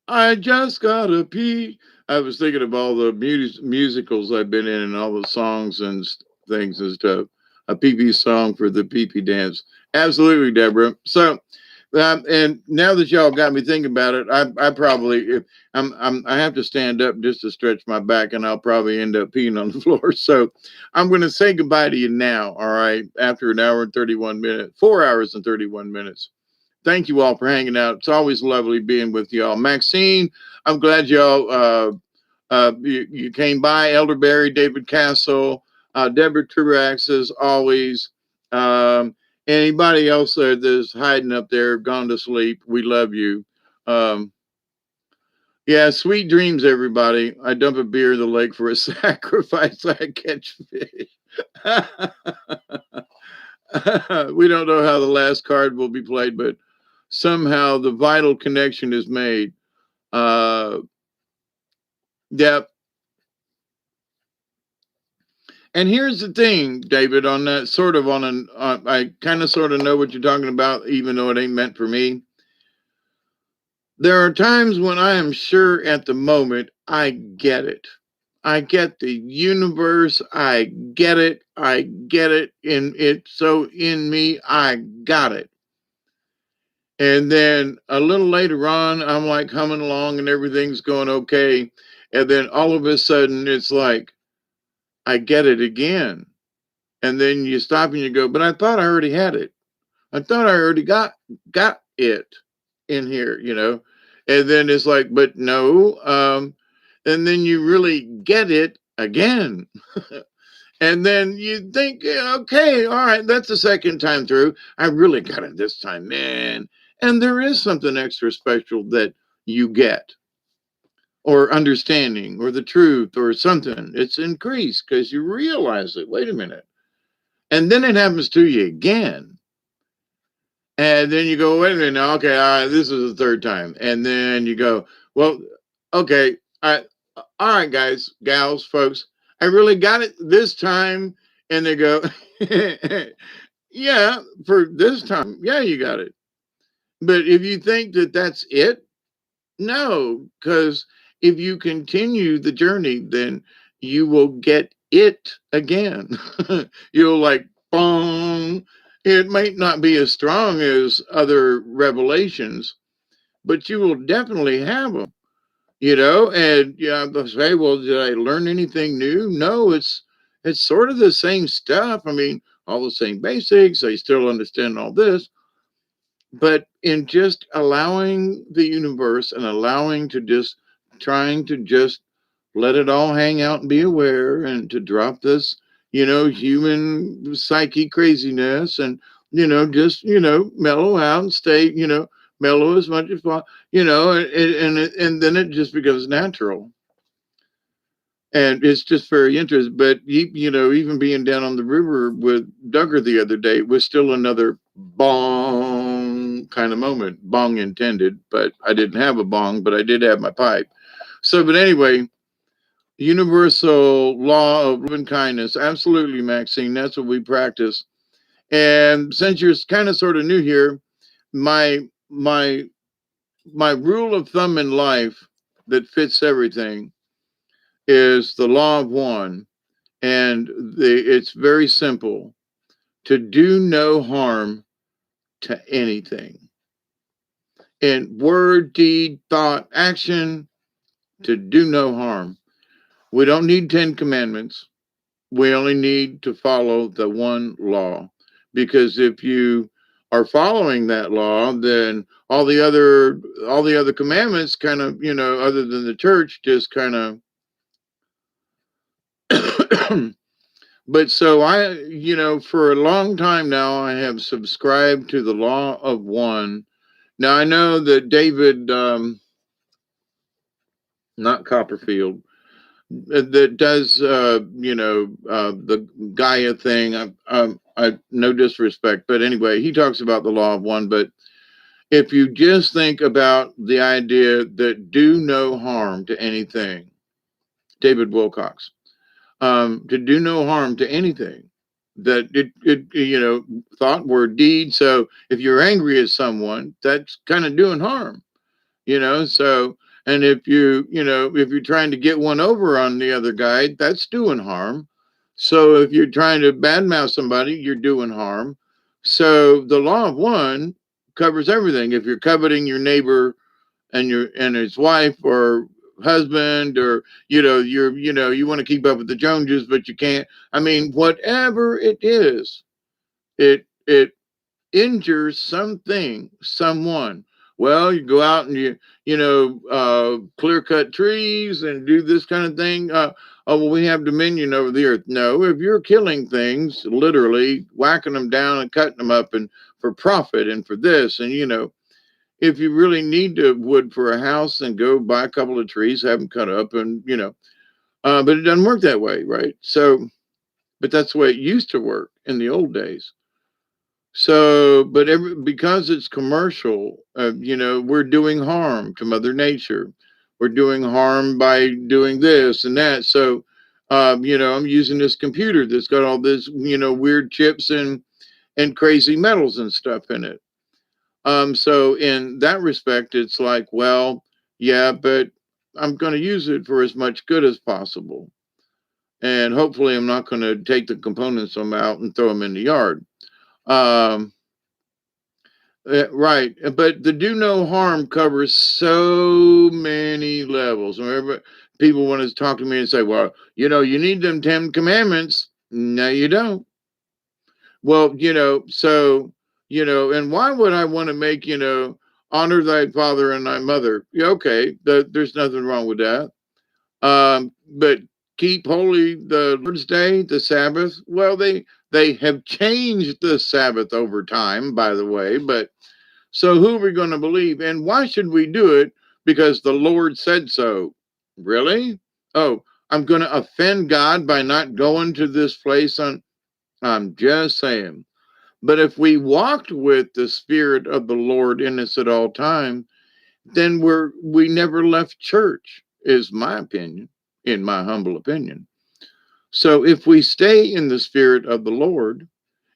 I just gotta pee. I was thinking of all the musicals I've been in and all the songs and things and stuff. A pee song for the pee dance. Absolutely, Deborah. So, and now that y'all got me thinking about it, I probably if I have to stand up just to stretch my back, and I'll probably end up peeing on the floor. So, I'm going to say goodbye to you now. All right, after an hour and 31 minutes, 4 hours and 31 minutes. Thank you all for hanging out. It's always lovely being with y'all. Maxine, I'm glad y'all you came by. Elderberry, David Castle, Deborah Truax, as always. Anybody else that's hiding up there, gone to sleep, we love you. Um, yeah, sweet dreams, everybody. I dump a beer in the lake for a sacrifice. I catch fish. We don't know how the last card will be played, but somehow the vital connection is made. Yep. And here's the thing, David, on that sort of I kind of sort of know what you're talking about, even though it ain't meant for me. There are times when I am sure at the moment I get it. I get the universe. I get it. I get it. In it. So in me, I got it. And then a little later on, I'm like humming along and everything's going okay. And then all of a sudden, it's like, I get it again. And then you stop and you go, but I thought I already had it. I thought I already got it in here, you know. And then it's like, but no. And then you really get it again. And then you think, yeah, okay, all right, that's the second time through. I really got it this time, man. And there is something extra special that you get, or understanding, or the truth, or something. It's increased because you realize it. Wait a minute. And then it happens to you again. And then you go, wait a minute, okay, all right, this is the third time. And then you go, well, okay, all right, guys, gals, folks, I really got it this time. And they go, yeah, for this time, yeah, you got it. But if you think that that's it, no, because if you continue the journey, then you will get it again. You'll like, bong. It might not be as strong as other revelations, but you will definitely have them, you know. And yeah, they'll say, well, did I learn anything new? No, it's sort of the same stuff. I mean, all the same basics. I still understand all this, but in just allowing the universe and allowing to just trying to just let it all hang out and be aware and to drop this, you know, human psyche craziness and, you know, just, you know, mellow out and stay, you know, mellow as much as possible, you know, and then it just becomes natural. And it's just very interesting. But you know, even being down on the river with Duggar the other day was still another bong kind of moment. Bong intended, but I didn't have a bong, but I did have my pipe. So, but anyway, universal law of love and kindness. Absolutely, Maxine. That's what we practice. And since you're kind of sort of new here, my my my rule of thumb in life that fits everything is the law of one. And it's very simple: to do no harm to anything in word, deed, thought, action, to do no harm. We don't need 10 commandments. We only need to follow the one law, because if you are following that law, then all the other commandments kind of, other than the church, just kind of. But so for a long time now, I have subscribed to the law of one. Now I know that David, not Copperfield, that does, the Gaia thing. I no disrespect, but anyway, he talks about the law of one. But if you just think about the idea that do no harm to anything, David Wilcox, to do no harm to anything, that thought, word, deed. So if you're angry at someone, that's kind of doing harm, so. And if you're trying to get one over on the other guy, that's doing harm. So if you're trying to badmouth somebody, you're doing harm. So the law of one covers everything. If you're coveting your neighbor and his wife or husband, or you want to keep up with the Joneses, but you can't. I mean, whatever it is, it injures something, someone. Well, you go out and clear cut trees and do this kind of thing. Oh, well, we have dominion over the earth. No, if you're killing things, literally whacking them down and cutting them up, and for profit and for this, and if you really need to wood for a house, then go buy a couple of trees, have them cut up, and but it doesn't work that way, right? So, but that's the way it used to work in the old days. So, but because it's commercial, we're doing harm to Mother Nature. We're doing harm by doing this and that. So, I'm using this computer that's got all this, weird chips and crazy metals and stuff in it. So in that respect, it's like, well, yeah, but I'm going to use it for as much good as possible. And hopefully I'm not going to take the components them out and throw them in the yard. Um, right. But the do no harm covers so many levels. Whenever people want to talk to me and say, well, you need them 10 commandments. No, you don't. Well, so, and why would I want to make, honor thy father and thy mother? Yeah, okay, there's nothing wrong with that. But keep holy the Lord's Day, the Sabbath. Well, they have changed the Sabbath over time, by the way. But so who are we going to believe? And why should we do it? Because the Lord said so. Really? Oh, I'm going to offend God by not going to this place on. I'm just saying. But if we walked with the Spirit of the Lord in us at all time, then we never left church, is my opinion, in my humble opinion. So if we stay in the Spirit of the Lord,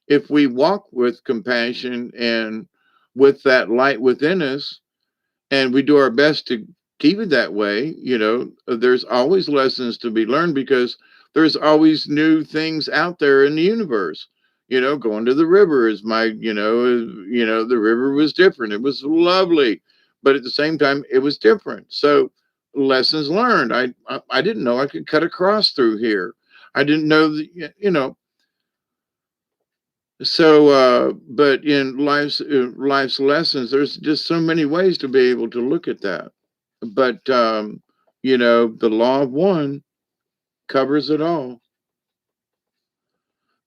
if we walk with compassion and with that light within us, and we do our best to keep it that way, there's always lessons to be learned, because there's always new things out there in the universe. Going to the river is the river was different. It was lovely, but at the same time, it was different. So lessons learned. I didn't know I could cut across through here. I didn't know that. So, but in life's lessons, there's just so many ways to be able to look at that. But the law of one covers it all.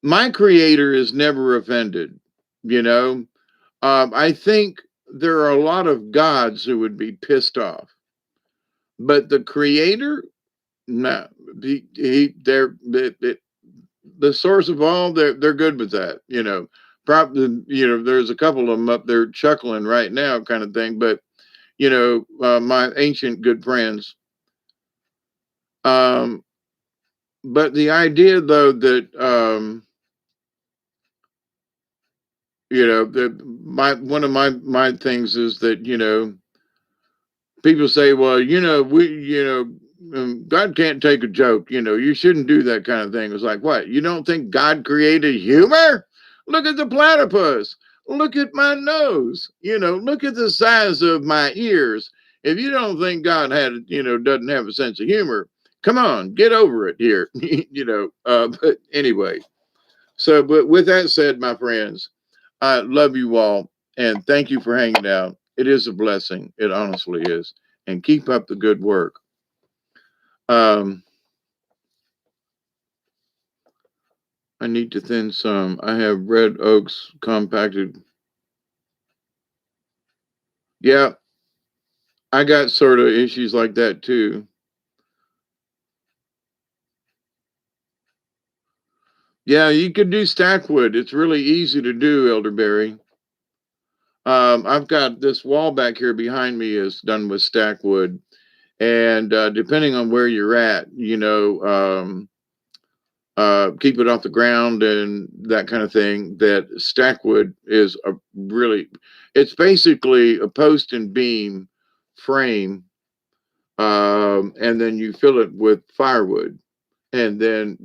My creator is never offended. You know, I think there are a lot of gods who would be pissed off, but the creator, no, the source of all, they're good with that. Probably, there's a couple of them up there chuckling right now, kind of thing. But my ancient good friends. But the idea, though, that that one of my things is that people say, well, God can't take a joke. You shouldn't do that kind of thing. It's like, what? You don't think God created humor? Look at the platypus. Look at my nose. Look at the size of my ears. If you don't think God doesn't have a sense of humor, Come on, get over it here. But anyway, so, but with that said, my friends, I love you all and thank you for hanging out. It is a blessing. It honestly is. And keep up the good work. Um, I need to thin some. I have red oaks compacted. Yeah, I got sort of issues like that too. Yeah, you could do stack wood. It's really easy to do, elderberry. I've got this wall back here behind me is done with stack wood, and depending on where you're at, keep it off the ground and that kind of thing. That stack wood is a really, it's basically a post and beam frame, and then you fill it with firewood, and then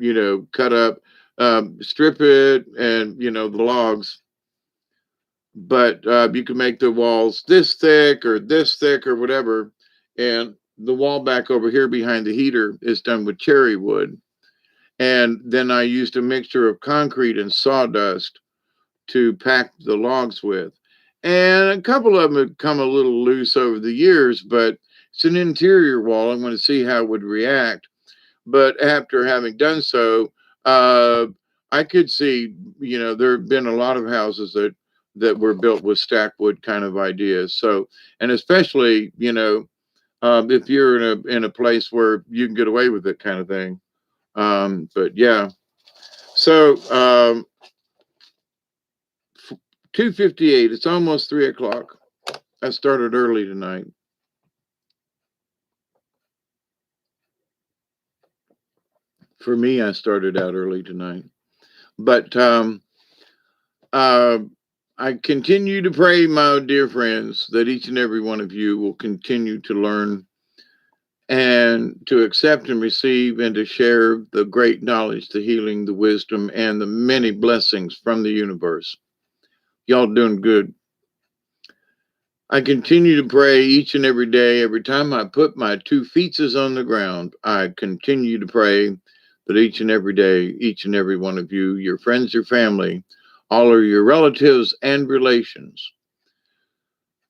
cut up, strip it, and the logs. But you can make the walls this thick or whatever. And the wall back over here behind the heater is done with cherry wood. And then I used a mixture of concrete and sawdust to pack the logs with. And a couple of them have come a little loose over the years, but it's an interior wall. I want to see how it would react. But after having done so, I could see, there have been a lot of houses that were built with stack wood kind of ideas. So, and especially, if you're in a place where you can get away with it, kind of thing. But yeah, so 2:58. It's almost 3 o'clock. I started early tonight. For me, I started out early tonight, but uh, I continue to pray, my dear friends, that each and every one of you will continue to learn and to accept and receive and to share the great knowledge, the healing, the wisdom, and the many blessings from the universe. Y'all doing good. I continue to pray each and every day. Every time I put my 2 feet on the ground, I continue to pray that each and every day, each and every one of you, your friends, your family, all of your relatives and relations,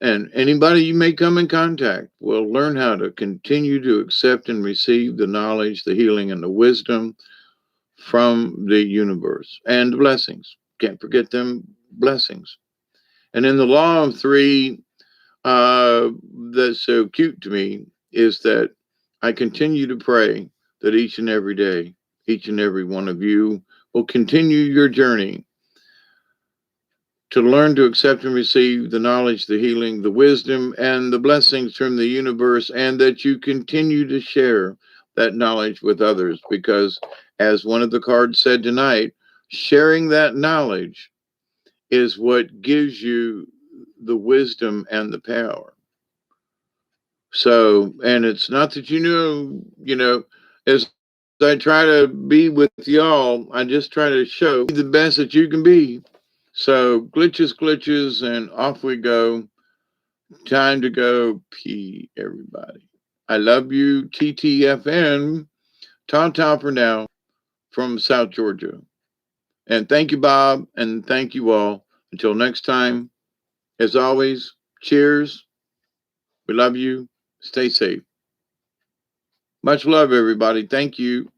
and anybody you may come in contact will learn how to continue to accept and receive the knowledge, the healing, and the wisdom from the universe and the blessings. Can't forget them blessings. And in the law of three, that's so cute to me is that I continue to pray that each and every day, each and every one of you will continue your journey to learn to accept and receive the knowledge, the healing, the wisdom, and the blessings from the universe, and that you continue to share that knowledge with others. Because, as one of the cards said tonight, sharing that knowledge is what gives you the wisdom and the power. So, and it's not that as I try to be with y'all, I just try to show the best that you can be. So glitches, and off we go. Time to go pee, everybody. I love you, TTFN. Ta for now from South Georgia. And thank you, Bob, and thank you all. Until next time, as always, cheers. We love you. Stay safe. Much love, everybody. Thank you.